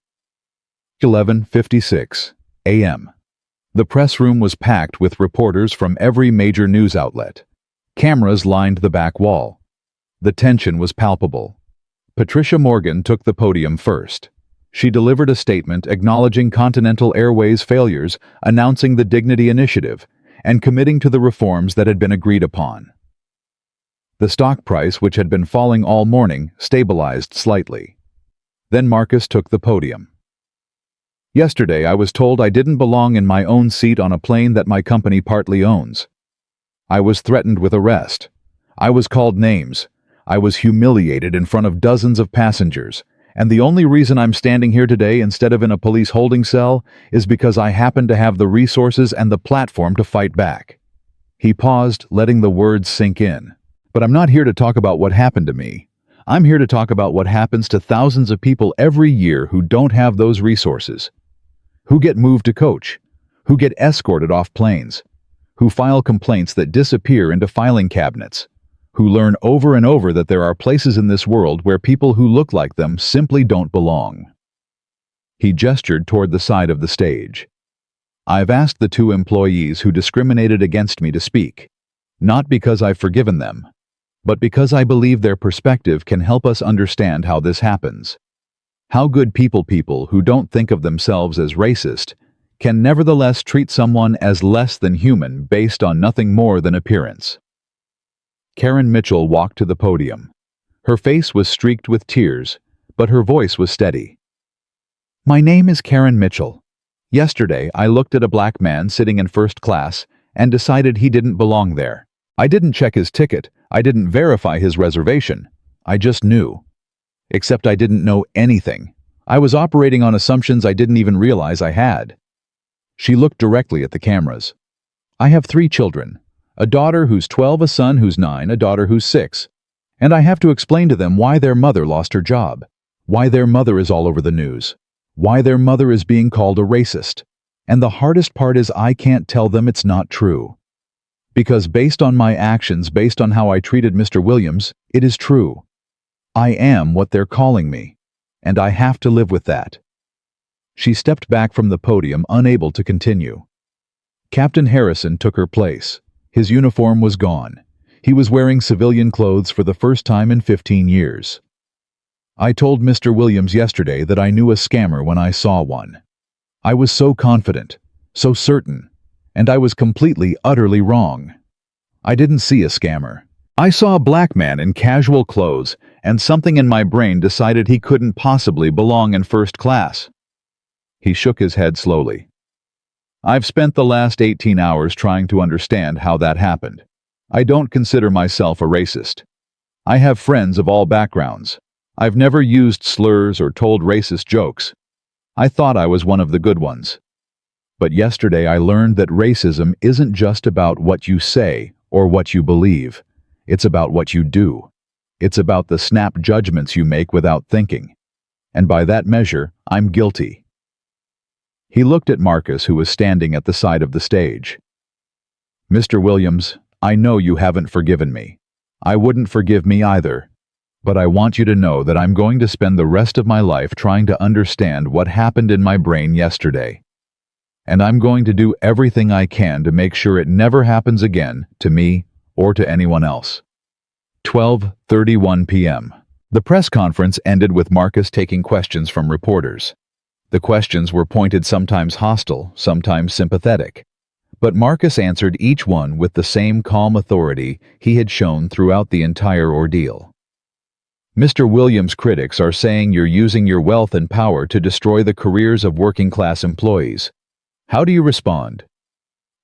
[SPEAKER 1] 11:56 a.m. The press room was packed with reporters from every major news outlet. Cameras lined the back wall. The tension was palpable. Patricia Morgan took the podium first. She delivered a statement acknowledging Continental Airways' failures, announcing the Dignity Initiative, and committing to the reforms that had been agreed upon. The stock price, which had been falling all morning, stabilized slightly. Then Marcus took the podium. "Yesterday I was told I didn't belong in my own seat on a plane that my company partly owns. I was threatened with arrest. I was called names. I was humiliated in front of dozens of passengers, and the only reason I'm standing here today instead of in a police holding cell is because I happen to have the resources and the platform to fight back." He paused, letting the words sink in. "But I'm not here to talk about what happened to me. I'm here to talk about what happens to thousands of people every year who don't have those resources, who get moved to coach, who get escorted off planes, who file complaints that disappear into filing cabinets, who learn over and over that there are places in this world where people who look like them simply don't belong." He gestured toward the side of the stage. "I've asked the 2 employees who discriminated against me to speak, not because I've forgiven them, but because I believe their perspective can help us understand how this happens. How good people who don't think of themselves as racist can nevertheless treat someone as less than human based on nothing more than appearance." Karen Mitchell walked to the podium. Her face was streaked with tears, but her voice was steady. "My name is Karen Mitchell. Yesterday, I looked at a black man sitting in first class and decided he didn't belong there. I didn't check his ticket. I didn't verify his reservation. I just knew. Except I didn't know anything. I was operating on assumptions I didn't even realize I had." She looked directly at the cameras. "I have 3 children. A daughter who's 12, a son who's 9, a daughter who's 6. And I have to explain to them why their mother lost her job, why their mother is all over the news, why their mother is being called a racist. And the hardest part is I can't tell them it's not true. Because based on my actions, based on how I treated Mr. Williams, it is true. I am what they're calling me, and I have to live with that." She stepped back from the podium, unable to continue. Captain Harrison took her place. His uniform was gone. He was wearing civilian clothes for the first time in 15 years. "I told Mr. Williams yesterday that I knew a scammer when I saw one. I was so confident, so certain, and I was completely, utterly wrong. I didn't see a scammer. I saw a black man in casual clothes, and something in my brain decided he couldn't possibly belong in first class. He shook his head slowly. I've spent the last 18 hours trying to understand how that happened. I don't consider myself a racist. I have friends of all backgrounds. I've never used slurs or told racist jokes. I thought I was one of the good ones. But yesterday I learned that racism isn't just about what you say or what you believe. It's about what you do. It's about the snap judgments you make without thinking. And by that measure, I'm guilty. He looked at Marcus, who was standing at the side of the stage. Mr. Williams, I know you haven't forgiven me. I wouldn't forgive me either. But I want you to know that I'm going to spend the rest of my life trying to understand what happened in my brain yesterday. And I'm going to do everything I can to make sure it never happens again to me or to anyone else. 12:31 p.m. The press conference ended with Marcus taking questions from reporters. The questions were pointed, sometimes hostile, sometimes sympathetic. But Marcus answered each one with the same calm authority he had shown throughout the entire ordeal. Mr. Williams' critics are saying you're using your wealth and power to destroy the careers of working-class employees. How do you respond?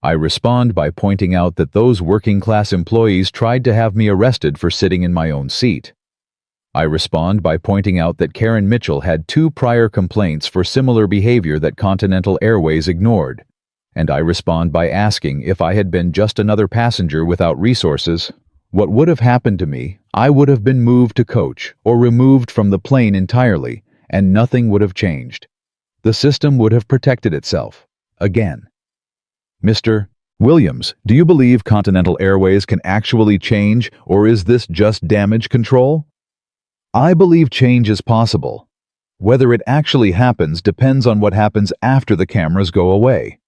[SPEAKER 1] I respond by pointing out that those working-class employees tried to have me arrested for sitting in my own seat. I respond by pointing out that Karen Mitchell had 2 prior complaints for similar behavior that Continental Airways ignored. And I respond by asking if I had been just another passenger without resources, what would have happened to me? I would have been moved to coach or removed from the plane entirely, and nothing would have changed. The system would have protected itself. Again. Mr. Williams, do you believe Continental Airways can actually change, or is this just damage control? I believe change is possible. Whether it actually happens depends on what happens after the cameras go away.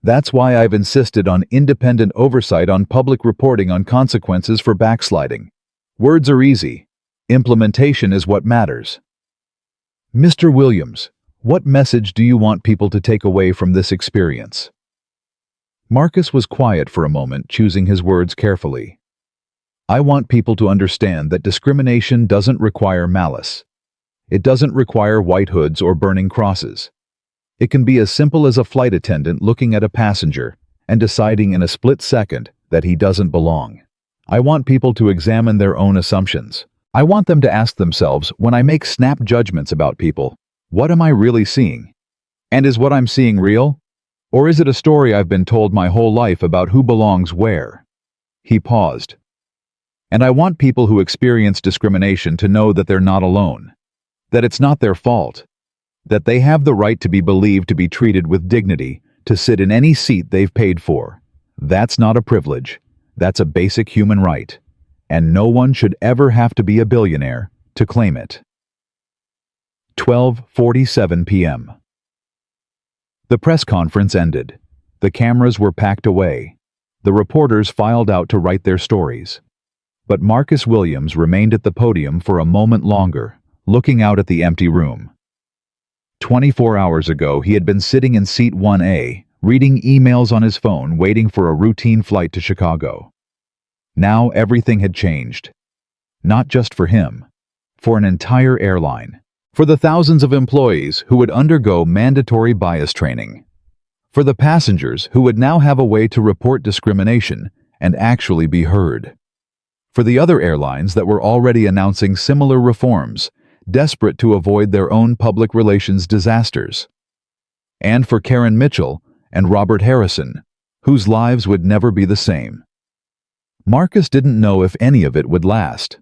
[SPEAKER 1] That's why I've insisted on independent oversight on public reporting on consequences for backsliding. Words are easy. Implementation is what matters. Mr. Williams, what message do you want people to take away from this experience? Marcus was quiet for a moment, choosing his words carefully. I want people to understand that discrimination doesn't require malice. It doesn't require white hoods or burning crosses. It can be as simple as a flight attendant looking at a passenger and deciding in a split second that he doesn't belong. I want people to examine their own assumptions. I want them to ask themselves, when I make snap judgments about people, what am I really seeing? And is what I'm seeing real? Or is it a story I've been told my whole life about who belongs where? He paused. And I want people who experience discrimination to know that they're not alone, that it's not their fault, that they have the right to be believed, to be treated with dignity, to sit in any seat they've paid for. That's not a privilege. That's a basic human right. And no one should ever have to be a billionaire to claim it. 12:47 p.m. The press conference ended. The cameras were packed away. The reporters filed out to write their stories. But Marcus Williams remained at the podium for a moment longer, looking out at the empty room. 24 hours ago, he had been sitting in seat 1A, reading emails on his phone, waiting for a routine flight to Chicago. Now everything had changed. Not just for him, for an entire airline. For the thousands of employees who would undergo mandatory bias training. For the passengers who would now have a way to report discrimination and actually be heard. For the other airlines that were already announcing similar reforms, desperate to avoid their own public relations disasters. And for Karen Mitchell and Robert Harrison, whose lives would never be the same. Marcus didn't know if any of it would last.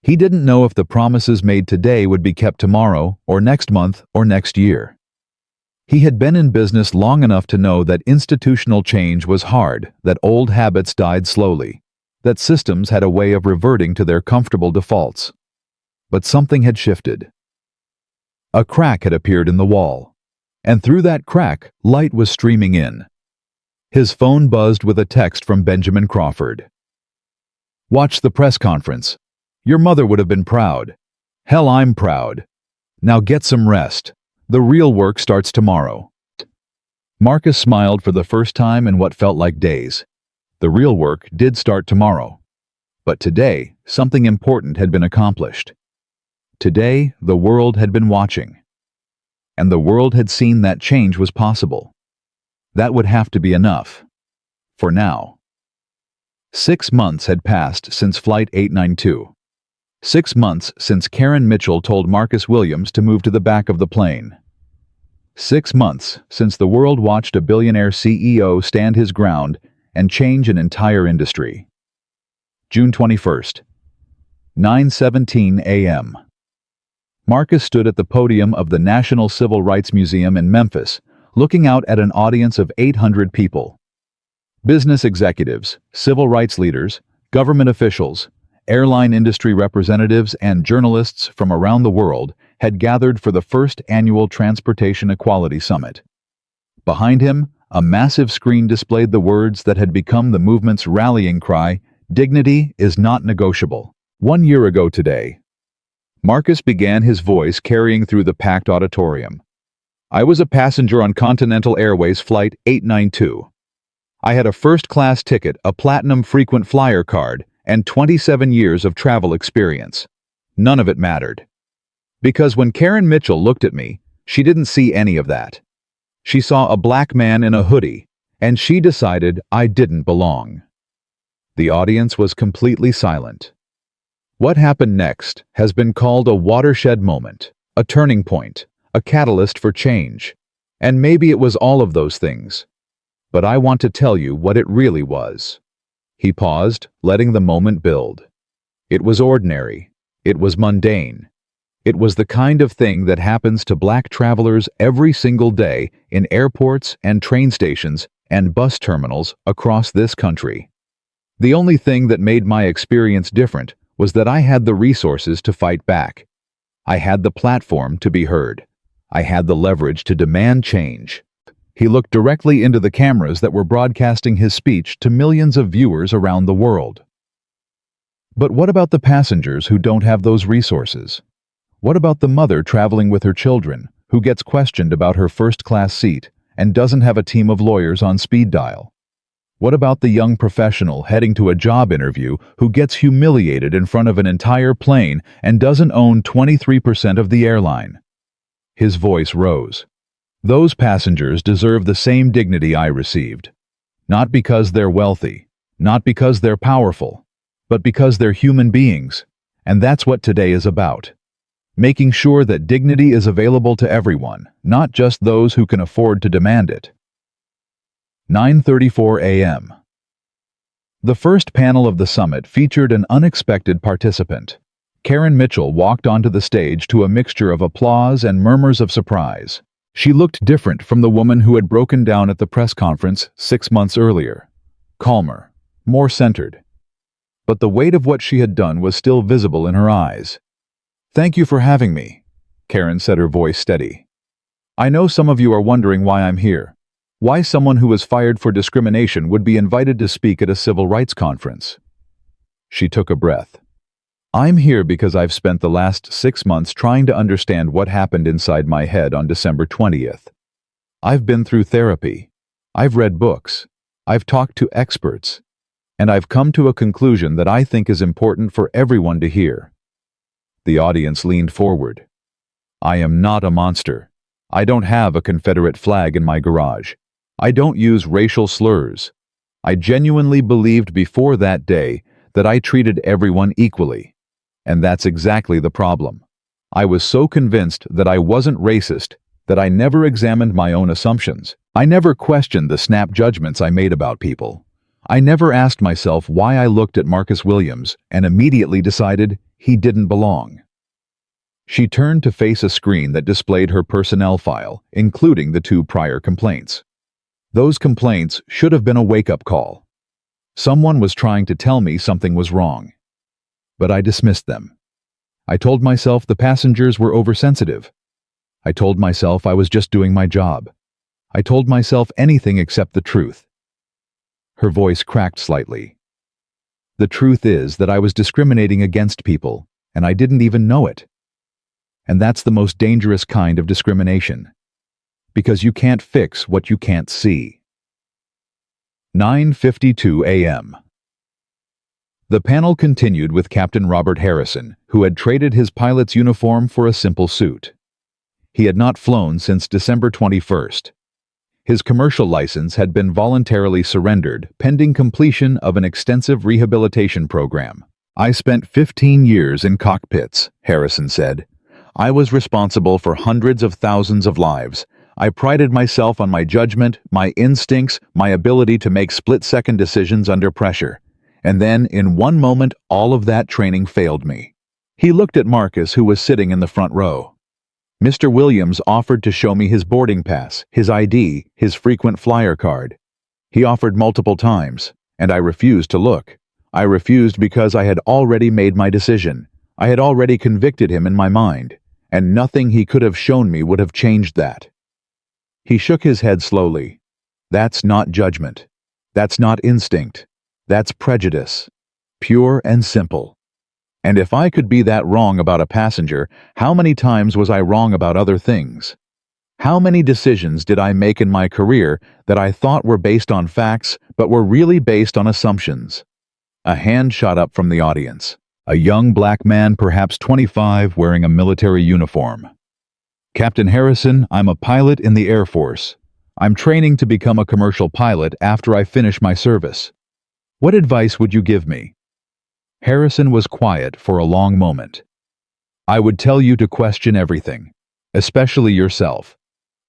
[SPEAKER 1] He didn't know if the promises made today would be kept tomorrow or next month or next year. He had been in business long enough to know that institutional change was hard, that old habits died slowly, that systems had a way of reverting to their comfortable defaults. But something had shifted. A crack had appeared in the wall, and through that crack, light was streaming in. His phone buzzed with a text from Benjamin Crawford. Watch the press conference. Your mother would have been proud. Hell, I'm proud. Now get some rest. The real work starts tomorrow. Marcus smiled for the first time in what felt like days. The real work did start tomorrow. But today, something important had been accomplished. Today, the world had been watching. and the world had seen that change was possible. That would have to be enough. For now. 6 months had passed since Flight 892. 6 months since Karen Mitchell told Marcus Williams to move to the back of the plane. 6 months since the world watched a billionaire CEO stand his ground and change an entire industry. June 21st, 9:17 a.m. Marcus stood at the podium of the National Civil Rights Museum in Memphis, looking out at an audience of 800 people. Business executives, civil rights leaders, government officials, airline industry representatives, and journalists from around the world had gathered for the first annual Transportation Equality Summit. Behind him, a massive screen displayed the words that had become the movement's rallying cry, "Dignity is not negotiable." 1 year ago today, Marcus began his voice carrying through the packed auditorium. "I was a passenger on Continental Airways Flight 892. I had a first-class ticket, a platinum frequent flyer card, and 27 years of travel experience. None of it mattered. Because when Karen Mitchell looked at me, she didn't see any of that. She saw a black man in a hoodie, and she decided I didn't belong." The audience was completely silent. What happened next has been called a watershed moment, a turning point, a catalyst for change. And maybe it was all of those things. But I want to tell you what it really was. He paused, letting the moment build. It was ordinary. It was mundane. It was the kind of thing that happens to black travelers every single day in airports and train stations and bus terminals across this country. The only thing that made my experience different was that I had the resources to fight back. I had the platform to be heard. I had the leverage to demand change. He looked directly into the cameras that were broadcasting his speech to millions of viewers around the world. But what about the passengers who don't have those resources? What about the mother traveling with her children, who gets questioned about her first-class seat and doesn't have a team of lawyers on speed dial? What about the young professional heading to a job interview who gets humiliated in front of an entire plane and doesn't own 23% of the airline? His voice rose. Those passengers deserve the same dignity I received. Not because they're wealthy, not because they're powerful, but because they're human beings. And that's what today is about. Making sure that dignity is available to everyone, not just those who can afford to demand it. 9:34 a.m. The first panel of the summit featured an unexpected participant. Karen Mitchell walked onto the stage to a mixture of applause and murmurs of surprise. She looked different from the woman who had broken down at the press conference 6 months earlier. Calmer, more centered. But the weight of what she had done was still visible in her eyes. "Thank you for having me," Karen said, her voice steady. "I know some of you are wondering why I'm here. Why someone who was fired for discrimination would be invited to speak at a civil rights conference." She took a breath. "I'm here because I've spent the last 6 months trying to understand what happened inside my head on December 20th. I've been through therapy. I've read books. I've talked to experts. And I've come to a conclusion that I think is important for everyone to hear." The audience leaned forward. "I am not a monster. I don't have a Confederate flag in my garage. I don't use racial slurs. I genuinely believed before that day that I treated everyone equally. And that's exactly the problem. I was so convinced that I wasn't racist that I never examined my own assumptions. I never questioned the snap judgments I made about people. I never asked myself why I looked at Marcus Williams and immediately decided he didn't belong." She turned to face a screen that displayed her personnel file, including the 2 prior complaints. Those complaints should have been a wake-up call. Someone was trying to tell me something was wrong. But I dismissed them. I told myself the passengers were oversensitive. I told myself I was just doing my job. I told myself anything except the truth. Her voice cracked slightly. The truth is that I was discriminating against people, and I didn't even know it. And that's the most dangerous kind of discrimination. Because you can't fix what you can't see. 9:52 a.m. The panel continued with Captain Robert Harrison, who had traded his pilot's uniform for a simple suit. He had not flown since December 21st. His commercial license had been voluntarily surrendered pending completion of an extensive rehabilitation program. "I spent 15 years in cockpits," Harrison said. "I was responsible for hundreds of thousands of lives. I prided myself on my judgment, my instincts, my ability to make split-second decisions under pressure. And then, in one moment, all of that training failed me." He looked at Marcus, who was sitting in the front row. Mr. Williams offered to show me his boarding pass, his ID, his frequent flyer card. He offered multiple times, and I refused to look. I refused because I had already made my decision. I had already convicted him in my mind, and nothing he could have shown me would have changed that. He shook his head slowly. "That's not judgment. That's not instinct. That's prejudice. Pure and simple. And if I could be that wrong about a passenger, how many times was I wrong about other things? How many decisions did I make in my career that I thought were based on facts, but were really based on assumptions?" A hand shot up from the audience. A young black man, perhaps 25, wearing a military uniform. "Captain Harrison, I'm a pilot in the Air Force. I'm training to become a commercial pilot after I finish my service. What advice would you give me?" Harrison was quiet for a long moment. "I would tell you to question everything, especially yourself.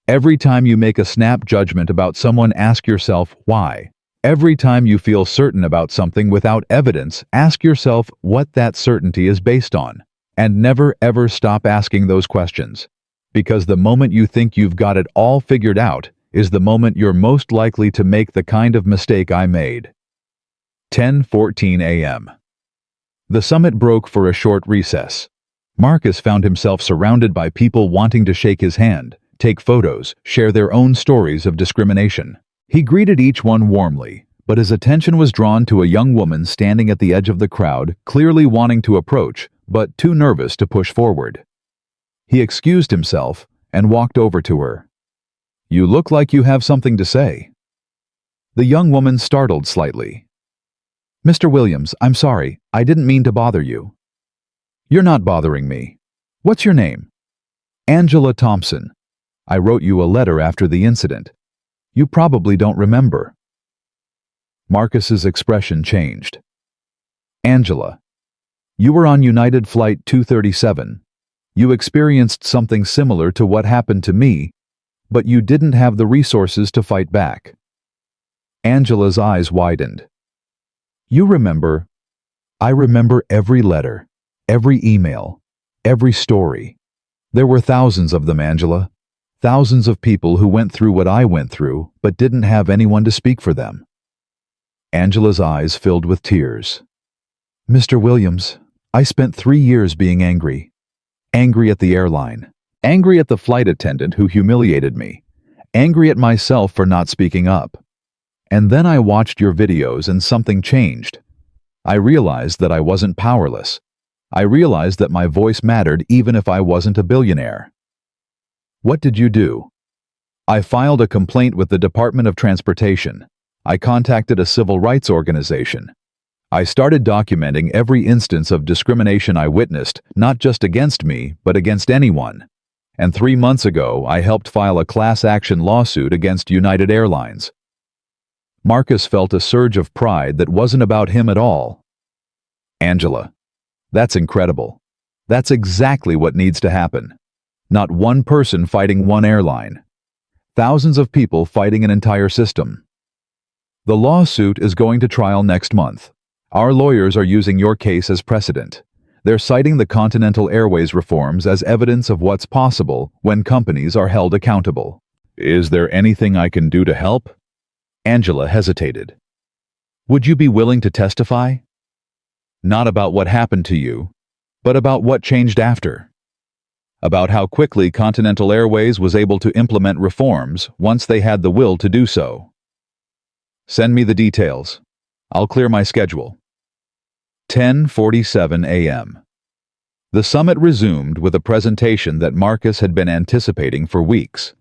[SPEAKER 1] Every time you make a snap judgment about someone, ask yourself why. Every time you feel certain about something without evidence, ask yourself what that certainty is based on. And never ever stop asking those questions. Because the moment you think you've got it all figured out is the moment you're most likely to make the kind of mistake I made." 10:14 a.m. The summit broke for a short recess. Marcus found himself surrounded by people wanting to shake his hand, take photos, share their own stories of discrimination. He greeted each one warmly, but his attention was drawn to a young woman standing at the edge of the crowd, clearly wanting to approach, but too nervous to push forward. He excused himself and walked over to her. "You look like you have something to say." The young woman startled slightly. "Mr. Williams, I'm sorry, I didn't mean to bother you." "You're not bothering me. What's your name?" "Angela Thompson. I wrote you a letter after the incident. You probably don't remember." Marcus's expression changed. "Angela, you were on United Flight 237. You experienced something similar to what happened to me, but you didn't have the resources to fight back." Angela's eyes widened. "You remember?" "I remember every letter, every email, every story. There were thousands of them, Angela. Thousands of people who went through what I went through, but didn't have anyone to speak for them." Angela's eyes filled with tears. "Mr. Williams, I spent 3 years being angry. Angry at the airline. Angry at the flight attendant who humiliated me. Angry at myself for not speaking up. And then I watched your videos and something changed. I realized that I wasn't powerless. I realized that my voice mattered even if I wasn't a billionaire." "What did you do?" "I filed a complaint with the Department of Transportation. I contacted a civil rights organization. I started documenting every instance of discrimination I witnessed, not just against me, but against anyone. And 3 months ago, I helped file a class action lawsuit against United Airlines." Marcus felt a surge of pride that wasn't about him at all. "Angela, that's incredible. That's exactly what needs to happen. Not one person fighting one airline. Thousands of people fighting an entire system. The lawsuit is going to trial next month. Our lawyers are using your case as precedent. They're citing the Continental Airways reforms as evidence of what's possible when companies are held accountable. Is there anything I can do to help?" Angela hesitated. "Would you be willing to testify? Not about what happened to you, but about what changed after. About how quickly Continental Airways was able to implement reforms once they had the will to do so." "Send me the details. I'll clear my schedule." 10:47 a.m. The summit resumed with a presentation that Marcus had been anticipating for weeks.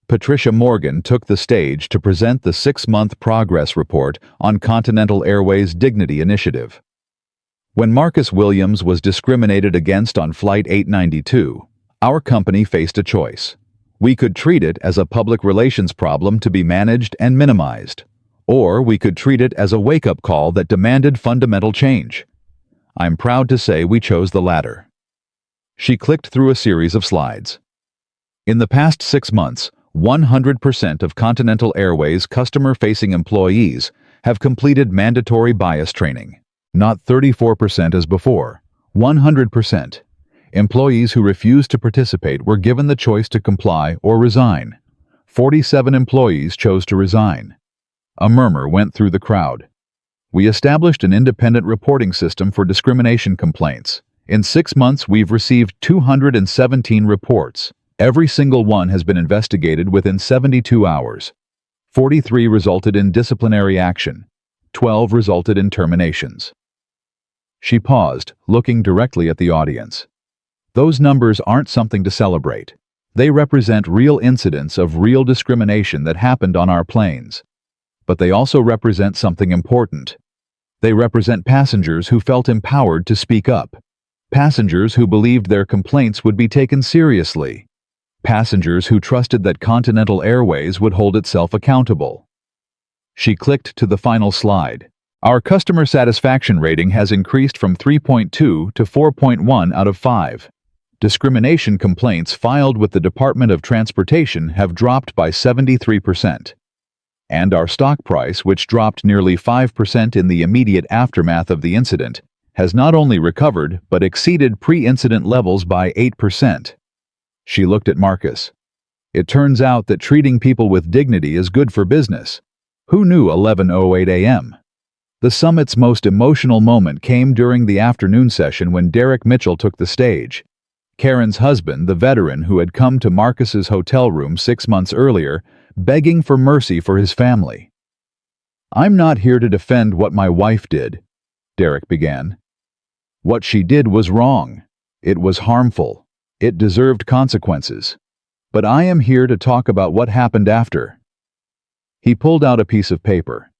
[SPEAKER 1] Patricia Morgan took the stage to present the 6-month progress report on Continental Airways' Dignity Initiative. When Marcus Williams was discriminated against on Flight 892, Our company faced a choice. We could treat it as a public relations problem to be managed and minimized, or we could treat it as a wake-up call that demanded fundamental change. I'm proud to say we chose the latter. She clicked through a series of slides. In the past 6 months, 100% of Continental Airways customer-facing employees have completed mandatory bias training. Not 34% as before, 100%. Employees who refused to participate were given the choice to comply or resign. 47 employees chose to resign. A murmur went through the crowd. We established an independent reporting system for discrimination complaints. In 6 months, we've received 217 reports. Every single one has been investigated within 72 hours. 43 resulted in disciplinary action. 12 resulted in terminations. She paused, looking directly at the audience. Those numbers aren't something to celebrate. They represent real incidents of real discrimination that happened on our planes. But they also represent something important. They represent passengers who felt empowered to speak up. Passengers who believed their complaints would be taken seriously. Passengers who trusted that Continental Airways would hold itself accountable. She clicked to the final slide. Our customer satisfaction rating has increased from 3.2 to 4.1 out of 5. Discrimination complaints filed with the Department of Transportation have dropped by 73%. And our stock price, which dropped nearly 5% in the immediate aftermath of the incident, has not only recovered but exceeded pre-incident levels by 8%. She looked at Marcus. It turns out that treating people with dignity is good for business. Who knew 11:08 a.m.? The summit's most emotional moment came during the afternoon session when Derek Mitchell took the stage. Karen's husband, the veteran who had come to Marcus's hotel room 6 months earlier, begging for mercy for his family. "I'm not here to defend what my wife did," Derek began. "What she did was wrong. It was harmful. It deserved consequences. But I am here to talk about what happened after." He pulled out a piece of paper.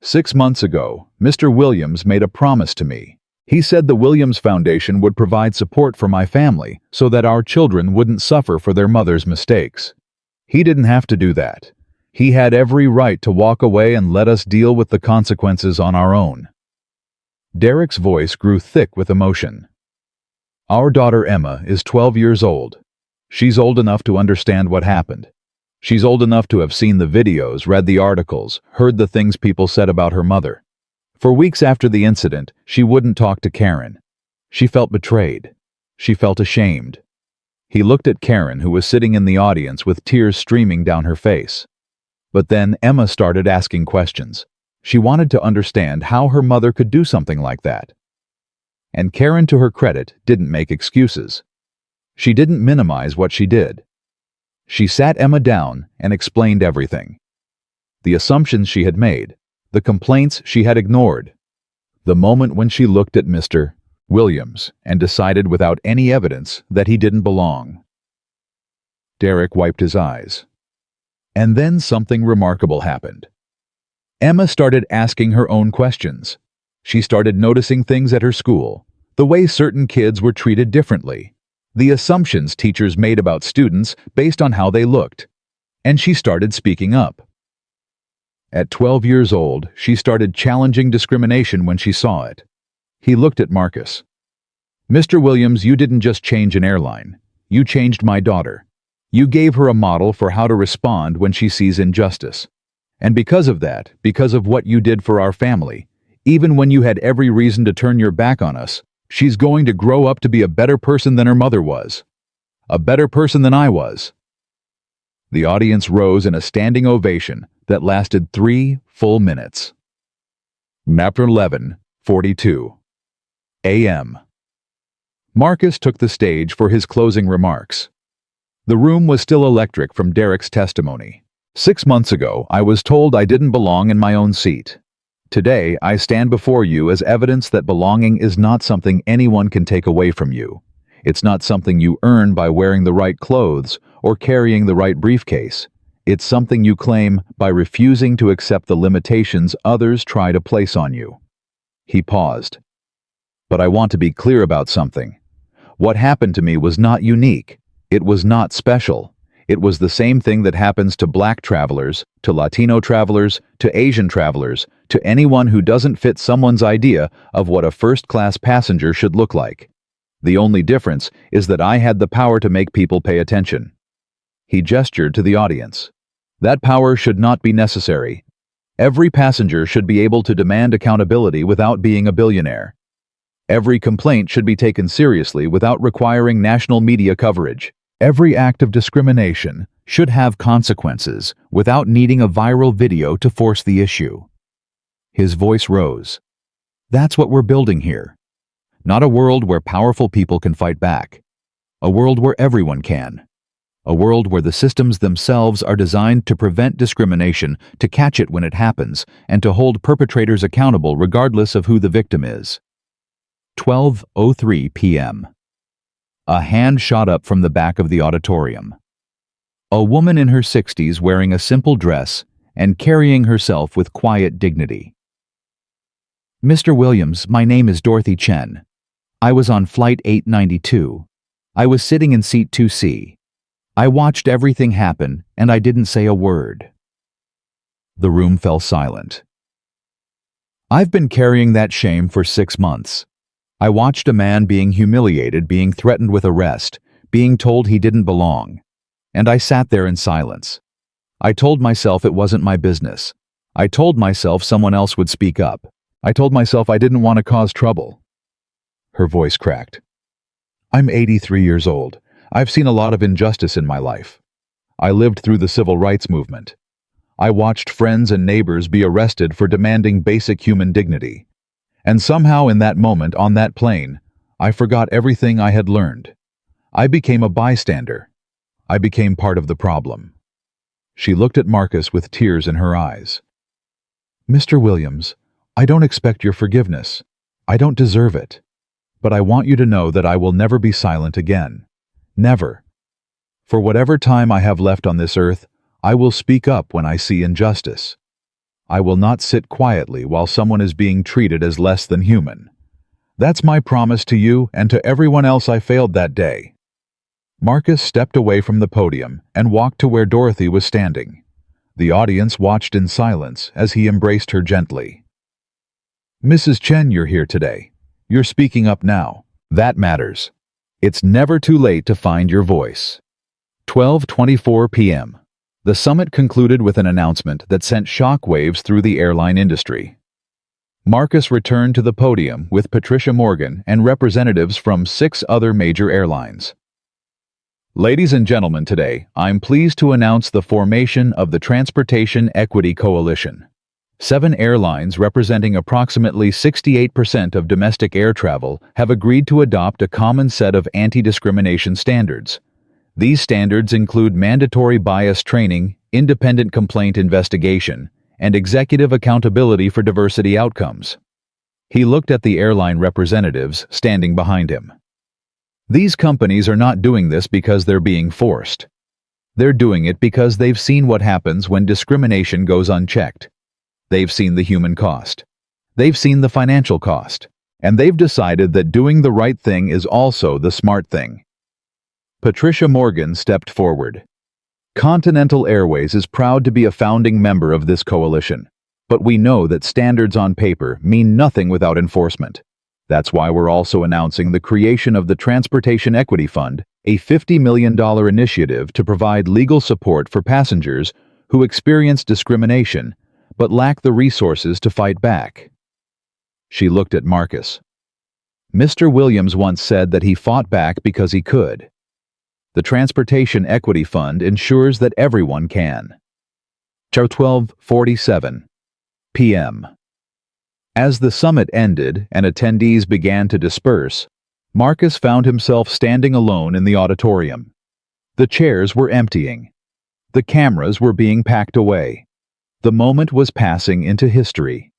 [SPEAKER 1] 6 months ago, Mr. Williams made a promise to me. He said the Williams Foundation would provide support for my family so that our children wouldn't suffer for their mother's mistakes. He didn't have to do that. He had every right to walk away and let us deal with the consequences on our own. Derek's voice grew thick with emotion. Our daughter Emma is 12 years old. She's old enough to understand what happened. She's old enough to have seen the videos, read the articles, heard the things people said about her mother. For weeks after the incident, she wouldn't talk to Karen. She felt betrayed. She felt ashamed. He looked at Karen, who was sitting in the audience with tears streaming down her face. But then Emma started asking questions. She wanted to understand how her mother could do something like that. And Karen, to her credit, didn't make excuses. She didn't minimize what she did. She sat Emma down and explained everything. The assumptions she had made, the complaints she had ignored, the moment when she looked at Mr. Williams and decided without any evidence that he didn't belong. Derek wiped his eyes. And then something remarkable happened. Emma started asking her own questions. She started noticing things at her school, the way certain kids were treated differently, the assumptions teachers made about students based on how they looked, and she started speaking up. At 12 years old, she started challenging discrimination when she saw it. He looked at Marcus. "Mr. Williams, you didn't just change an airline. You changed my daughter. You gave her a model for how to respond when she sees injustice. And because of that, because of what you did for our family, even when you had every reason to turn your back on us, she's going to grow up to be a better person than her mother was. A better person than I was." The audience rose in a standing ovation that lasted 3 full minutes. Chapter 11:42 a.m. Marcus took the stage for his closing remarks. The room was still electric from Derek's testimony. 6 months ago, I was told I didn't belong in my own seat. Today, I stand before you as evidence that belonging is not something anyone can take away from you. It's not something you earn by wearing the right clothes or carrying the right briefcase. It's something you claim by refusing to accept the limitations others try to place on you. He paused. But I want to be clear about something. What happened to me was not unique. It was not special. It was the same thing that happens to Black travelers, to Latino travelers, to Asian travelers, to anyone who doesn't fit someone's idea of what a first-class passenger should look like. The only difference is that I had the power to make people pay attention. He gestured to the audience. That power should not be necessary. Every passenger should be able to demand accountability without being a billionaire. Every complaint should be taken seriously without requiring national media coverage. Every act of discrimination should have consequences without needing a viral video to force the issue. His voice rose. That's what we're building here. Not a world where powerful people can fight back. A world where everyone can. A world where the systems themselves are designed to prevent discrimination, to catch it when it happens, and to hold perpetrators accountable regardless of who the victim is. 12:03 p.m. A hand shot up from the back of the auditorium. A woman in her 60s wearing a simple dress and carrying herself with quiet dignity. Mr. Williams, my name is Dorothy Chen. I was on Flight 892. I was sitting in seat 2C. I watched everything happen and I didn't say a word. The room fell silent. I've been carrying that shame for 6 months. I watched a man being humiliated, being threatened with arrest, being told he didn't belong. And I sat there in silence. I told myself it wasn't my business. I told myself someone else would speak up. I told myself I didn't want to cause trouble. Her voice cracked. I'm 83 years old. I've seen a lot of injustice in my life. I lived through the civil rights movement. I watched friends and neighbors be arrested for demanding basic human dignity. And somehow in that moment, on that plane, I forgot everything I had learned. I became a bystander. I became part of the problem. She looked at Marcus with tears in her eyes. Mr. Williams, I don't expect your forgiveness. I don't deserve it. But I want you to know that I will never be silent again. Never. For whatever time I have left on this earth, I will speak up when I see injustice. I will not sit quietly while someone is being treated as less than human. That's my promise to you and to everyone else I failed that day. Marcus stepped away from the podium and walked to where Dorothy was standing. The audience watched in silence as he embraced her gently. Mrs. Chen, you're here today. You're speaking up now. That matters. It's never too late to find your voice. 12:24 p.m. The summit concluded with an announcement that sent shockwaves through the airline industry. Marcus returned to the podium with Patricia Morgan and representatives from 6 other major airlines. Ladies and gentlemen, today, I'm pleased to announce the formation of the Transportation Equity Coalition. 7 airlines representing approximately 68% of domestic air travel have agreed to adopt a common set of anti-discrimination standards. These standards include mandatory bias training, independent complaint investigation, and executive accountability for diversity outcomes. He looked at the airline representatives standing behind him. These companies are not doing this because they're being forced. They're doing it because they've seen what happens when discrimination goes unchecked. They've seen the human cost. They've seen the financial cost. And they've decided that doing the right thing is also the smart thing. Patricia Morgan stepped forward. Continental Airways is proud to be a founding member of this coalition, but we know that standards on paper mean nothing without enforcement. That's why we're also announcing the creation of the Transportation Equity Fund, a $50 million initiative to provide legal support for passengers who experience discrimination but lack the resources to fight back. She looked at Marcus. Mr. Williams once said that he fought back because he could. The Transportation Equity Fund ensures that everyone can. 12:47 p.m. As the summit ended and attendees began to disperse, Marcus found himself standing alone in the auditorium. The chairs were emptying. The cameras were being packed away. The moment was passing into history.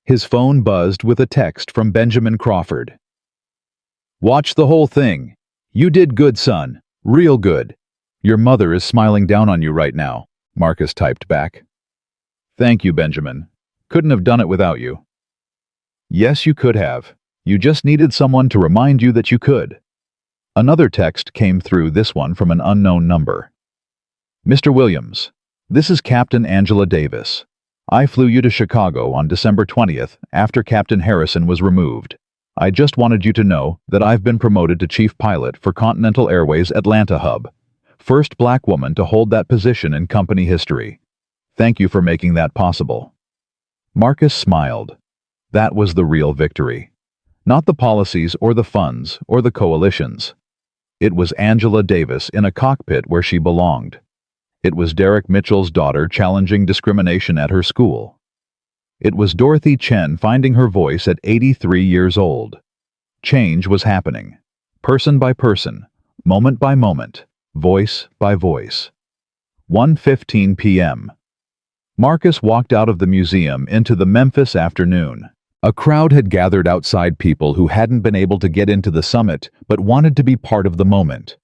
[SPEAKER 1] His phone buzzed with a text from Benjamin Crawford. "Watch the whole thing. You did good, son. Real good. Your mother is smiling down on you right now," Marcus typed back. "Thank you, Benjamin. Couldn't have done it without you." "Yes, you could have. You just needed someone to remind you that you could." Another text came through, this one from an unknown number. Mr. Williams, this is Captain Angela Davis. I flew you to Chicago on December 20th after Captain Harrison was removed. I just wanted you to know that I've been promoted to chief pilot for Continental Airways Atlanta hub. First black woman to hold that position in company history. Thank you for making that possible. Marcus smiled. That was the real victory. Not the policies or the funds or the coalitions. It was Angela Davis in a cockpit where she belonged. It was Derek Mitchell's daughter challenging discrimination at her school. It was Dorothy Chen finding her voice at 83 years old. Change was happening. Person by person, moment by moment, voice by voice. 1:15 p.m. Marcus walked out of the museum into the Memphis afternoon. A crowd had gathered outside, people who hadn't been able to get into the summit but wanted to be part of the moment.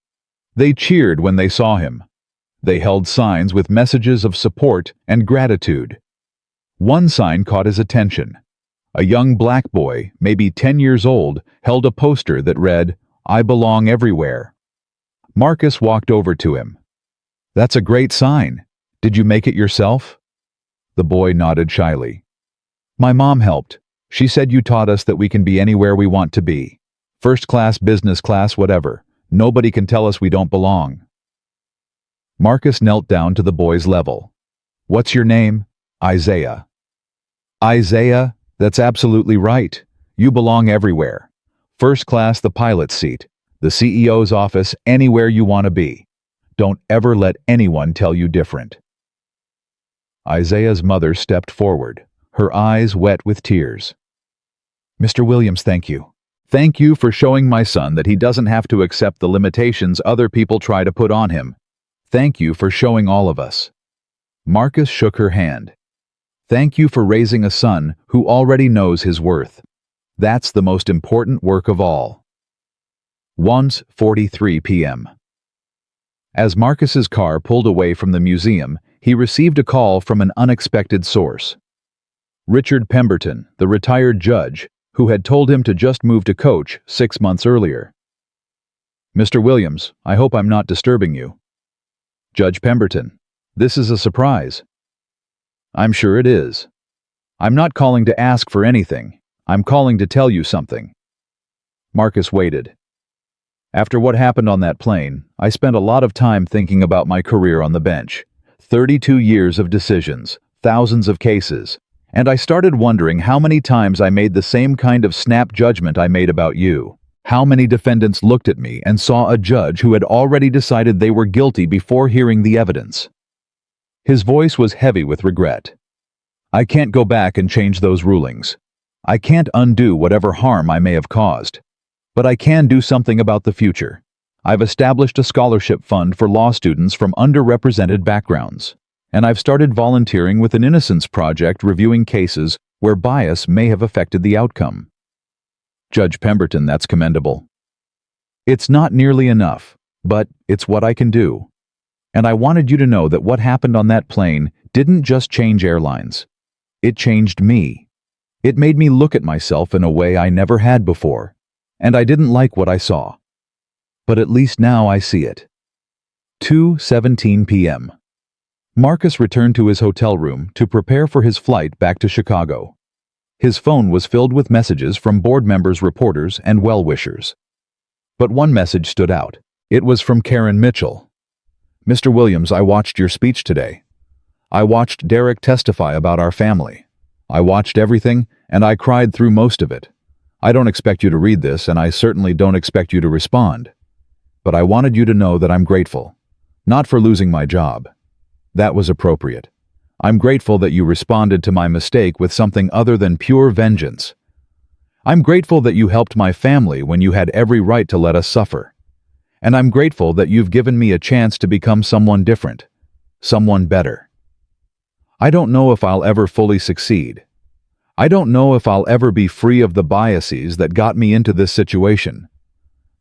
[SPEAKER 1] They cheered when they saw him. They held signs with messages of support and gratitude. One sign caught his attention. A young black boy, maybe 10 years old, held a poster that read, "I belong everywhere." Marcus walked over to him. "That's a great sign. Did you make it yourself?" The boy nodded shyly. "My mom helped. She said you taught us that we can be anywhere we want to be. First class, business class, whatever. Nobody can tell us we don't belong." Marcus knelt down to the boy's level. "What's your name?" "Isaiah." "Isaiah, that's absolutely right. You belong everywhere. First class, the pilot's seat, the CEO's office, anywhere you want to be. Don't ever let anyone tell you different." Isaiah's mother stepped forward, her eyes wet with tears. "Mr. Williams, thank you. Thank you for showing my son that he doesn't have to accept the limitations other people try to put on him. Thank you for showing all of us." Marcus shook her hand. "Thank you for raising a son who already knows his worth. That's the most important work of all." 1:43 p.m. As Marcus's car pulled away from the museum, he received a call from an unexpected source. Richard Pemberton, the retired judge, who had told him to just move to coach 6 months earlier. "Mr. Williams, I hope I'm not disturbing you." "Judge Pemberton, this is a surprise." "I'm sure it is. I'm not calling to ask for anything. I'm calling to tell you something." Marcus waited. "After what happened on that plane, I spent a lot of time thinking about my career on the bench. 32 years of decisions, thousands of cases, and I started wondering how many times I made the same kind of snap judgment I made about you. How many defendants looked at me and saw a judge who had already decided they were guilty before hearing the evidence." His voice was heavy with regret. "I can't go back and change those rulings. I can't undo whatever harm I may have caused. But I can do something about the future. I've established a scholarship fund for law students from underrepresented backgrounds, and I've started volunteering with an Innocence Project reviewing cases where bias may have affected the outcome." "Judge Pemberton, that's commendable." "It's not nearly enough, but it's what I can do. And I wanted you to know that what happened on that plane didn't just change airlines. It changed me. It made me look at myself in a way I never had before, and I didn't like what I saw. But at least now I see it." 2:17 p.m. Marcus returned to his hotel room to prepare for his flight back to Chicago. His phone was filled with messages from board members, reporters, and well-wishers. But one message stood out. It was from Karen Mitchell. "Mr. Williams, I watched your speech today. I watched Derek testify about our family. I watched everything, and I cried through most of it. I don't expect you to read this, and I certainly don't expect you to respond. But I wanted you to know that I'm grateful. Not for losing my job. That was appropriate. I'm grateful that you responded to my mistake with something other than pure vengeance. I'm grateful that you helped my family when you had every right to let us suffer. And I'm grateful that you've given me a chance to become someone different, someone better. I don't know if I'll ever fully succeed. I don't know if I'll ever be free of the biases that got me into this situation.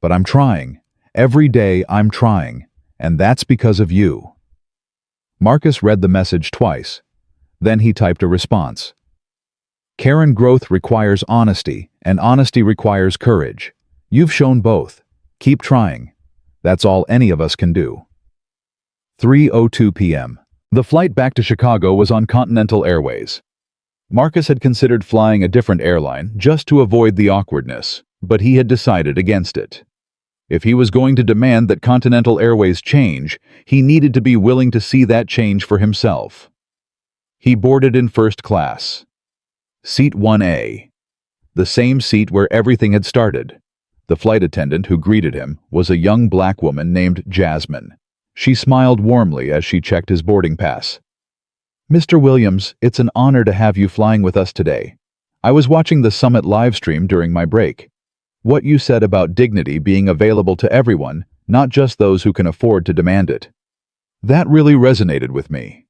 [SPEAKER 1] But I'm trying. Every day I'm trying, and that's because of you." Marcus read the message twice. Then he typed a response. "Karen, growth requires honesty, and honesty requires courage. You've shown both. Keep trying. That's all any of us can do. 3:02 p.m. The flight back to Chicago was on Continental Airways. Marcus had considered flying a different airline just to avoid the awkwardness, but he had decided against it. If he was going to demand that Continental Airways change, he needed to be willing to see that change for himself. He boarded in first class. Seat 1A. The same seat where everything had started. The flight attendant who greeted him was a young black woman named Jasmine. She smiled warmly as she checked his boarding pass. "Mr. Williams, it's an honor to have you flying with us today. I was watching the summit live stream during my break. What you said about dignity being available to everyone, not just those who can afford to demand it. That really resonated with me."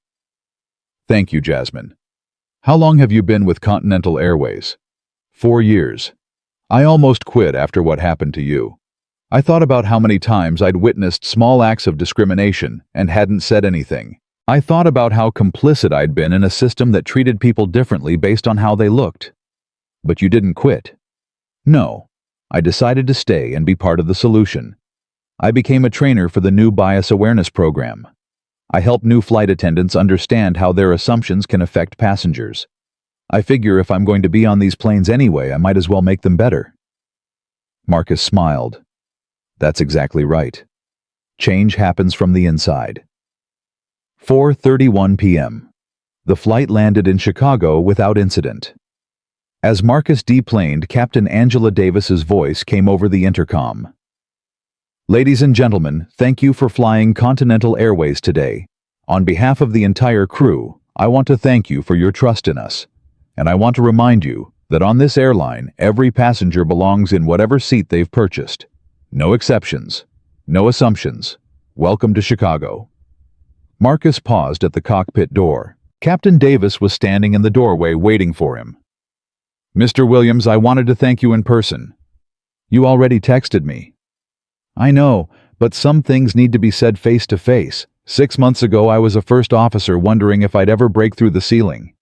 [SPEAKER 1] "Thank you, Jasmine. How long have you been with Continental Airways?" 4 years. I almost quit after what happened to you. I thought about how many times I'd witnessed small acts of discrimination and hadn't said anything. I thought about how complicit I'd been in a system that treated people differently based on how they looked. But you didn't quit. No, I decided to stay and be part of the solution. I became a trainer for the new bias awareness program. I help new flight attendants understand how their assumptions can affect passengers. I figure if I'm going to be on these planes anyway, I might as well make them better. Marcus smiled. That's exactly right. Change happens from the inside. 4:31 p.m. The flight landed in Chicago without incident. As Marcus deplaned, Captain Angela Davis's voice came over the intercom. "Ladies and gentlemen, thank you for flying Continental Airways today. On behalf of the entire crew, I want to thank you for your trust in us. And I want to remind you that on this airline, every passenger belongs in whatever seat they've purchased. No exceptions. No assumptions. Welcome to Chicago." Marcus paused at the cockpit door. Captain Davis was standing in the doorway waiting for him. "Mr. Williams, I wanted to thank you in person. You already texted me." "I know, but some things need to be said face to face. 6 months ago, I was a first officer wondering if I'd ever break through the ceiling.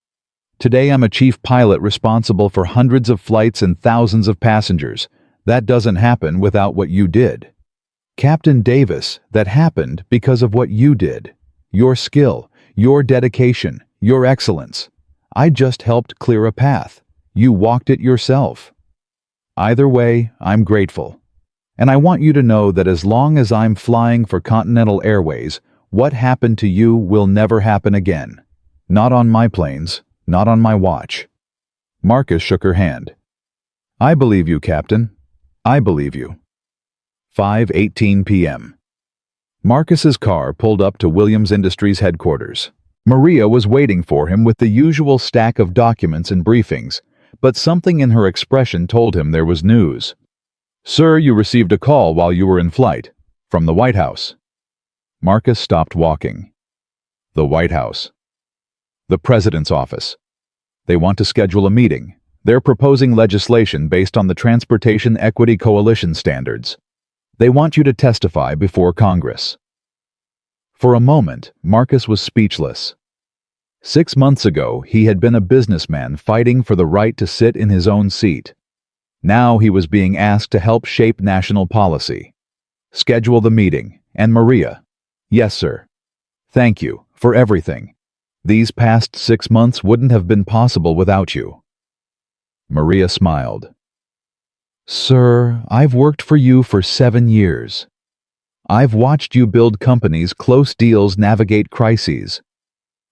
[SPEAKER 1] Today, I'm a chief pilot responsible for hundreds of flights and thousands of passengers. That doesn't happen without what you did." "Captain Davis, that happened because of what you did. Your skill, your dedication, your excellence. I just helped clear a path. You walked it yourself. Either way, I'm grateful. And I want you to know that as long as I'm flying for Continental Airways, what happened to you will never happen again. Not on my planes, not on my watch." Marcus shook her hand. "I believe you, Captain. I believe you." 5:18 p.m. Marcus's car pulled up to Williams Industries headquarters. Maria was waiting for him with the usual stack of documents and briefings, but something in her expression told him there was news. "Sir, you received a call while you were in flight, from the White House." Marcus stopped walking. The White House. The President's office. They want to schedule a meeting. They're proposing legislation based on the Transportation Equity Coalition standards. They want you to testify before Congress. For a moment, Marcus was speechless. 6 months ago, he had been a businessman fighting for the right to sit in his own seat. Now he was being asked to help shape national policy. Schedule the meeting, and Maria. "Yes, sir. Thank you for everything. These past 6 months wouldn't have been possible without you." Maria smiled. "Sir, I've worked for you for 7 years. I've watched you build companies, close deals, navigate crises.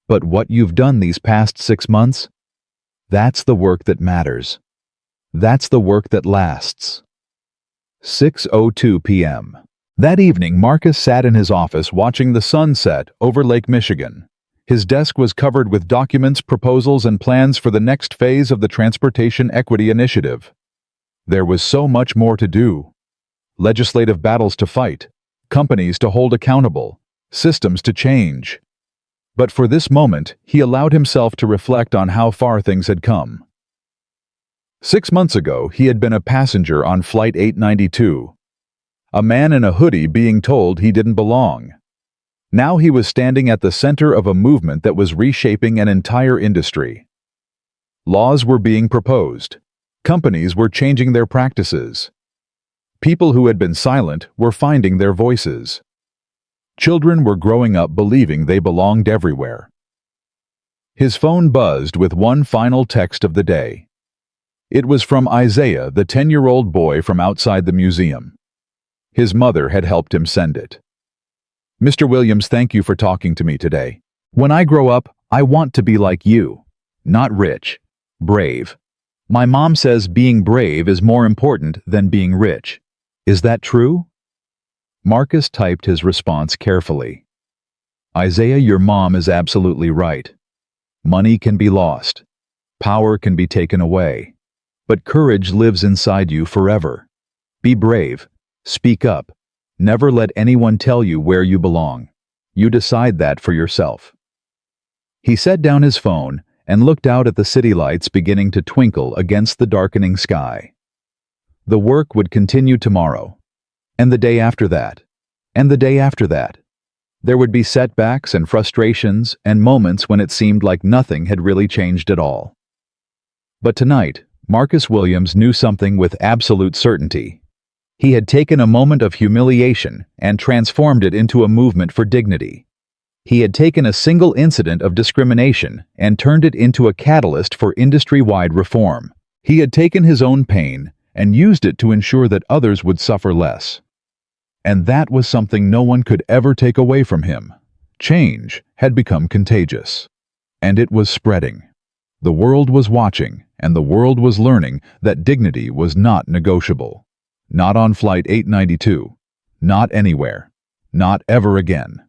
[SPEAKER 1] But what you've done these past 6 months, that's the work that matters. That's the work that lasts." 6:02 p.m. That evening, Marcus sat in his office watching the sun set over Lake Michigan. His desk was covered with documents, proposals, and plans for the next phase of the Transportation Equity Initiative. There was so much more to do. Legislative battles to fight, companies to hold accountable, systems to change. But for this moment, he allowed himself to reflect on how far things had come. 6 months ago, he had been a passenger on Flight 892. A man in a hoodie being told he didn't belong. Now he was standing at the center of a movement that was reshaping an entire industry. Laws were being proposed. Companies were changing their practices. People who had been silent were finding their voices. Children were growing up believing they belonged everywhere. His phone buzzed with one final text of the day. It was from Isaiah, the 10-year-old boy from outside the museum. His mother had helped him send it. "Mr. Williams, thank you for talking to me today. When I grow up, I want to be like you. Not rich, brave. My mom says being brave is more important than being rich. Is that true?" Marcus typed his response carefully. "Isaiah, your mom is absolutely right. Money can be lost. Power can be taken away. But courage lives inside you forever. Be brave. Speak up. Never let anyone tell you where you belong. You decide that for yourself." He set down his phone and looked out at the city lights beginning to twinkle against the darkening sky. The work would continue tomorrow, and the day after that, and the day after that. There would be setbacks and frustrations and moments when it seemed like nothing had really changed at all. But tonight, Marcus Williams knew something with absolute certainty. He had taken a moment of humiliation and transformed it into a movement for dignity. He had taken a single incident of discrimination and turned it into a catalyst for industry-wide reform. He had taken his own pain and used it to ensure that others would suffer less. And that was something no one could ever take away from him. Change had become contagious. And it was spreading. The world was watching, and the world was learning that dignity was not negotiable. Not on Flight 892. Not anywhere. Not ever again.